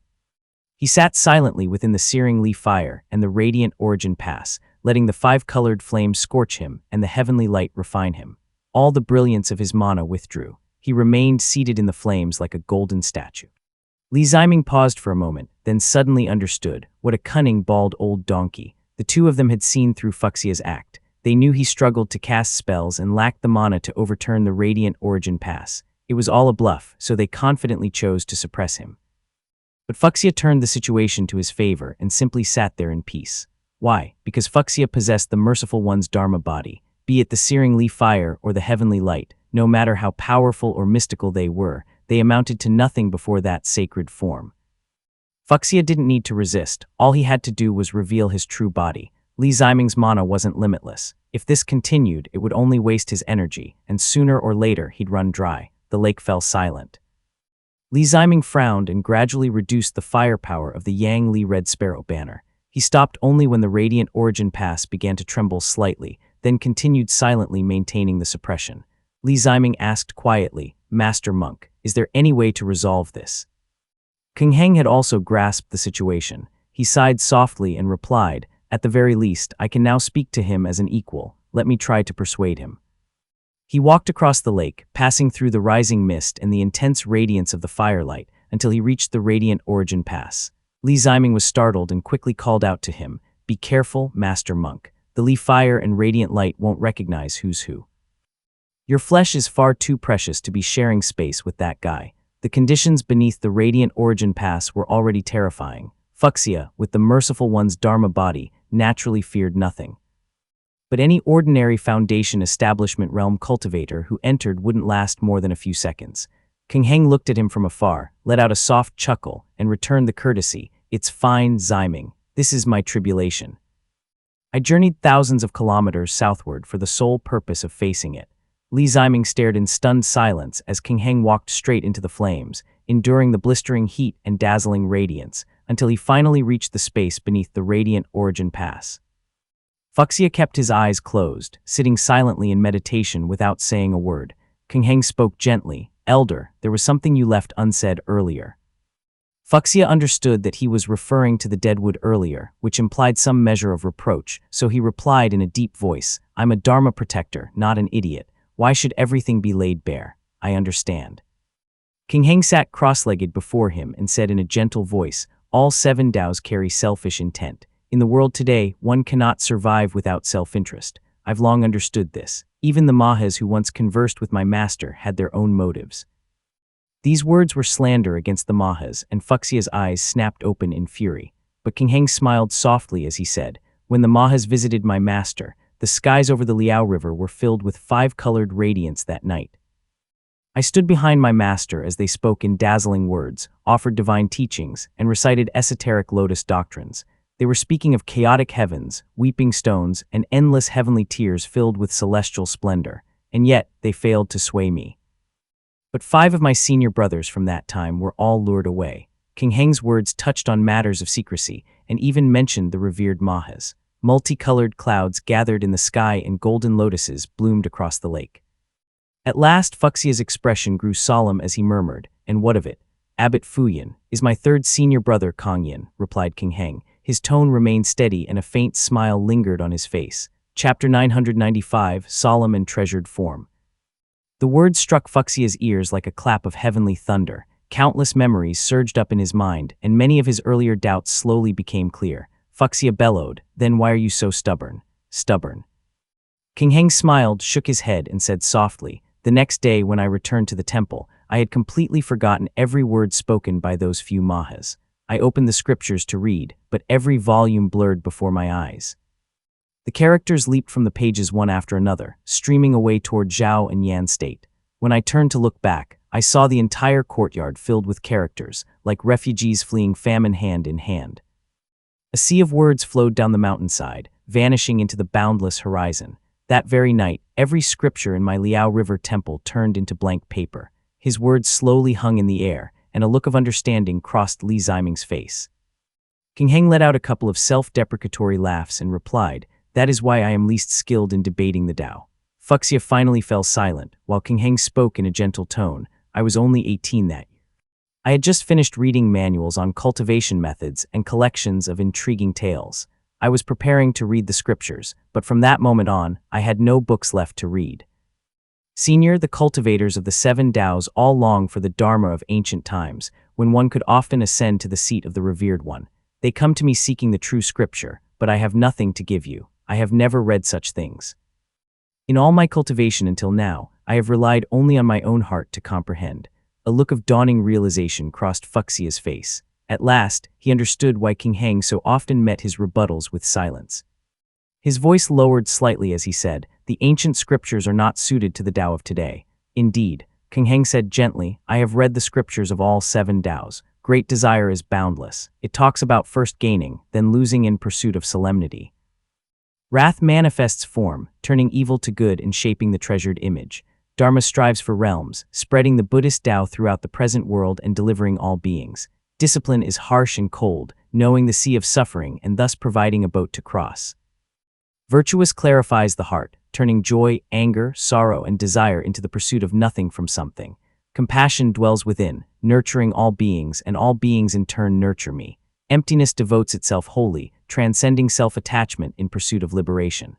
He sat silently within the searing Li fire and the Radiant Origin Pass, letting the five-colored flames scorch him and the heavenly light refine him. All the brilliance of his mana withdrew. He remained seated in the flames like a golden statue. Li Ziming paused for a moment, then suddenly understood. What a cunning, bald old donkey. The two of them had seen through Fuxia's act. They knew he struggled to cast spells and lacked the mana to overturn the Radiant Origin Pass. It was all a bluff, so they confidently chose to suppress him. But Fuxia turned the situation to his favor and simply sat there in peace. Why? Because Fuxia possessed the Merciful One's Dharma body, be it the searing Li fire or the heavenly light. No matter how powerful or mystical they were, they amounted to nothing before that sacred form. Fuxia didn't need to resist. All he had to do was reveal his true body. Li Ziming's mana wasn't limitless. If this continued, it would only waste his energy, and sooner or later he'd run dry. The lake fell silent. Li Ziming frowned and gradually reduced the firepower of the Yang Li Red Sparrow banner. He stopped only when the Radiant Origin Pass began to tremble slightly, then continued silently maintaining the suppression. Li Ziming asked quietly, "Master Monk, is there any way to resolve this?" King Heng had also grasped the situation. He sighed softly and replied, "At the very least, I can now speak to him as an equal. Let me try to persuade him." He walked across the lake, passing through the rising mist and the intense radiance of the firelight, until he reached the Radiant Origin Pass. Li Ziming was startled and quickly called out to him, "Be careful, Master Monk. The Li fire and radiant light won't recognize who's who. Your flesh is far too precious to be sharing space with that guy." The conditions beneath the Radiant Origin Pass were already terrifying. Fuxia, with the Merciful One's Dharma body, naturally feared nothing. But any ordinary Foundation Establishment realm cultivator who entered wouldn't last more than a few seconds. King Heng looked at him from afar, let out a soft chuckle, and returned the courtesy. "It's fine, Ziming. This is my tribulation. I journeyed thousands of kilometers southward for the sole purpose of facing it." Li Ziming stared in stunned silence as King Heng walked straight into the flames, enduring the blistering heat and dazzling radiance, until he finally reached the space beneath the Radiant Origin Pass. Fuxia kept his eyes closed, sitting silently in meditation without saying a word. King Heng spoke gently, "Elder, there was something you left unsaid earlier." Fuxia understood that he was referring to the deadwood earlier, which implied some measure of reproach, so he replied in a deep voice, "I'm a Dharma protector, not an idiot. Why should everything be laid bare? I understand." King Heng sat cross-legged before him and said in a gentle voice, "All 7 Daos carry selfish intent. In the world today, one cannot survive without self-interest. I've long understood this. Even the Mahas who once conversed with my master had their own motives." These words were slander against the Mahas, and Fuxia's eyes snapped open in fury. But King Heng smiled softly as he said, "When the Mahas visited my master, the skies over the Liao River were filled with 5-colored radiance that night. I stood behind my master as they spoke in dazzling words, offered divine teachings, and recited esoteric lotus doctrines. They were speaking of chaotic heavens, weeping stones, and endless heavenly tears filled with celestial splendor, and yet they failed to sway me. But 5 of my senior brothers from that time were all lured away." King Heng's words touched on matters of secrecy, and even mentioned the revered Mahas. Multicolored clouds gathered in the sky and golden lotuses bloomed across the lake. At last Fuxia's expression grew solemn as he murmured, "And what of it? Abbot Fuyan is my 3rd senior brother Kongyan," replied King Heng. His tone remained steady and a faint smile lingered on his face. Chapter 995, Solemn and Treasured Form. The words struck Fuxia's ears like a clap of heavenly thunder. Countless memories surged up in his mind, and many of his earlier doubts slowly became clear. Fuxia bellowed, "Then why are you so stubborn?" "Stubborn." King Heng smiled, shook his head, and said softly, "The next day when I returned to the temple, I had completely forgotten every word spoken by those few Mahas. I opened the scriptures to read, but every volume blurred before my eyes. The characters leaped from the pages one after another, streaming away toward Zhao and Yan State. When I turned to look back, I saw the entire courtyard filled with characters, like refugees fleeing famine hand in hand. A sea of words flowed down the mountainside, vanishing into the boundless horizon. That very night, every scripture in my Liao River temple turned into blank paper. His words slowly hung in the air, and a look of understanding crossed Li Ziming's face. King Heng let out a couple of self-deprecatory laughs and replied, "That is why I am least skilled in debating the Tao." Fuxia finally fell silent, while King Heng spoke in a gentle tone. I was only 18 that year. I had just finished reading manuals on cultivation methods and collections of intriguing tales. I was preparing to read the scriptures, but from that moment on, I had no books left to read. Senior, the cultivators of the 7 Taos all long for the Dharma of ancient times, when one could often ascend to the seat of the revered one. They come to me seeking the true scripture, but I have nothing to give you. I have never read such things. In all my cultivation until now, I have relied only on my own heart to comprehend. A look of dawning realization crossed Fuxia's face. At last, he understood why King Heng so often met his rebuttals with silence. His voice lowered slightly as he said, "The ancient scriptures are not suited to the Tao of today." Indeed, King Heng said gently, "I have read the scriptures of all 7 Taos. Great desire is boundless. It talks about first gaining, then losing in pursuit of solemnity. Wrath manifests form, turning evil to good and shaping the treasured image. Dharma strives for realms, spreading the Buddhist Tao throughout the present world and delivering all beings. Discipline is harsh and cold, knowing the sea of suffering and thus providing a boat to cross. Virtuous clarifies the heart, turning joy, anger, sorrow, and desire into the pursuit of nothing from something. Compassion dwells within, nurturing all beings, and all beings in turn nurture me. Emptiness devotes itself wholly, transcending self-attachment in pursuit of liberation."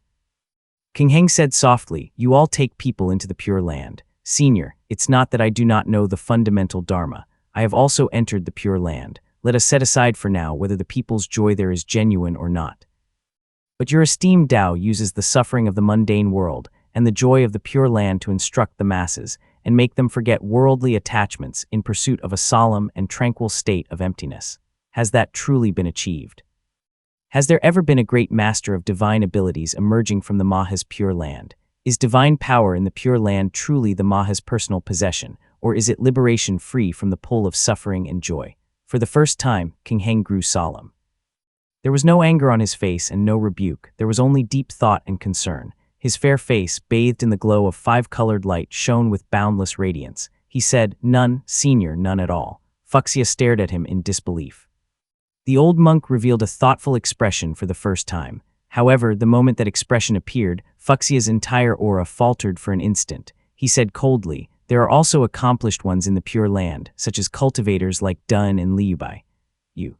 King Heng said softly, "You all take people into the Pure Land. Senior, it's not that I do not know the fundamental Dharma. I have also entered the Pure Land. Let us set aside for now whether the people's joy there is genuine or not. But your esteemed Tao uses the suffering of the mundane world and the joy of the Pure Land to instruct the masses and make them forget worldly attachments in pursuit of a solemn and tranquil state of emptiness. Has that truly been achieved? Has there ever been a great master of divine abilities emerging from the Maha's Pure Land? Is divine power in the Pure Land truly the Maha's personal possession, or is it liberation free from the pull of suffering and joy?" For the first time, King Heng grew solemn. There was no anger on his face and no rebuke. There was only deep thought and concern. His fair face, bathed in the glow of 5-colored light, shone with boundless radiance. He said, "None, Senior, none at all." Fuxia stared at him in disbelief. The old monk revealed a thoughtful expression for the first time. However, the moment that expression appeared, Fuxia's entire aura faltered for an instant. He said coldly, "There are also accomplished ones in the Pure Land, such as cultivators like Dun and Liubai. You."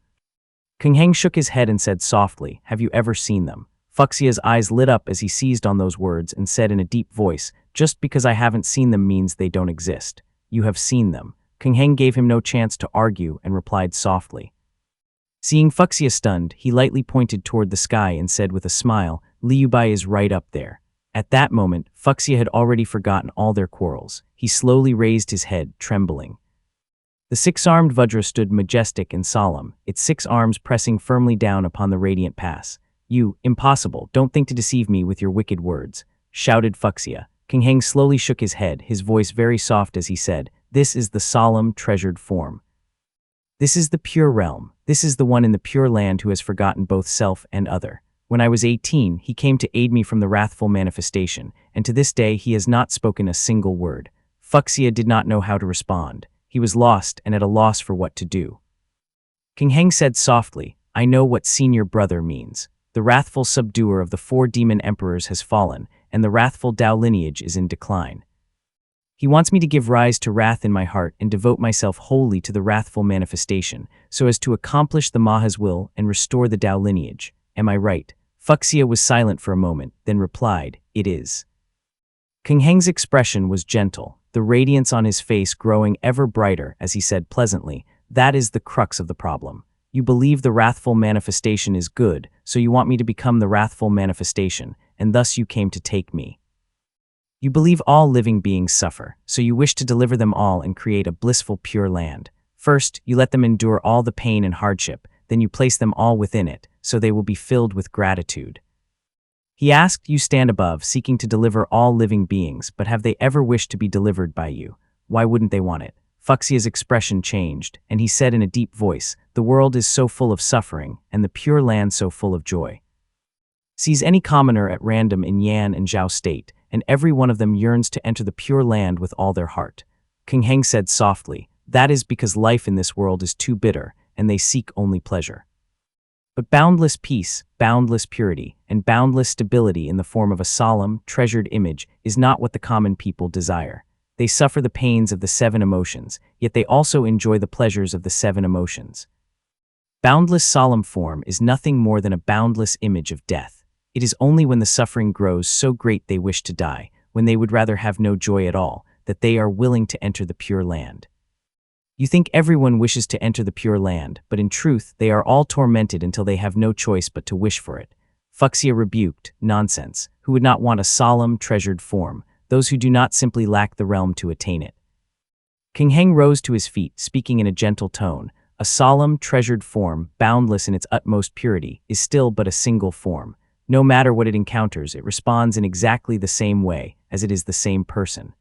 King Heng shook his head and said softly, "Have you ever seen them?" Fuxia's eyes lit up as he seized on those words and said in a deep voice, "Just because I haven't seen them means they don't exist. You have seen them." King Heng gave him no chance to argue and replied softly. Seeing Fuxia stunned, he lightly pointed toward the sky and said with a smile, "Liubai is right up there." At that moment, Fuxia had already forgotten all their quarrels. He slowly raised his head, trembling. The 6-armed Vajra stood majestic and solemn, its 6 arms pressing firmly down upon the radiant pass. "You, impossible, don't think to deceive me with your wicked words," shouted Fuxia. King Heng slowly shook his head, his voice very soft as he said, "This is the solemn, treasured form. This is the pure realm. This is the one in the Pure Land who has forgotten both self and other. When I was 18, he came to aid me from the wrathful manifestation, and to this day he has not spoken a single word." Fuxia did not know how to respond. He was lost and at a loss for what to do. King Heng said softly, "I know what senior brother means. The wrathful subduer of the 4 demon emperors has fallen, and the wrathful Tao lineage is in decline. He wants me to give rise to wrath in my heart and devote myself wholly to the wrathful manifestation, so as to accomplish the Maha's will and restore the Tao lineage. Am I right?" Fuxia was silent for a moment, then replied, "It is." King Heng's expression was gentle, the radiance on his face growing ever brighter as he said pleasantly, "That is the crux of the problem. You believe the wrathful manifestation is good, so you want me to become the wrathful manifestation, and thus you came to take me. You believe all living beings suffer, so you wish to deliver them all and create a blissful Pure Land. First, you let them endure all the pain and hardship, then you place them all within it, so they will be filled with gratitude." He asked, "You stand above, seeking to deliver all living beings, but have they ever wished to be delivered by you? Why wouldn't they want it?" Fuxia's expression changed, and he said in a deep voice, "The world is so full of suffering, and the Pure Land so full of joy." Seize any commoner at random in Yan and Zhao state, and every one of them yearns to enter the Pure Land with all their heart. King Heng said softly, "That is because life in this world is too bitter, and they seek only pleasure." But boundless peace, boundless purity, and boundless stability in the form of a solemn, treasured image is not what the common people desire. They suffer the pains of the seven emotions, yet they also enjoy the pleasures of the seven emotions. Boundless solemn form is nothing more than a boundless image of death. It is only when the suffering grows so great they wish to die, when they would rather have no joy at all, that they are willing to enter the Pure Land. You think everyone wishes to enter the Pure Land, but in truth they are all tormented until they have no choice but to wish for it. Fuxia rebuked, "Nonsense, who would not want a solemn, treasured form? Those who do not simply lack the realm to attain it." King Heng rose to his feet, speaking in a gentle tone. "A solemn, treasured form, boundless in its utmost purity, is still but a single form. No matter what it encounters, it responds in exactly the same way, as it is the same person.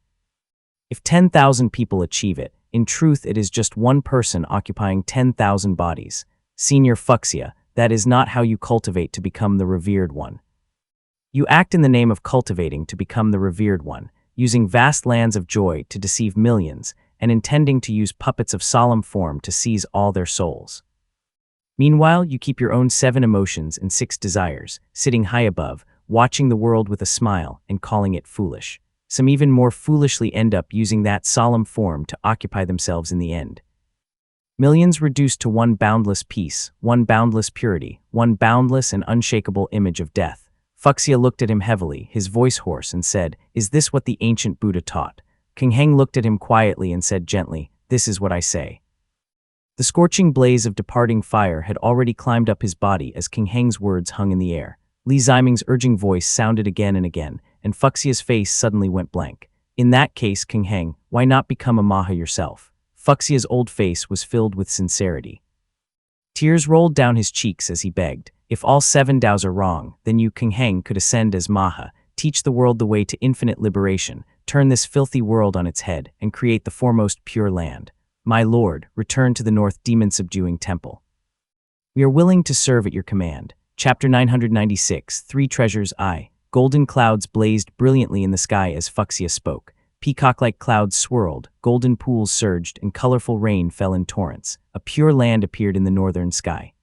If 10,000 people achieve it, in truth it is just one person occupying 10,000 bodies. Senior Fuxia, that is not how you cultivate to become the revered one. You act in the name of cultivating to become the revered one, using vast lands of joy to deceive millions, and intending to use puppets of solemn form to seize all their souls. Meanwhile, you keep your own 7 emotions and 6 desires, sitting high above, watching the world with a smile and calling it foolish. Some even more foolishly end up using that solemn form to occupy themselves in the end. Millions reduced to one boundless peace, one boundless purity, one boundless and unshakable image of death." Fuxia looked at him heavily, his voice hoarse, and said, "Is this what the ancient Buddha taught?" King Heng looked at him quietly and said gently, "This is what I say." The scorching blaze of departing fire had already climbed up his body as King Heng's words hung in the air. Li Ziming's urging voice sounded again and again, and Fuxia's face suddenly went blank. "In that case, King Heng, why not become a Maha yourself?" Fuxia's old face was filled with sincerity. Tears rolled down his cheeks as he begged, "If all 7 Daos are wrong, then you, King Heng, could ascend as Maha, teach the world the way to infinite liberation, turn this filthy world on its head, and create the foremost Pure Land. My lord, return to the North Demon-subduing Temple. We are willing to serve at your command." Chapter 996, 3 Treasures I. Golden clouds blazed brilliantly in the sky as Fuxia spoke. Peacock-like clouds swirled, golden pools surged, and colorful rain fell in torrents. A pure land appeared in the northern sky.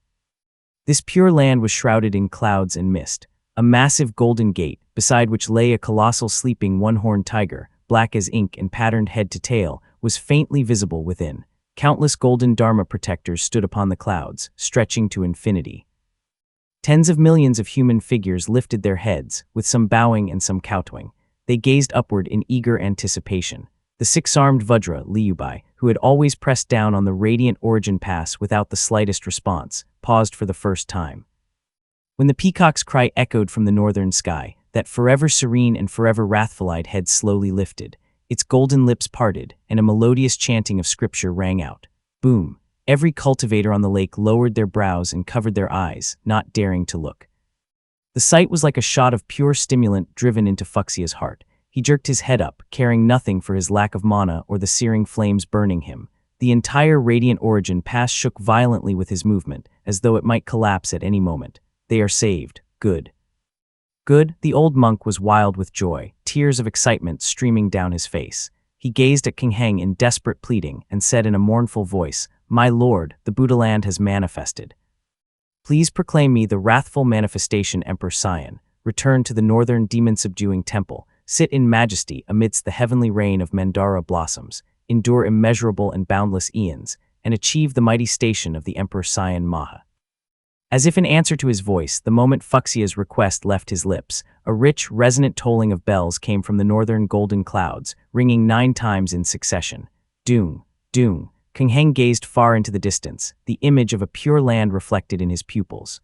This pure land was shrouded in clouds and mist. A massive golden gate, beside which lay a colossal sleeping one-horned tiger, black as ink and patterned head to tail, was faintly visible within. Countless golden Dharma protectors stood upon the clouds, stretching to infinity. Tens of millions of human figures lifted their heads, with some bowing and some kowtowing. They gazed upward in eager anticipation. The 6-armed Vajra, Liubai, who had always pressed down on the radiant origin pass without the slightest response, paused for the first time. When the peacock's cry echoed from the northern sky, that forever serene and forever wrathful-eyed head slowly lifted. Its golden lips parted, and a melodious chanting of scripture rang out. Boom! Every cultivator on the lake lowered their brows and covered their eyes, not daring to look. The sight was like a shot of pure stimulant driven into Fuxia's heart. He jerked his head up, caring nothing for his lack of mana or the searing flames burning him. The entire radiant origin pass shook violently with his movement, as though it might collapse at any moment. They are saved. Good. Good. The old monk was wild with joy, tears of excitement streaming down his face. He gazed at King Heng in desperate pleading and said in a mournful voice, "My lord, the Buddha land has manifested. Please proclaim me the wrathful manifestation Emperor Sion, return to the northern demon-subduing temple, sit in majesty amidst the heavenly rain of Mandara blossoms, endure immeasurable and boundless eons, and achieve the mighty station of the Emperor Sion Maha." As if in answer to his voice, the moment Fuxia's request left his lips, a rich, resonant tolling of bells came from the northern golden clouds, ringing 9 times in succession. Doong, doong. King Heng gazed far into the distance, the image of a pure land reflected in his pupils.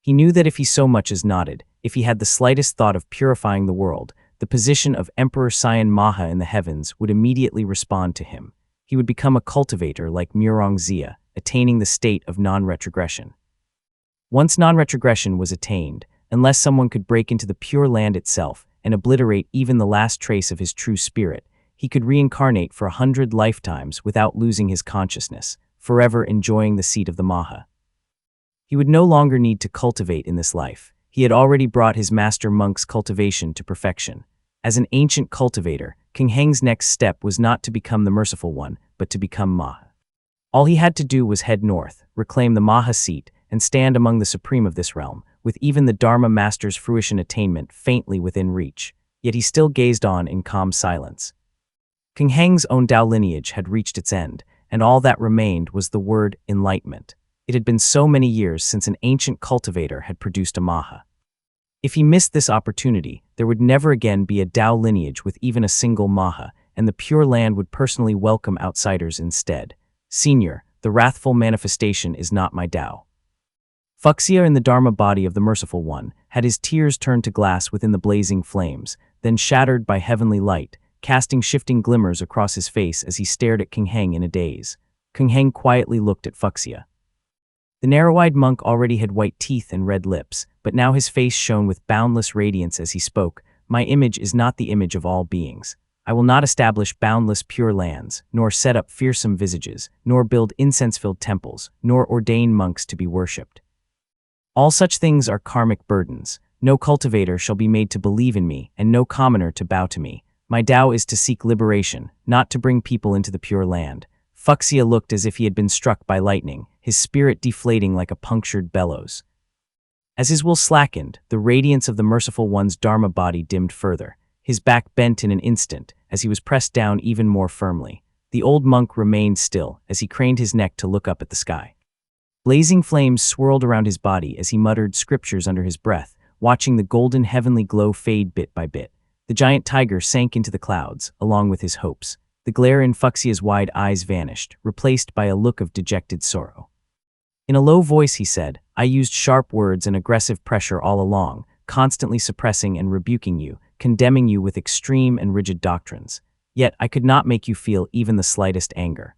He knew that if he so much as nodded, if he had the slightest thought of purifying the world, the position of Emperor Sion Maha in the heavens would immediately respond to him. He would become a cultivator like Murong Zia, attaining the state of non-retrogression. Once non-retrogression was attained, unless someone could break into the Pure Land itself and obliterate even the last trace of his true spirit, he could reincarnate for 100 lifetimes without losing his consciousness, forever enjoying the seat of the Maha. He would no longer need to cultivate in this life. He had already brought his master monk's cultivation to perfection. As an ancient cultivator, King Heng's next step was not to become the Merciful One, but to become Maha. All he had to do was head north, reclaim the Maha seat, and stand among the supreme of this realm, with even the Dharma Master's fruition attainment faintly within reach. Yet he still gazed on in calm silence. King Heng's own Tao lineage had reached its end, and all that remained was the word enlightenment. It had been so many years since an ancient cultivator had produced a Maha. If he missed this opportunity, there would never again be a Tao lineage with even a single Maha, and the Pure Land would personally welcome outsiders instead. Senior, the wrathful manifestation is not my Tao. Fuxia, in the Dharma body of the Merciful One, had his tears turned to glass within the blazing flames, then shattered by heavenly light, casting shifting glimmers across his face as he stared at King Heng in a daze. King Heng quietly looked at Fuxia. The narrow-eyed monk already had white teeth and red lips, but now his face shone with boundless radiance as he spoke. My image is not the image of all beings. I will not establish boundless pure lands, nor set up fearsome visages, nor build incense-filled temples, nor ordain monks to be worshipped. All such things are karmic burdens. No cultivator shall be made to believe in me, and no commoner to bow to me. My Tao is to seek liberation, not to bring people into the Pure Land. Fuxia looked as if he had been struck by lightning, his spirit deflating like a punctured bellows. As his will slackened, the radiance of the Merciful One's Dharma body dimmed further. His back bent in an instant, as he was pressed down even more firmly. The old monk remained still, as he craned his neck to look up at the sky. Blazing flames swirled around his body as he muttered scriptures under his breath, watching the golden heavenly glow fade bit by bit. The giant tiger sank into the clouds, along with his hopes. The glare in Fuxia's wide eyes vanished, replaced by a look of dejected sorrow. In a low voice he said, I used sharp words and aggressive pressure all along, constantly suppressing and rebuking you, condemning you with extreme and rigid doctrines. Yet I could not make you feel even the slightest anger.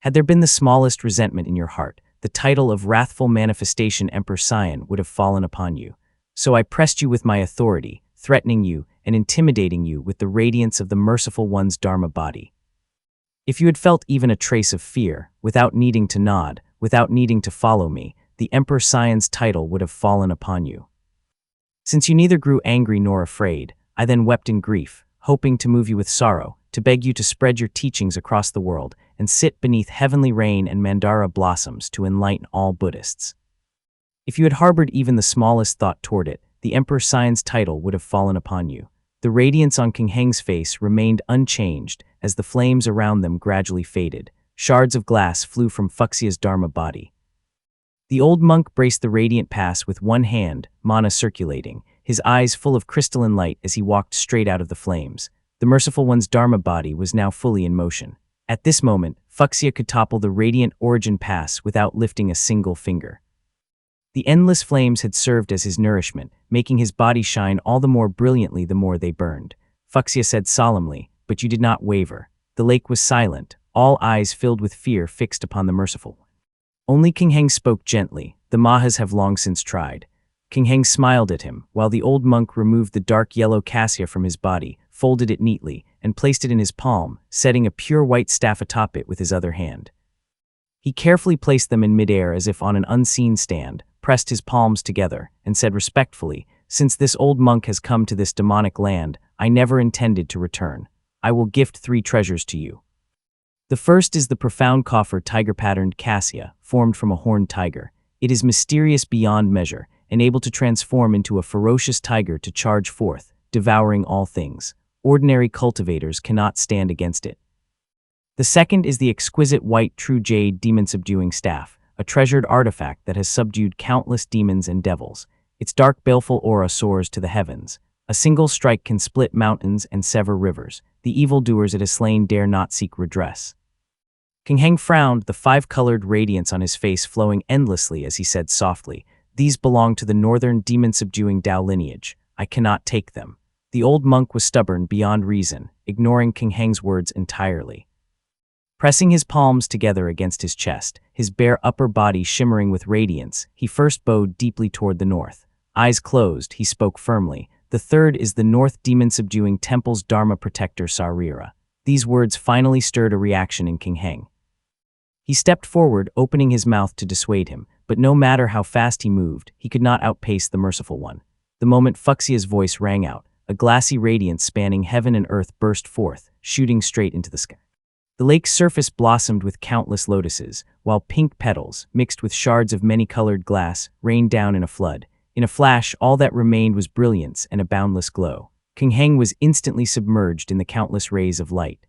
Had there been the smallest resentment in your heart, the title of wrathful manifestation Emperor Sion would have fallen upon you. So I pressed you with my authority, threatening you and intimidating you with the radiance of the Merciful One's Dharma body. If you had felt even a trace of fear, without needing to nod, without needing to follow me, the Emperor Sion's title would have fallen upon you. Since you neither grew angry nor afraid, I then wept in grief, hoping to move you with sorrow, to beg you to spread your teachings across the world and sit beneath heavenly rain and Mandara blossoms to enlighten all Buddhists. If you had harbored even the smallest thought toward it, the Emperor Sion's title would have fallen upon you. The radiance on King Heng's face remained unchanged as the flames around them gradually faded. Shards of glass flew from Fuxia's Dharma body. The old monk braced the radiant pass with one hand, mana circulating, his eyes full of crystalline light as he walked straight out of the flames. The Merciful One's Dharma body was now fully in motion. At this moment, Fuxia could topple the radiant origin pass without lifting a single finger. The endless flames had served as his nourishment, making his body shine all the more brilliantly the more they burned. Fuxia said solemnly, but you did not waver. The lake was silent, all eyes filled with fear fixed upon the Merciful One. Only King Heng spoke gently, the Mahas have long since tried. King Heng smiled at him, while the old monk removed the dark yellow cassia from his body, folded it neatly, and placed it in his palm, setting a pure white staff atop it with his other hand. He carefully placed them in midair as if on an unseen stand, pressed his palms together, and said respectfully, since this old monk has come to this demonic land, I never intended to return. I will gift 3 treasures to you. The first is the profound coffer tiger-patterned cassia, formed from a horned tiger. It is mysterious beyond measure, and able to transform into a ferocious tiger to charge forth, devouring all things. Ordinary cultivators cannot stand against it. The second is the exquisite white true jade demon-subduing staff, a treasured artifact that has subdued countless demons and devils. Its dark baleful aura soars to the heavens. A single strike can split mountains and sever rivers. The evildoers it has slain dare not seek redress. King Heng frowned, the 5-colored radiance on his face flowing endlessly as he said softly, these belong to the northern demon-subduing Tao lineage. I cannot take them. The old monk was stubborn beyond reason, ignoring King Heng's words entirely. Pressing his palms together against his chest, his bare upper body shimmering with radiance, he first bowed deeply toward the north. Eyes closed, he spoke firmly. The third is the North Demon-subduing Temple's Dharma protector Sarira. These words finally stirred a reaction in King Heng. He stepped forward, opening his mouth to dissuade him, but no matter how fast he moved, he could not outpace the Merciful One. The moment Fuxia's voice rang out, a glassy radiance spanning heaven and earth burst forth, shooting straight into the sky. The lake's surface blossomed with countless lotuses, while pink petals, mixed with shards of many-colored glass, rained down in a flood. In a flash, all that remained was brilliance and a boundless glow. King Heng was instantly submerged in the countless rays of light.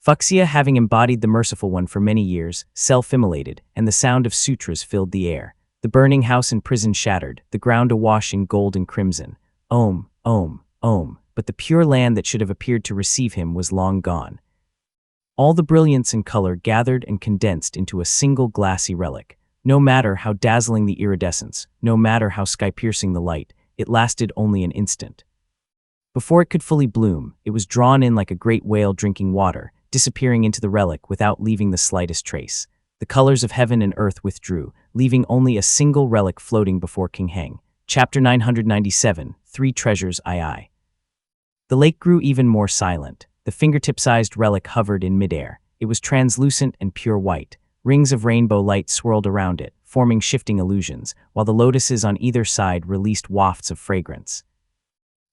Fuxia, having embodied the Merciful One for many years, self-immolated, and the sound of sutras filled the air. The burning house and prison shattered, the ground awash in gold and crimson. Om, Om, Om, but the pure land that should have appeared to receive him was long gone. All the brilliance and color gathered and condensed into a single glassy relic. No matter how dazzling the iridescence, no matter how sky-piercing the light, it lasted only an instant. Before it could fully bloom, it was drawn in like a great whale drinking water, disappearing into the relic without leaving the slightest trace. The colors of heaven and earth withdrew, leaving only a single relic floating before King Heng. Chapter 997, Three Treasures II. The lake grew even more silent. The fingertip-sized relic hovered in midair. It was translucent and pure white. Rings of rainbow light swirled around it, forming shifting illusions, while the lotuses on either side released wafts of fragrance.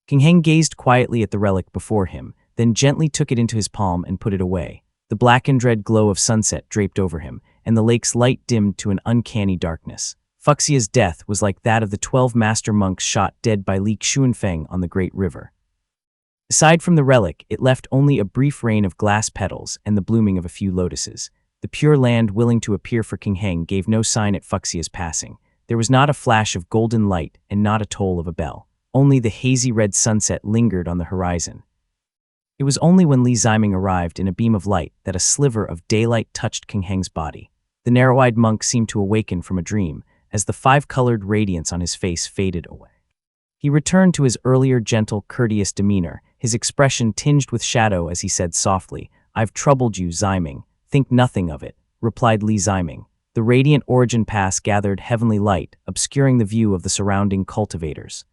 King Heng gazed quietly at the relic before him, then gently took it into his palm and put it away. The blackened red glow of sunset draped over him, and the lake's light dimmed to an uncanny darkness. Fuxia's death was like that of the 12 master monks shot dead by Li Xuanfeng on the Great River. Aside from the relic, it left only a brief rain of glass petals and the blooming of a few lotuses. The pure land willing to appear for King Heng gave no sign at Fuxia's passing. There was not a flash of golden light and not a toll of a bell. Only the hazy red sunset lingered on the horizon. It was only when Li Ziming arrived in a beam of light that a sliver of daylight touched King Heng's body. The narrow-eyed monk seemed to awaken from a dream as the five-colored radiance on his face faded away. He returned to his earlier gentle, courteous demeanor, his expression tinged with shadow as he said softly, "I've troubled you, Ziming. Think nothing of it," replied Li Ziming. The radiant origin pass gathered heavenly light, obscuring the view of the surrounding cultivators.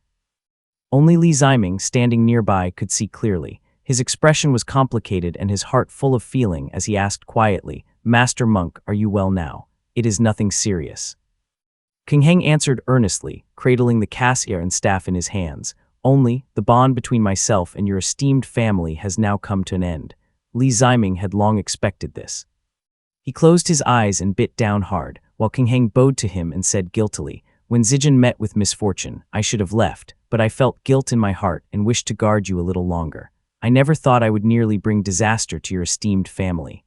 Only Li Ziming, standing nearby, could see clearly. His expression was complicated and his heart full of feeling as he asked quietly, "Master Monk, are you well now? It is nothing serious." King Heng answered earnestly, cradling the cassia and staff in his hands, "Only, the bond between myself and your esteemed family has now come to an end." Li Ziming had long expected this. He closed his eyes and bit down hard, while King Heng bowed to him and said guiltily, "When Zijin met with misfortune, I should have left, but I felt guilt in my heart and wished to guard you a little longer. I never thought I would nearly bring disaster to your esteemed family.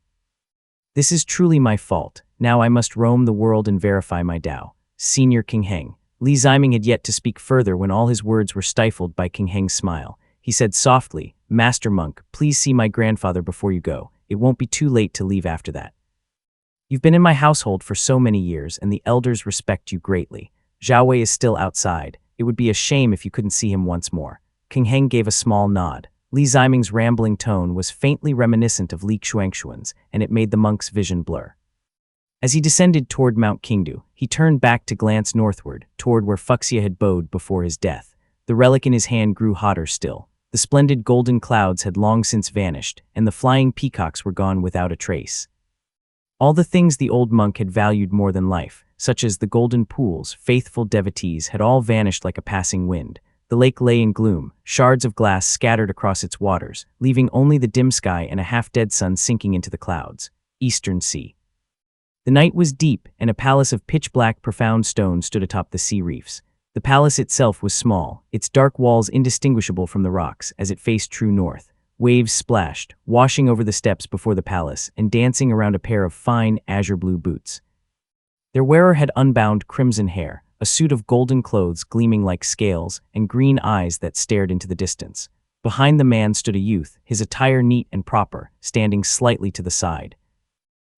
This is truly my fault. Now I must roam the world and verify my Tao. Senior King Heng." Li Ziming had yet to speak further when all his words were stifled by King Heng's smile. He said softly, "Master Monk, please see my grandfather before you go. It won't be too late to leave after that. You've been in my household for so many years, and the elders respect you greatly. Zhao Wei is still outside. It would be a shame if you couldn't see him once more." King Heng gave a small nod. Li Ziming's rambling tone was faintly reminiscent of Li Xuanxuan's, and it made the monk's vision blur. As he descended toward Mount Qingdu, he turned back to glance northward, toward where Fuxia had bowed before his death. The relic in his hand grew hotter still. The splendid golden clouds had long since vanished, and the flying peacocks were gone without a trace. All the things the old monk had valued more than life, such as the golden pools, faithful devotees, had all vanished like a passing wind. The lake lay in gloom, shards of glass scattered across its waters, leaving only the dim sky and a half-dead sun sinking into the clouds. Eastern Sea. The night was deep, and a palace of pitch-black profound stone stood atop the sea reefs. The palace itself was small, its dark walls indistinguishable from the rocks as it faced true north. Waves splashed, washing over the steps before the palace and dancing around a pair of fine, azure-blue boots. Their wearer had unbound crimson hair, a suit of golden clothes gleaming like scales, and green eyes that stared into the distance. Behind the man stood a youth, his attire neat and proper, standing slightly to the side.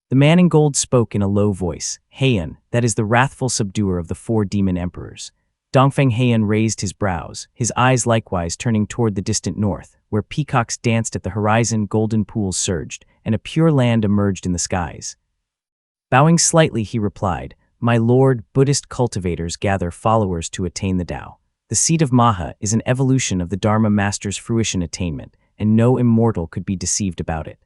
The man in gold spoke in a low voice, "Heian, that is the wrathful subduer of the 4 demon emperors." Dongfeng Heian raised his brows, his eyes likewise turning toward the distant north, where peacocks danced at the horizon, golden pools surged, and a pure land emerged in the skies. Bowing slightly, he replied, "My lord, Buddhist cultivators gather followers to attain the Tao. The seat of Maha is an evolution of the Dharma Master's fruition attainment, and no immortal could be deceived about it."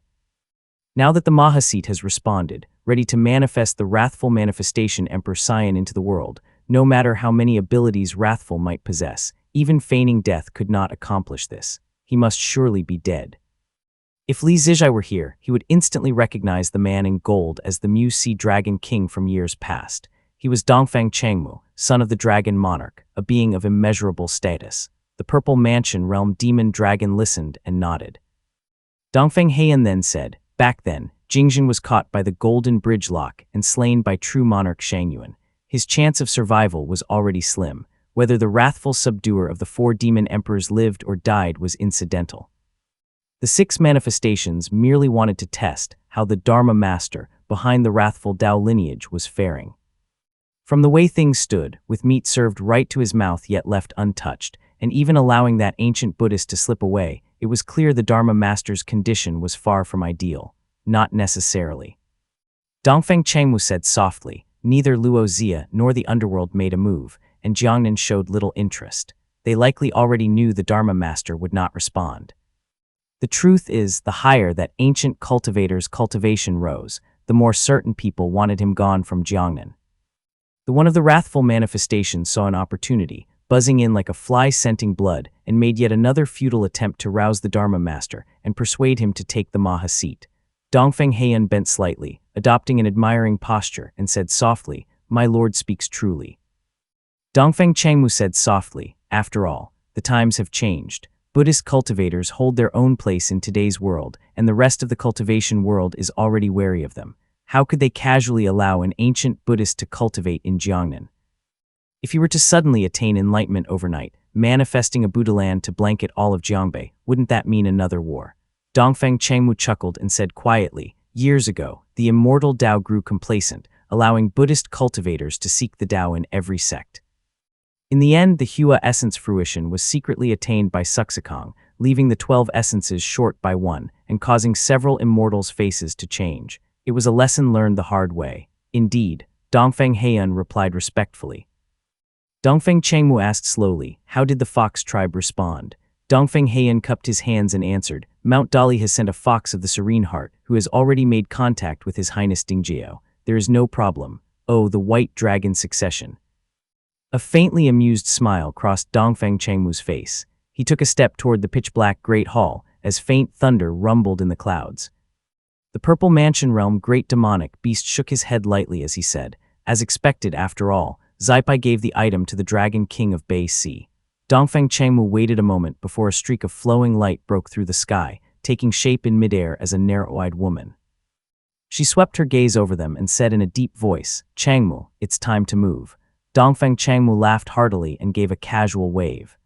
Now that the Maha seat has responded, ready to manifest the wrathful manifestation Emperor Sion into the world, no matter how many abilities Wrathful might possess, even feigning death could not accomplish this. He must surely be dead. If Li Zijai were here, he would instantly recognize the man in gold as the Mu Sea Dragon King from years past. He was Dongfang Changmu, son of the Dragon Monarch, a being of immeasurable status. The Purple Mansion Realm Demon Dragon listened and nodded. Dongfeng Heian then said, "Back then, Jingjin was caught by the Golden Bridge Lock and slain by true monarch Shang Yuan. His chance of survival was already slim. Whether the wrathful subduer of the 4 demon emperors lived or died was incidental. The 6 manifestations merely wanted to test how the Dharma Master behind the wrathful Tao lineage was faring. From the way things stood, with meat served right to his mouth yet left untouched, and even allowing that ancient Buddhist to slip away, it was clear the Dharma Master's condition was far from ideal. Not necessarily. Dongfeng Changmu said softly. Neither Luo Zia nor the underworld made a move, and Jiangnan showed little interest. They likely already knew the Dharma Master would not respond. The truth is, the higher that ancient cultivator's cultivation rose, the more certain people wanted him gone from Jiangnan. The one of the wrathful manifestations saw an opportunity, buzzing in like a fly scenting blood, and made yet another futile attempt to rouse the Dharma Master and persuade him to take the Maha seat. Dongfeng Heian bent slightly, adopting an admiring posture, and said softly, "My lord speaks truly." Dongfeng Changmu said softly, "After all, the times have changed. Buddhist cultivators hold their own place in today's world, and the rest of the cultivation world is already wary of them. How could they casually allow an ancient Buddhist to cultivate in Jiangnan? If he were to suddenly attain enlightenment overnight, manifesting a Buddha land to blanket all of Jiangbei, wouldn't that mean another war?" Dongfeng Changmu chuckled and said quietly, "Years ago, the immortal Tao grew complacent, allowing Buddhist cultivators to seek the Tao in every sect. In the end, the Hua essence fruition was secretly attained by Suxikong, leaving the 12 essences short by 1, and causing several immortals' faces to change. It was a lesson learned the hard way." "Indeed," Dongfeng Heian replied respectfully. Dongfeng Changmu asked slowly, "How did the Fox tribe respond?" Dongfeng Heian cupped his hands and answered, "Mount Dali has sent a fox of the Serene Heart, who has already made contact with His Highness Dingjiao. There is no problem. Oh, the White Dragon succession." A faintly amused smile crossed Dongfeng Changmu's face. He took a step toward the pitch-black Great Hall, as faint thunder rumbled in the clouds. The Purple Mansion Realm Great Demonic Beast shook his head lightly as he said, "As expected, after all, Zaipai gave the item to the Dragon King of Bei Sea." Dongfeng Changmu waited a moment before a streak of flowing light broke through the sky, taking shape in midair as a narrow-eyed woman. She swept her gaze over them and said in a deep voice, "Changmu, it's time to move." Dongfeng Changmu laughed heartily and gave a casual wave.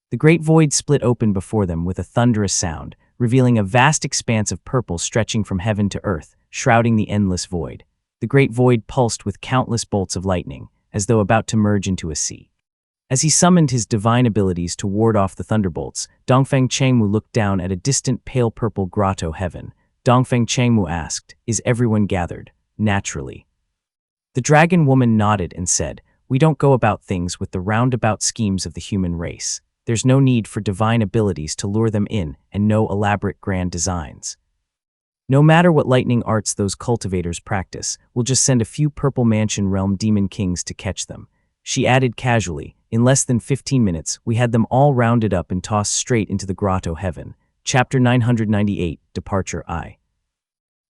The great void split open before them with a thunderous sound, revealing a vast expanse of purple stretching from heaven to earth, shrouding the endless void. The great void pulsed with countless bolts of lightning, as though about to merge into a sea. As he summoned his divine abilities to ward off the thunderbolts, Dongfeng Changmu looked down at a distant pale purple grotto heaven. Dongfeng Changmu asked, "Is everyone gathered?" "Naturally." The dragon woman nodded and said, "We don't go about things with the roundabout schemes of the human race. There's no need for divine abilities to lure them in, and no elaborate grand designs. No matter what lightning arts those cultivators practice, we'll just send a few Purple Mansion Realm Demon Kings to catch them." She added casually, "In less than 15 minutes, we had them all rounded up and tossed straight into the grotto heaven." Chapter 998, Departure I.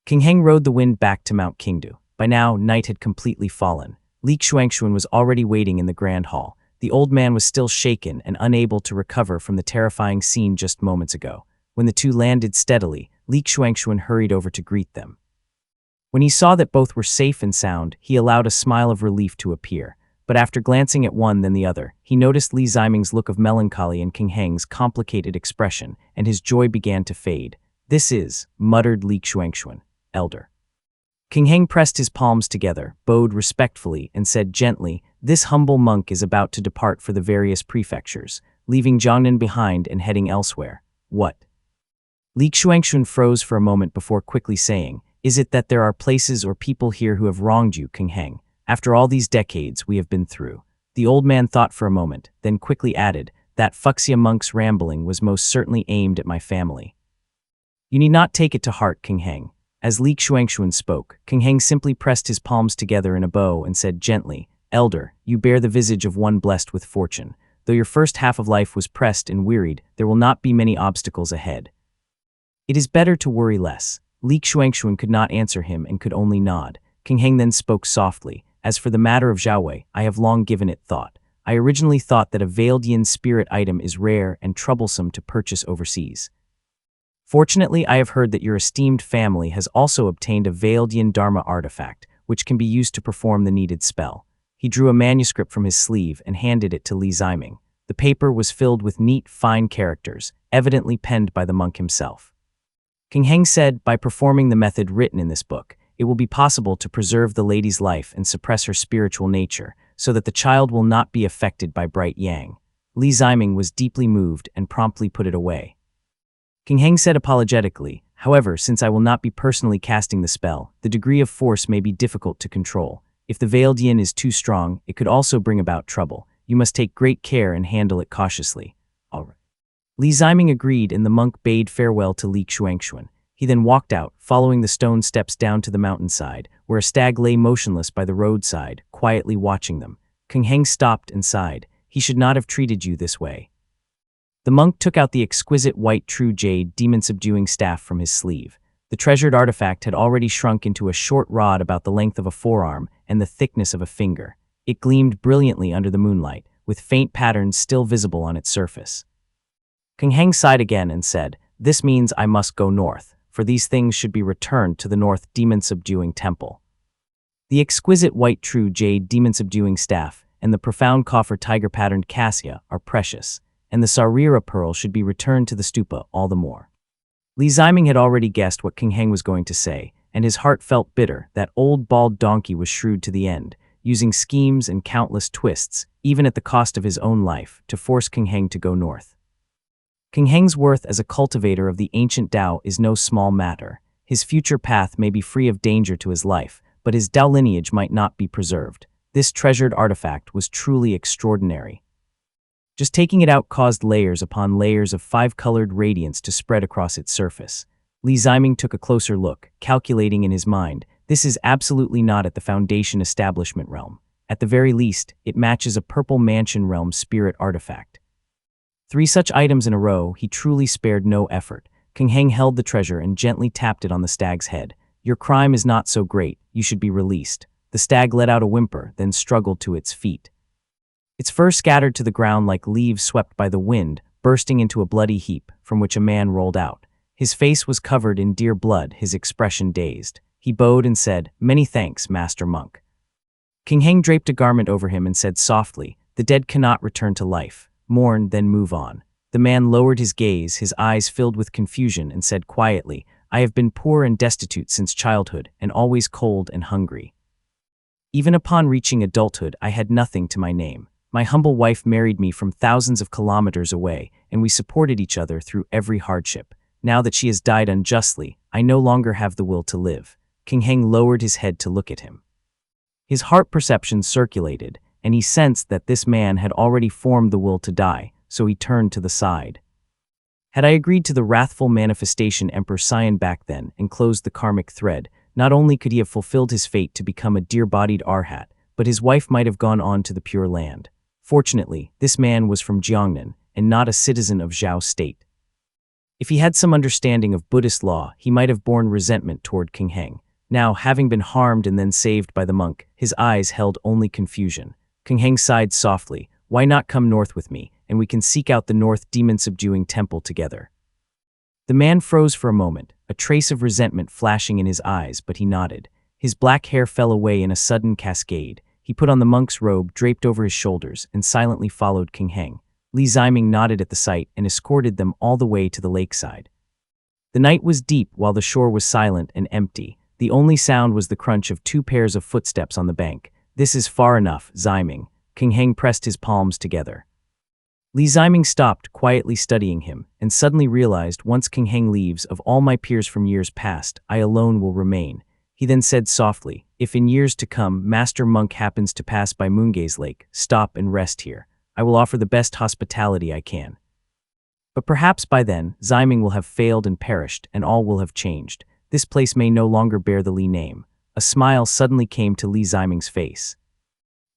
King Heng rode the wind back to Mount Qingdu. By now, night had completely fallen. Li Xuanxuan was already waiting in the grand hall. The old man was still shaken and unable to recover from the terrifying scene just moments ago. When the two landed steadily, Li Xuanxuan hurried over to greet them. When he saw that both were safe and sound, he allowed a smile of relief to appear. But after glancing at one then the other, he noticed Li Ziming's look of melancholy and King Heng's complicated expression, and his joy began to fade. "This is," muttered Li Xuanxuan, "elder." King Heng pressed his palms together, bowed respectfully, and said gently, "This humble monk is about to depart for the various prefectures, leaving Jiangnan behind and heading elsewhere." "What?" Li Xuanxuan froze for a moment before quickly saying, "Is it that there are places or people here who have wronged you, King Heng?" After all these decades we have been through. The old man thought for a moment, then quickly added, that Fuxia monk's rambling was most certainly aimed at my family. You need not take it to heart, King Heng. As Li Xuanxuan spoke, King Heng simply pressed his palms together in a bow and said gently, Elder, you bear the visage of one blessed with fortune. Though your first half of life was pressed and wearied, there will not be many obstacles ahead. It is better to worry less. Li Xuanxuan could not answer him and could only nod. King Heng then spoke softly, as for the matter of Xiaowei, I have long given it thought. I originally thought that a veiled yin spirit item is rare and troublesome to purchase overseas. Fortunately, I have heard that your esteemed family has also obtained a veiled yin dharma artifact, which can be used to perform the needed spell. He drew a manuscript from his sleeve and handed it to Li Ziming. The paper was filled with neat, fine characters, evidently penned by the monk himself. King Heng said, by performing the method written in this book, it will be possible to preserve the lady's life and suppress her spiritual nature, so that the child will not be affected by bright yang. Li Ziming was deeply moved and promptly put it away. King Heng said apologetically, however, since I will not be personally casting the spell, the degree of force may be difficult to control. If the veiled yin is too strong, it could also bring about trouble. You must take great care and handle it cautiously. All right. Li Ziming agreed and the monk bade farewell to Li Xuanxuan. He then walked out, following the stone steps down to the mountainside, where a stag lay motionless by the roadside, quietly watching them. King Heng stopped and sighed. He should not have treated you this way. The monk took out the exquisite white true jade demon-subduing staff from his sleeve. The treasured artifact had already shrunk into a short rod about the length of a forearm and the thickness of a finger. It gleamed brilliantly under the moonlight, with faint patterns still visible on its surface. King Heng sighed again and said, This means I must go north, for these things should be returned to the North Demon-Subduing Temple. The exquisite white true jade demon-subduing staff and the profound coffer tiger-patterned cassia are precious, and the Sarira pearl should be returned to the stupa all the more. Li Ziming had already guessed what King Heng was going to say, and his heart felt bitter. That old bald donkey was shrewd to the end, using schemes and countless twists, even at the cost of his own life, to force King Heng to go north. King Heng's worth as a cultivator of the ancient Dao is no small matter. His future path may be free of danger to his life, but his Dao lineage might not be preserved. This treasured artifact was truly extraordinary. Just taking it out caused layers upon layers of five-colored radiance to spread across its surface. Li Ziming took a closer look, calculating in his mind, this is absolutely not at the Foundation Establishment realm. At the very least, it matches a Purple Mansion realm spirit artifact. 3 such items in a row, he truly spared no effort. King Heng held the treasure and gently tapped it on the stag's head. Your crime is not so great, you should be released. The stag let out a whimper, then struggled to its feet. Its fur scattered to the ground like leaves swept by the wind, bursting into a bloody heap, from which a man rolled out. His face was covered in dear blood, his expression dazed. He bowed and said, Many thanks, Master Monk. King Heng draped a garment over him and said softly, The dead cannot return to life. Mourn, then move on. The man lowered his gaze, his eyes filled with confusion, and said quietly, I have been poor and destitute since childhood, and always cold and hungry. Even upon reaching adulthood, I had nothing to my name. My humble wife married me from thousands of kilometers away, and we supported each other through every hardship. Now that she has died unjustly, I no longer have the will to live. King Heng lowered his head to look at him. His heart perception circulated, and he sensed that this man had already formed the will to die, so he turned to the side. Had I agreed to the wrathful manifestation Emperor Sion back then and closed the karmic thread, not only could he have fulfilled his fate to become a dear-bodied Arhat, but his wife might have gone on to the Pure Land. Fortunately, this man was from Jiangnan and not a citizen of Zhao State. If he had some understanding of Buddhist law, he might have borne resentment toward King Heng. Now, having been harmed and then saved by the monk, his eyes held only confusion. King Heng sighed softly, Why not come north with me, and we can seek out the North Demon-Subduing Temple together? The man froze for a moment, a trace of resentment flashing in his eyes, but he nodded. His black hair fell away in a sudden cascade. He put on the monk's robe draped over his shoulders and silently followed King Heng. Li Ziming nodded at the sight and escorted them all the way to the lakeside. The night was deep while the shore was silent and empty. The only sound was the crunch of 2 pairs of footsteps on the bank. This is far enough, Ziming. King Heng pressed his palms together. Li Ziming stopped, quietly studying him, and suddenly realized once King Heng leaves, of all my peers from years past, I alone will remain. He then said softly, If in years to come Master Monk happens to pass by Moongaze Lake, stop and rest here. I will offer the best hospitality I can. But perhaps by then, Ximing will have failed and perished, and all will have changed. This place may no longer bear the Li name. A smile suddenly came to Li Ximing's face.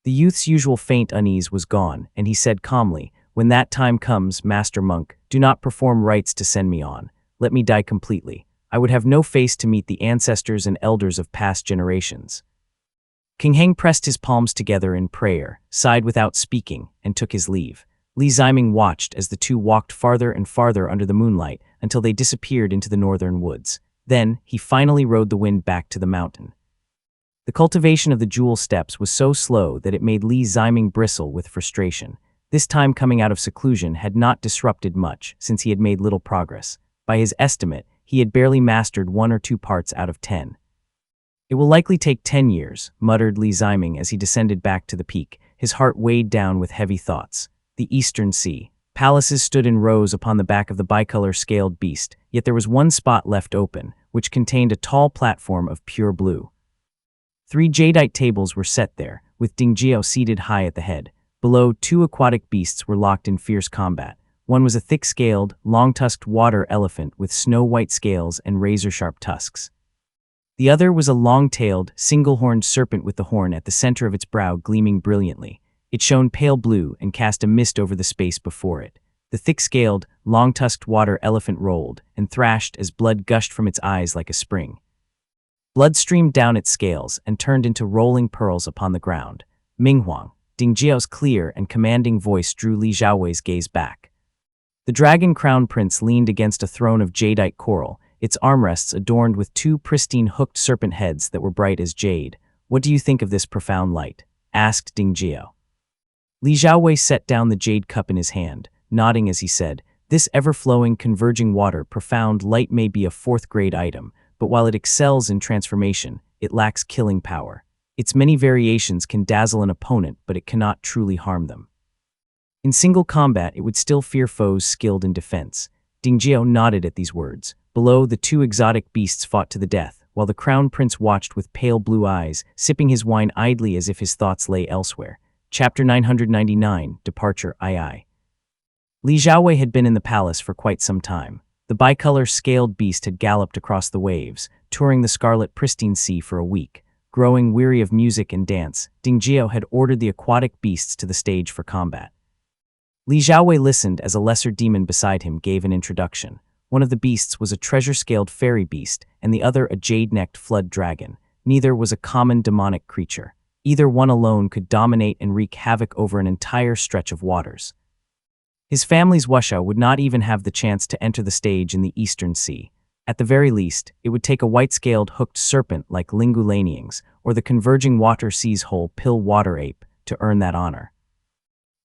The youth's usual faint unease was gone, and he said calmly, "When that time comes, Master Monk, do not perform rites to send me on. Let me die completely. I would have no face to meet the ancestors and elders of past generations." King Heng pressed his palms together in prayer, sighed without speaking, and took his leave. Li Ximing watched as the two walked farther and farther under the moonlight until they disappeared into the northern woods. Then, he finally rode the wind back to the mountain. The cultivation of the jewel steppes was so slow that it made Li Ximing bristle with frustration. This time coming out of seclusion had not disrupted much, since he had made little progress. By his estimate, he had barely mastered 1 or 2 parts out of 10. "It will likely take 10 years, muttered Li Ximing as he descended back to the peak, his heart weighed down with heavy thoughts. The Eastern Sea. Palaces stood in rows upon the back of the bicolor scaled beast, yet there was one spot left open, which contained a tall platform of pure blue. 3 jadeite tables were set there, with Dingjie seated high at the head. Below, 2 aquatic beasts were locked in fierce combat. One was a thick-scaled, long-tusked water elephant with snow-white scales and razor-sharp tusks. The other was a long-tailed, single-horned serpent with the horn at the center of its brow gleaming brilliantly. It shone pale blue and cast a mist over the space before it. The thick-scaled, long-tusked water elephant rolled and thrashed as blood gushed from its eyes like a spring. Blood streamed down its scales and turned into rolling pearls upon the ground. Minghuang, Dingjie's clear and commanding voice drew Li Xiaowei's gaze back. The dragon crown prince leaned against a throne of jadeite coral, its armrests adorned with 2 pristine hooked serpent heads that were bright as jade. "What do you think of this profound light?" asked Dingjie. Li Xiaowei set down the jade cup in his hand, nodding as he said, "This ever-flowing, converging water, profound light may be a 4th-grade item, but while it excels in transformation, it lacks killing power. Its many variations can dazzle an opponent, but it cannot truly harm them. In single combat, it would still fear foes skilled in defense." Dingjie nodded at these words. Below, the 2 exotic beasts fought to the death, while the crown prince watched with pale blue eyes, sipping his wine idly as if his thoughts lay elsewhere. Chapter 999, Departure II. Li Xiaowei had been in the palace for quite some time. The bicolor scaled beast had galloped across the waves, touring the scarlet pristine sea for a week. Growing weary of music and dance, Dingjie had ordered the aquatic beasts to the stage for combat. Li Xiaowei listened as a lesser demon beside him gave an introduction. One of the beasts was a treasure-scaled fairy beast, and the other a jade-necked flood dragon. Neither was a common demonic creature. Either one alone could dominate and wreak havoc over an entire stretch of waters. His family's wuxia would not even have the chance to enter the stage in the Eastern Sea. At the very least, it would take a white-scaled hooked serpent like Lingulaniang's or the converging water sea's whole pill water ape to earn that honor.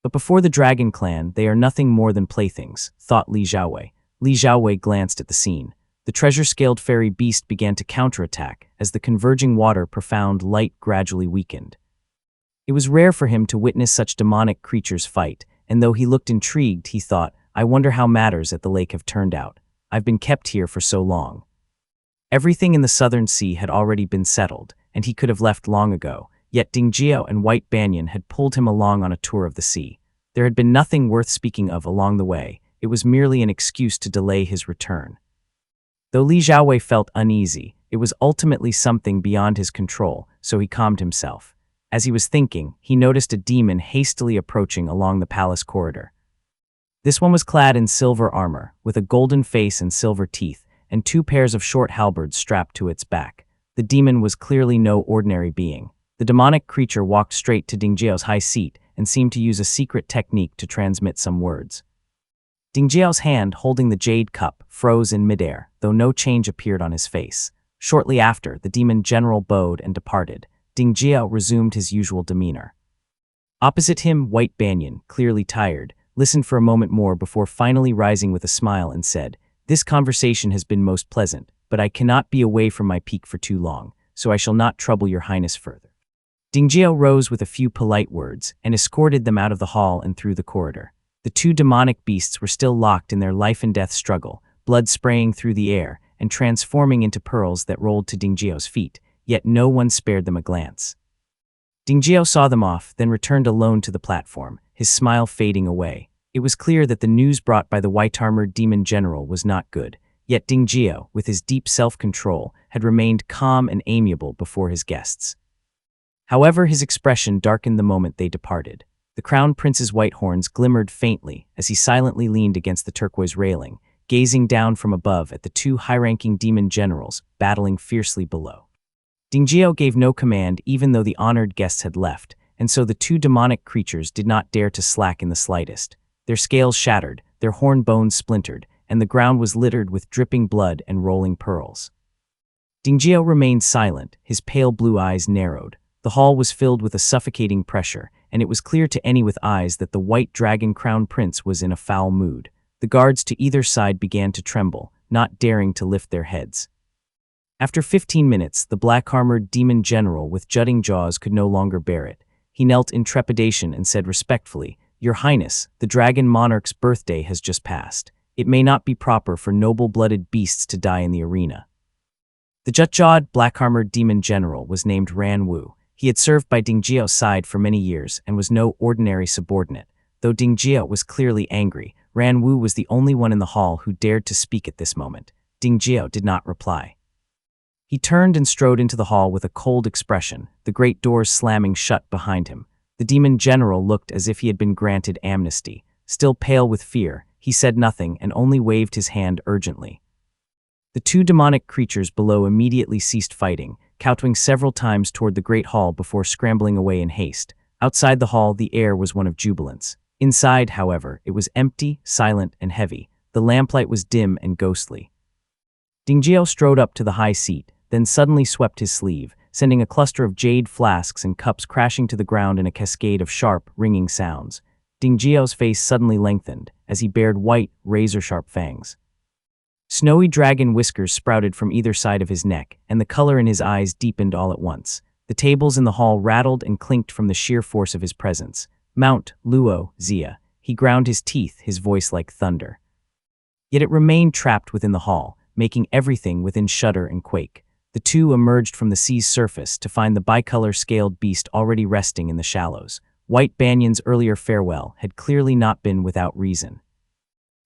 But before the Dragon Clan, they are nothing more than playthings, thought Li Xiaowei. Li Xiaowei glanced at the scene. The treasure-scaled fairy beast began to counterattack as the converging water profound light gradually weakened. It was rare for him to witness such demonic creatures fight, and though he looked intrigued, he thought, "I wonder how matters at the lake have turned out. I've been kept here for so long." Everything in the Southern Sea had already been settled, and he could have left long ago, yet Dingjie and White Banyan had pulled him along on a tour of the sea. There had been nothing worth speaking of along the way. It was merely an excuse to delay his return. Though Li Xiaowei felt uneasy, it was ultimately something beyond his control, so he calmed himself. As he was thinking, he noticed a demon hastily approaching along the palace corridor. This one was clad in silver armor, with a golden face and silver teeth, and 2 pairs of short halberds strapped to its back. The demon was clearly no ordinary being. The demonic creature walked straight to Dingjie's high seat and seemed to use a secret technique to transmit some words. Dingjie's hand holding the jade cup froze in midair, though no change appeared on his face. Shortly after, the demon general bowed and departed. Dingjie resumed his usual demeanor. Opposite him, White Banyan, clearly tired, listened for a moment more before finally rising with a smile and said, "This conversation has been most pleasant, but I cannot be away from my peak for too long, so I shall not trouble your highness further." Dingjie rose with a few polite words and escorted them out of the hall and through the corridor. The 2 demonic beasts were still locked in their life-and-death struggle, blood spraying through the air and transforming into pearls that rolled to Dingjie's feet. yet no one spared them a glance. Dingjiao saw them off, then returned alone to the platform, his smile fading away. It was clear that the news brought by the white-armored demon general was not good, yet Dingjiao, with his deep self-control, had remained calm and amiable before his guests. However, his expression darkened the moment they departed. The crown prince's white horns glimmered faintly as he silently leaned against the turquoise railing, gazing down from above at the two high-ranking demon generals battling fiercely below. Dingjiao gave no command even though the honored guests had left, and so the two demonic creatures did not dare to slack in the slightest. Their scales shattered, their horn bones splintered, and the ground was littered with dripping blood and rolling pearls. Dingjiao remained silent, his pale blue eyes narrowed. The hall was filled with a suffocating pressure, and it was clear to any with eyes that the white dragon crown prince was in a foul mood. The guards to either side began to tremble, not daring to lift their heads. After 15 minutes, the black-armored demon general with jutting jaws could no longer bear it. He knelt in trepidation and said respectfully, "Your Highness, the dragon monarch's birthday has just passed. It may not be proper for noble-blooded beasts to die in the arena." The jut-jawed, black-armored demon general was named Ran Wu. He had served by Dingjiao's side for many years and was no ordinary subordinate. Though Dingjiao was clearly angry, Ran Wu was the only one in the hall who dared to speak at this moment. Dingjiao did not reply. He turned and strode into the hall with a cold expression, the great doors slamming shut behind him. The demon general looked as if he had been granted amnesty. Still pale with fear, he said nothing and only waved his hand urgently. The two demonic creatures below immediately ceased fighting, kowtowing several times toward the great hall before scrambling away in haste. Outside the hall, the air was one of jubilance. Inside, however, it was empty, silent, and heavy. The lamplight was dim and ghostly. Dingjiao strode up to the high seat, then suddenly swept his sleeve, sending a cluster of jade flasks and cups crashing to the ground in a cascade of sharp, ringing sounds. Dingjiao's face suddenly lengthened as he bared white, razor-sharp fangs. Snowy dragon whiskers sprouted from either side of his neck, and the color in his eyes deepened all at once. The tables in the hall rattled and clinked from the sheer force of his presence. "Mount, Luo, Xia." He ground his teeth, his voice like thunder. Yet it remained trapped within the hall, making everything within shudder and quake. The two emerged from the sea's surface to find the bicolor scaled beast already resting in the shallows. White Banyan's earlier farewell had clearly not been without reason.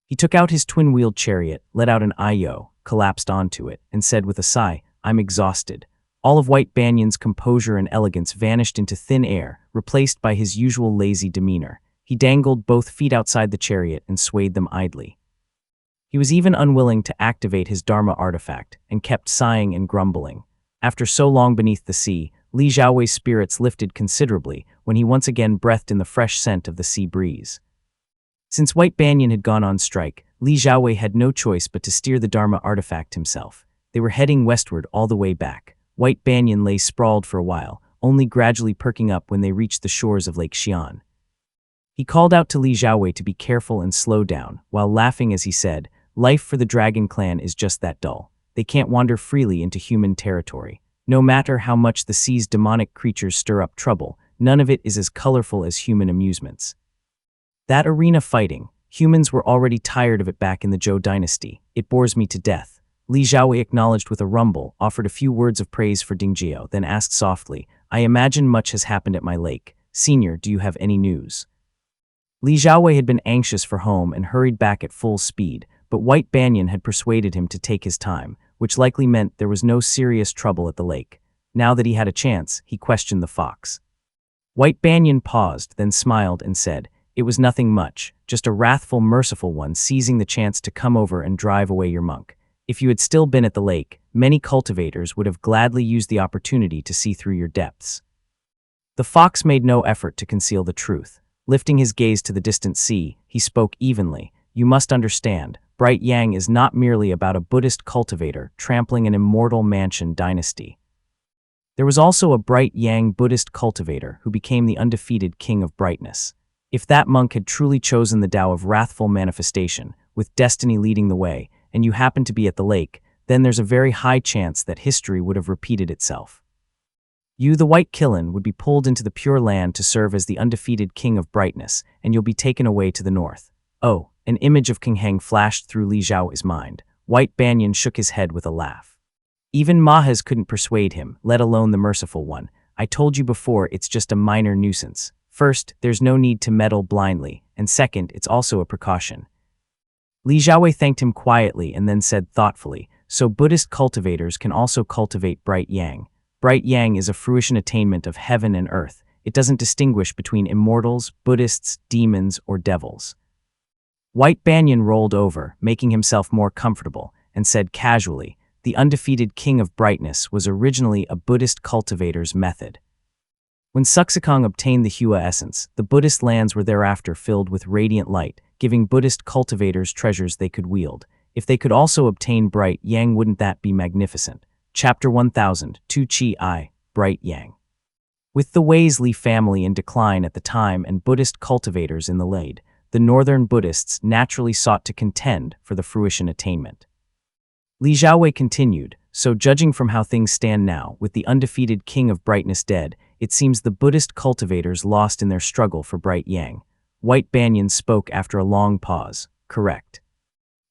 He took out his twin-wheeled chariot, let out an ayo, collapsed onto it, and said with a sigh, "I'm exhausted." All of White Banyan's composure and elegance vanished into thin air, replaced by his usual lazy demeanor. He dangled both feet outside the chariot and swayed them idly. He was even unwilling to activate his Dharma artifact, and kept sighing and grumbling. After so long beneath the sea, Li Xiaowei's spirits lifted considerably when he once again breathed in the fresh scent of the sea breeze. Since White Banyan had gone on strike, Li Xiaowei had no choice but to steer the Dharma artifact himself. They were heading westward all the way back. White Banyan lay sprawled for a while, only gradually perking up when they reached the shores of Lake Xi'an. He called out to Li Xiaowei to be careful and slow down, while laughing as he said, "Life for the Dragon Clan is just that dull. They can't wander freely into human territory. No matter how much the sea's demonic creatures stir up trouble, none of it is as colorful as human amusements. That arena fighting, humans were already tired of it back in the Zhou dynasty. It bores me to death." Li Xiaowei acknowledged with a rumble, offered a few words of praise for Dingjiao, then asked softly, "I imagine much has happened at my lake. Senior, do you have any news?" Li Xiaowei had been anxious for home and hurried back at full speed, but White Banyan had persuaded him to take his time, which likely meant there was no serious trouble at the lake. Now that he had a chance, he questioned the fox. White Banyan paused, then smiled and said, "It was nothing much, just a wrathful, merciful one seizing the chance to come over and drive away your monk. If you had still been at the lake, many cultivators would have gladly used the opportunity to see through your depths." The fox made no effort to conceal the truth. Lifting his gaze to the distant sea, he spoke evenly, "You must understand, Bright Yang is not merely about a Buddhist cultivator trampling an immortal mansion dynasty. There was also a Bright Yang Buddhist cultivator who became the undefeated king of brightness. If that monk had truly chosen the Tao of wrathful manifestation, with destiny leading the way, and you happened to be at the lake, then there's a very high chance that history would have repeated itself. You, the White Kiln, would be pulled into the Pure Land to serve as the undefeated king of brightness, and you'll be taken away to the north." Oh, an image of King Heng flashed through Li Xiaowei's mind. White Banyan shook his head with a laugh. Even Mahas couldn't persuade him, let alone the merciful one. I told you before, it's just a minor nuisance. First, there's no need to meddle blindly, and second, it's also a precaution. Li Xiaowei thanked him quietly and then said thoughtfully, so Buddhist cultivators can also cultivate Bright Yang. Bright Yang is a fruition attainment of heaven and earth. It doesn't distinguish between immortals, Buddhists, demons, or devils. White Banyan rolled over, making himself more comfortable, and said casually, the undefeated king of brightness was originally a Buddhist cultivator's method. When Suxikong obtained the Hua essence, the Buddhist lands were thereafter filled with radiant light, giving Buddhist cultivators treasures they could wield. If they could also obtain Bright Yang, wouldn't that be magnificent? Chapter 1000, Tu Chi I, Bright Yang. With the Weizli family in decline at the time and Buddhist cultivators in the lead, the northern Buddhists naturally sought to contend for the fruition attainment. Li Xiaowei continued, so judging from how things stand now, with the undefeated king of brightness dead, it seems the Buddhist cultivators lost in their struggle for Bright Yang. White Banyan spoke after a long pause. Correct.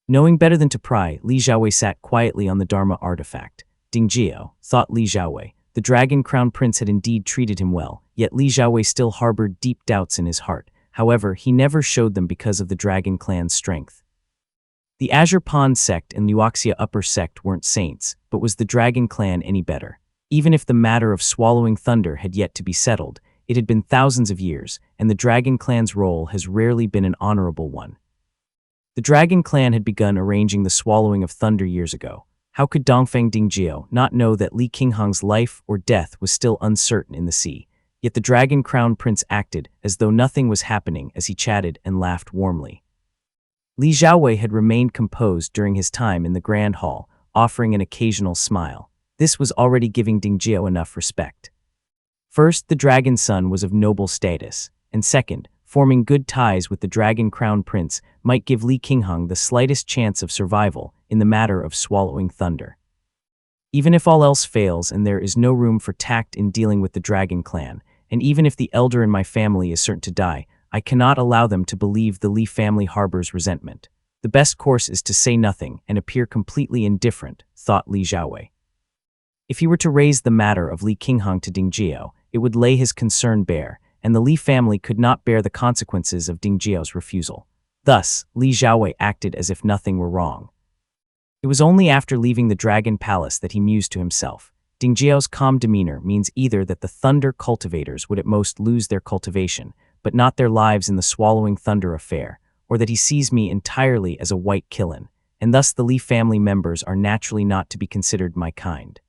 Knowing better than to pry, Li Xiaowei sat quietly on the Dharma artifact. Dingjiao, thought Li Xiaowei. The Dragon Crown Prince had indeed treated him well, yet Li Xiaowei still harbored deep doubts in his heart. However, he never showed them because of the Dragon Clan's strength. The Azure Pond sect and Luoxia Upper sect weren't saints, but was the Dragon Clan any better? Even if the matter of swallowing thunder had yet to be settled, it had been thousands of years, and the Dragon Clan's role has rarely been an honorable one. The Dragon Clan had begun arranging the swallowing of thunder years ago. How could Dongfeng Dingjiao not know that Li Qinghong's life or death was still uncertain in the sea? Yet the Dragon Crown Prince acted as though nothing was happening as he chatted and laughed warmly. Li Xiaowei had remained composed during his time in the Grand Hall, offering an occasional smile. This was already giving Dingjiao enough respect. First, the Dragon Son was of noble status, and second, forming good ties with the Dragon Crown Prince might give Li Qinghong the slightest chance of survival in the matter of swallowing thunder. Even if all else fails and there is no room for tact in dealing with the Dragon Clan, and even if the elder in my family is certain to die, I cannot allow them to believe the Li family harbors resentment. The best course is to say nothing and appear completely indifferent, thought Li Xiaowei. If he were to raise the matter of Li Qinghong to Dingjiao, it would lay his concern bare, and the Li family could not bear the consequences of Dingjiao's refusal. Thus, Li Xiaowei acted as if nothing were wrong. It was only after leaving the Dragon Palace that he mused to himself. Dingjiao's calm demeanor means either that the thunder cultivators would at most lose their cultivation, but not their lives in the swallowing thunder affair, or that he sees me entirely as a white Qilin, and thus the Li family members are naturally not to be considered my kind.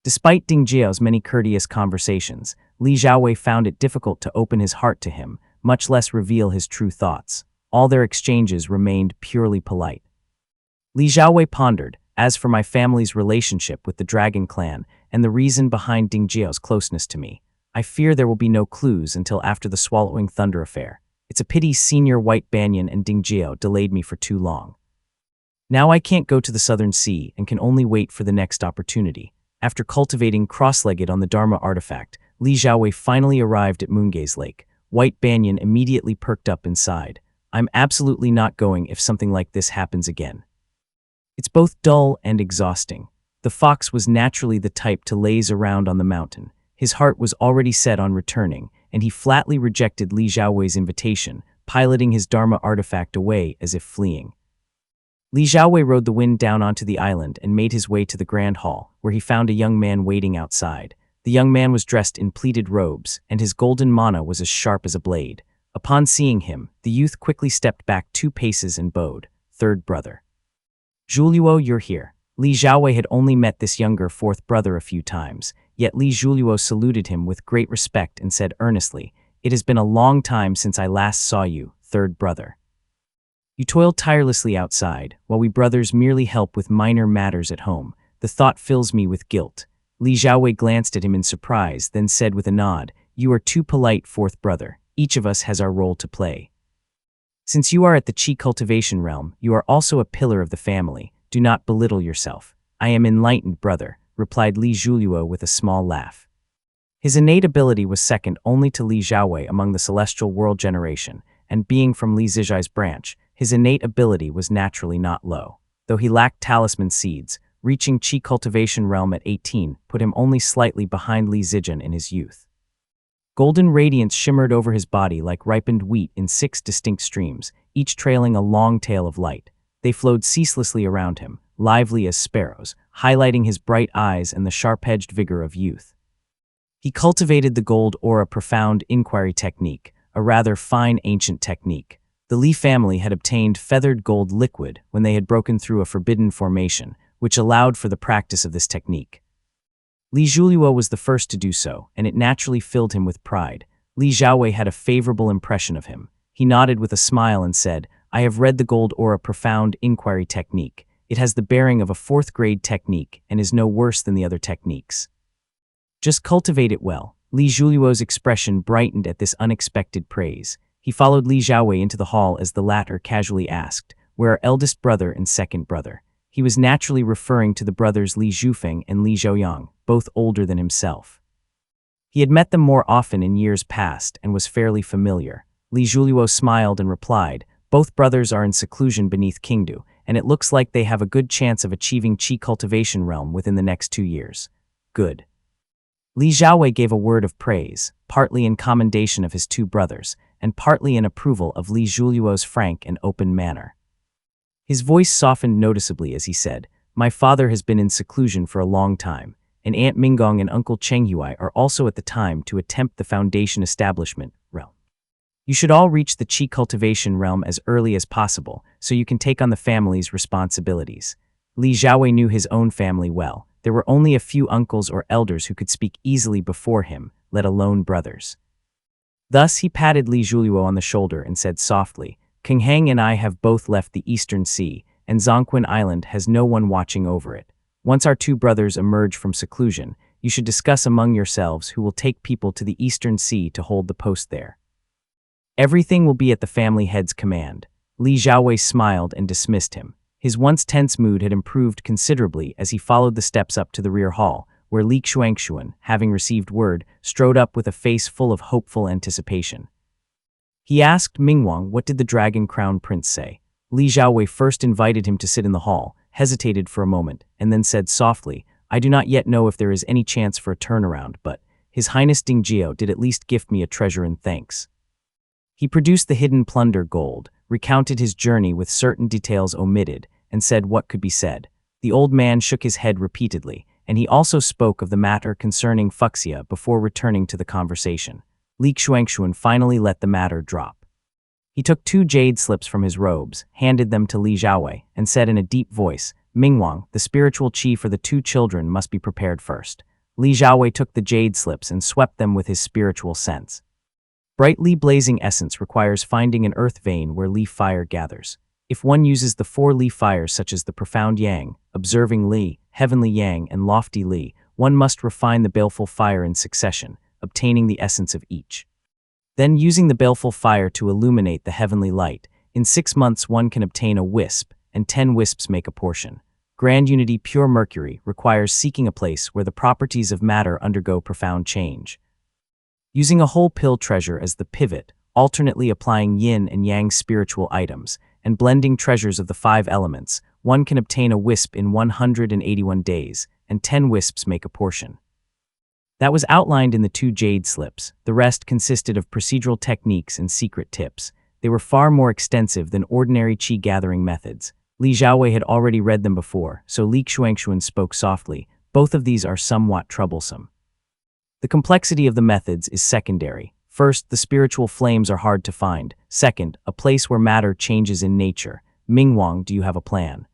Despite Dingjiao's many courteous conversations, Li Xiaowei found it difficult to open his heart to him, much less reveal his true thoughts. All their exchanges remained purely polite. Li Xiaowei pondered, as for my family's relationship with the Dragon Clan and the reason behind Dingjiao's closeness to me, I fear there will be no clues until after the swallowing thunder affair. It's a pity Senior White Banyan and Dingjiao delayed me for too long. Now I can't go to the Southern Sea and can only wait for the next opportunity. After cultivating cross-legged on the Dharma artifact, Li Xiaowei finally arrived at Moongaze Lake. White Banyan immediately perked up inside. I'm absolutely not going if something like this happens again. It's both dull and exhausting. The fox was naturally the type to laze around on the mountain. His heart was already set on returning, and he flatly rejected Li Xiaowei's invitation, piloting his Dharma artifact away as if fleeing. Li Xiaowei rode the wind down onto the island and made his way to the Grand Hall, where he found a young man waiting outside. The young man was dressed in pleated robes, and his golden mana was as sharp as a blade. Upon seeing him, the youth quickly stepped back 2 paces and bowed. Third brother. Zhuluo, you're here. Li Xiaowei had only met this younger fourth brother a few times, yet Li Zhuluo saluted him with great respect and said earnestly, "It has been a long time since I last saw you, third brother. You toil tirelessly outside, while we brothers merely help with minor matters at home. The thought fills me with guilt." Li Xiaowei glanced at him in surprise, then said with a nod, "You are too polite, fourth brother. Each of us has our role to play. Since you are at the Qi cultivation realm, you are also a pillar of the family. Do not belittle yourself." "I am enlightened, brother," replied Li Zhuluo with a small laugh. His innate ability was second only to Li Xiaowei among the celestial world generation, and being from Li Zijai's branch, his innate ability was naturally not low. Though he lacked talisman seeds, reaching Qi cultivation realm at 18 put him only slightly behind Li Zijian in his youth. Golden radiance shimmered over his body like ripened wheat in 6 distinct streams, each trailing a long tail of light. They flowed ceaselessly around him, lively as sparrows, highlighting his bright eyes and the sharp-edged vigor of youth. He cultivated the gold aura profound inquiry technique, a rather fine ancient technique. The Li family had obtained feathered gold liquid when they had broken through a forbidden formation, which allowed for the practice of this technique. Li Zhuliuo was the first to do so, and it naturally filled him with pride. Li Xiaowei had a favorable impression of him. He nodded with a smile and said, "I have read the gold aura profound inquiry technique. It has the bearing of a 4th-grade technique and is no worse than the other techniques. Just cultivate it well." Li Zhuliuo's expression brightened at this unexpected praise. He followed Li Xiaowei into the hall as the latter casually asked, "Where are eldest brother and second brother?" He was naturally referring to the brothers Li Zhufeng and Li Zhouyang, both older than himself. He had met them more often in years past and was fairly familiar. Li Zhuliuo smiled and replied, "Both brothers are in seclusion beneath Qingdu, and it looks like they have a good chance of achieving Qi cultivation realm within the next 2 years. Good." Li Xiaowei gave a word of praise, partly in commendation of his 2 brothers, and partly in approval of Li Zhuliuo's frank and open manner. His voice softened noticeably as he said, "My father has been in seclusion for a long time, and Aunt Minggong and Uncle Chenghuai are also at the time to attempt the foundation establishment realm. You should all reach the Qi cultivation realm as early as possible, so you can take on the family's responsibilities." Li Xiaowei knew his own family well. There were only a few uncles or elders who could speak easily before him, let alone brothers. Thus he patted Li Zhuliuo on the shoulder and said softly, "King Heng and I have both left the Eastern Sea, and Zongquan Island has no one watching over it. Once our 2 brothers emerge from seclusion, you should discuss among yourselves who will take people to the Eastern Sea to hold the post there. Everything will be at the family head's command." Li Xiaowei smiled and dismissed him. His once tense mood had improved considerably as he followed the steps up to the rear hall, where Li Xuanxuan, having received word, strode up with a face full of hopeful anticipation. He asked Mingwang what did the Dragon Crown Prince say. Li Xiaowei first invited him to sit in the hall, hesitated for a moment, and then said softly, "I do not yet know if there is any chance for a turnaround, but His Highness Dingjiao did at least gift me a treasure in thanks." He produced the hidden plunder gold, recounted his journey with certain details omitted, and said what could be said. The old man shook his head repeatedly, and he also spoke of the matter concerning Fuxia before returning to the conversation. Li Xuanxuan finally let the matter drop. He took 2 jade slips from his robes, handed them to Li Xiaowei, and said in a deep voice, "Mingwang, the spiritual qi for the 2 children must be prepared first." Li Xiaowei took the jade slips and swept them with his spiritual sense. Brightly blazing essence requires finding an earth vein where leaf fire gathers. If one uses the 4 leaf fires such as the profound yang, observing Li, heavenly yang, and lofty Li, one must refine the baleful fire in succession, obtaining the essence of each. Then using the baleful fire to illuminate the heavenly light, in 6 months one can obtain a wisp, and 10 wisps make a portion. Grand Unity Pure Mercury requires seeking a place where the properties of matter undergo profound change. Using a whole pill treasure as the pivot, alternately applying yin and yang spiritual items, and blending treasures of the 5 elements, one can obtain a wisp in 181 days, and 10 wisps make a portion. That was outlined in the 2 jade slips. The rest consisted of procedural techniques and secret tips. They were far more extensive than ordinary qi gathering methods. Li Xiaowei had already read them before, so Li Xuanxuan spoke softly. Both of these are somewhat troublesome. The complexity of the methods is secondary. First, the spiritual flames are hard to find. Second, a place where matter changes in nature. Mingwang, do you have a plan?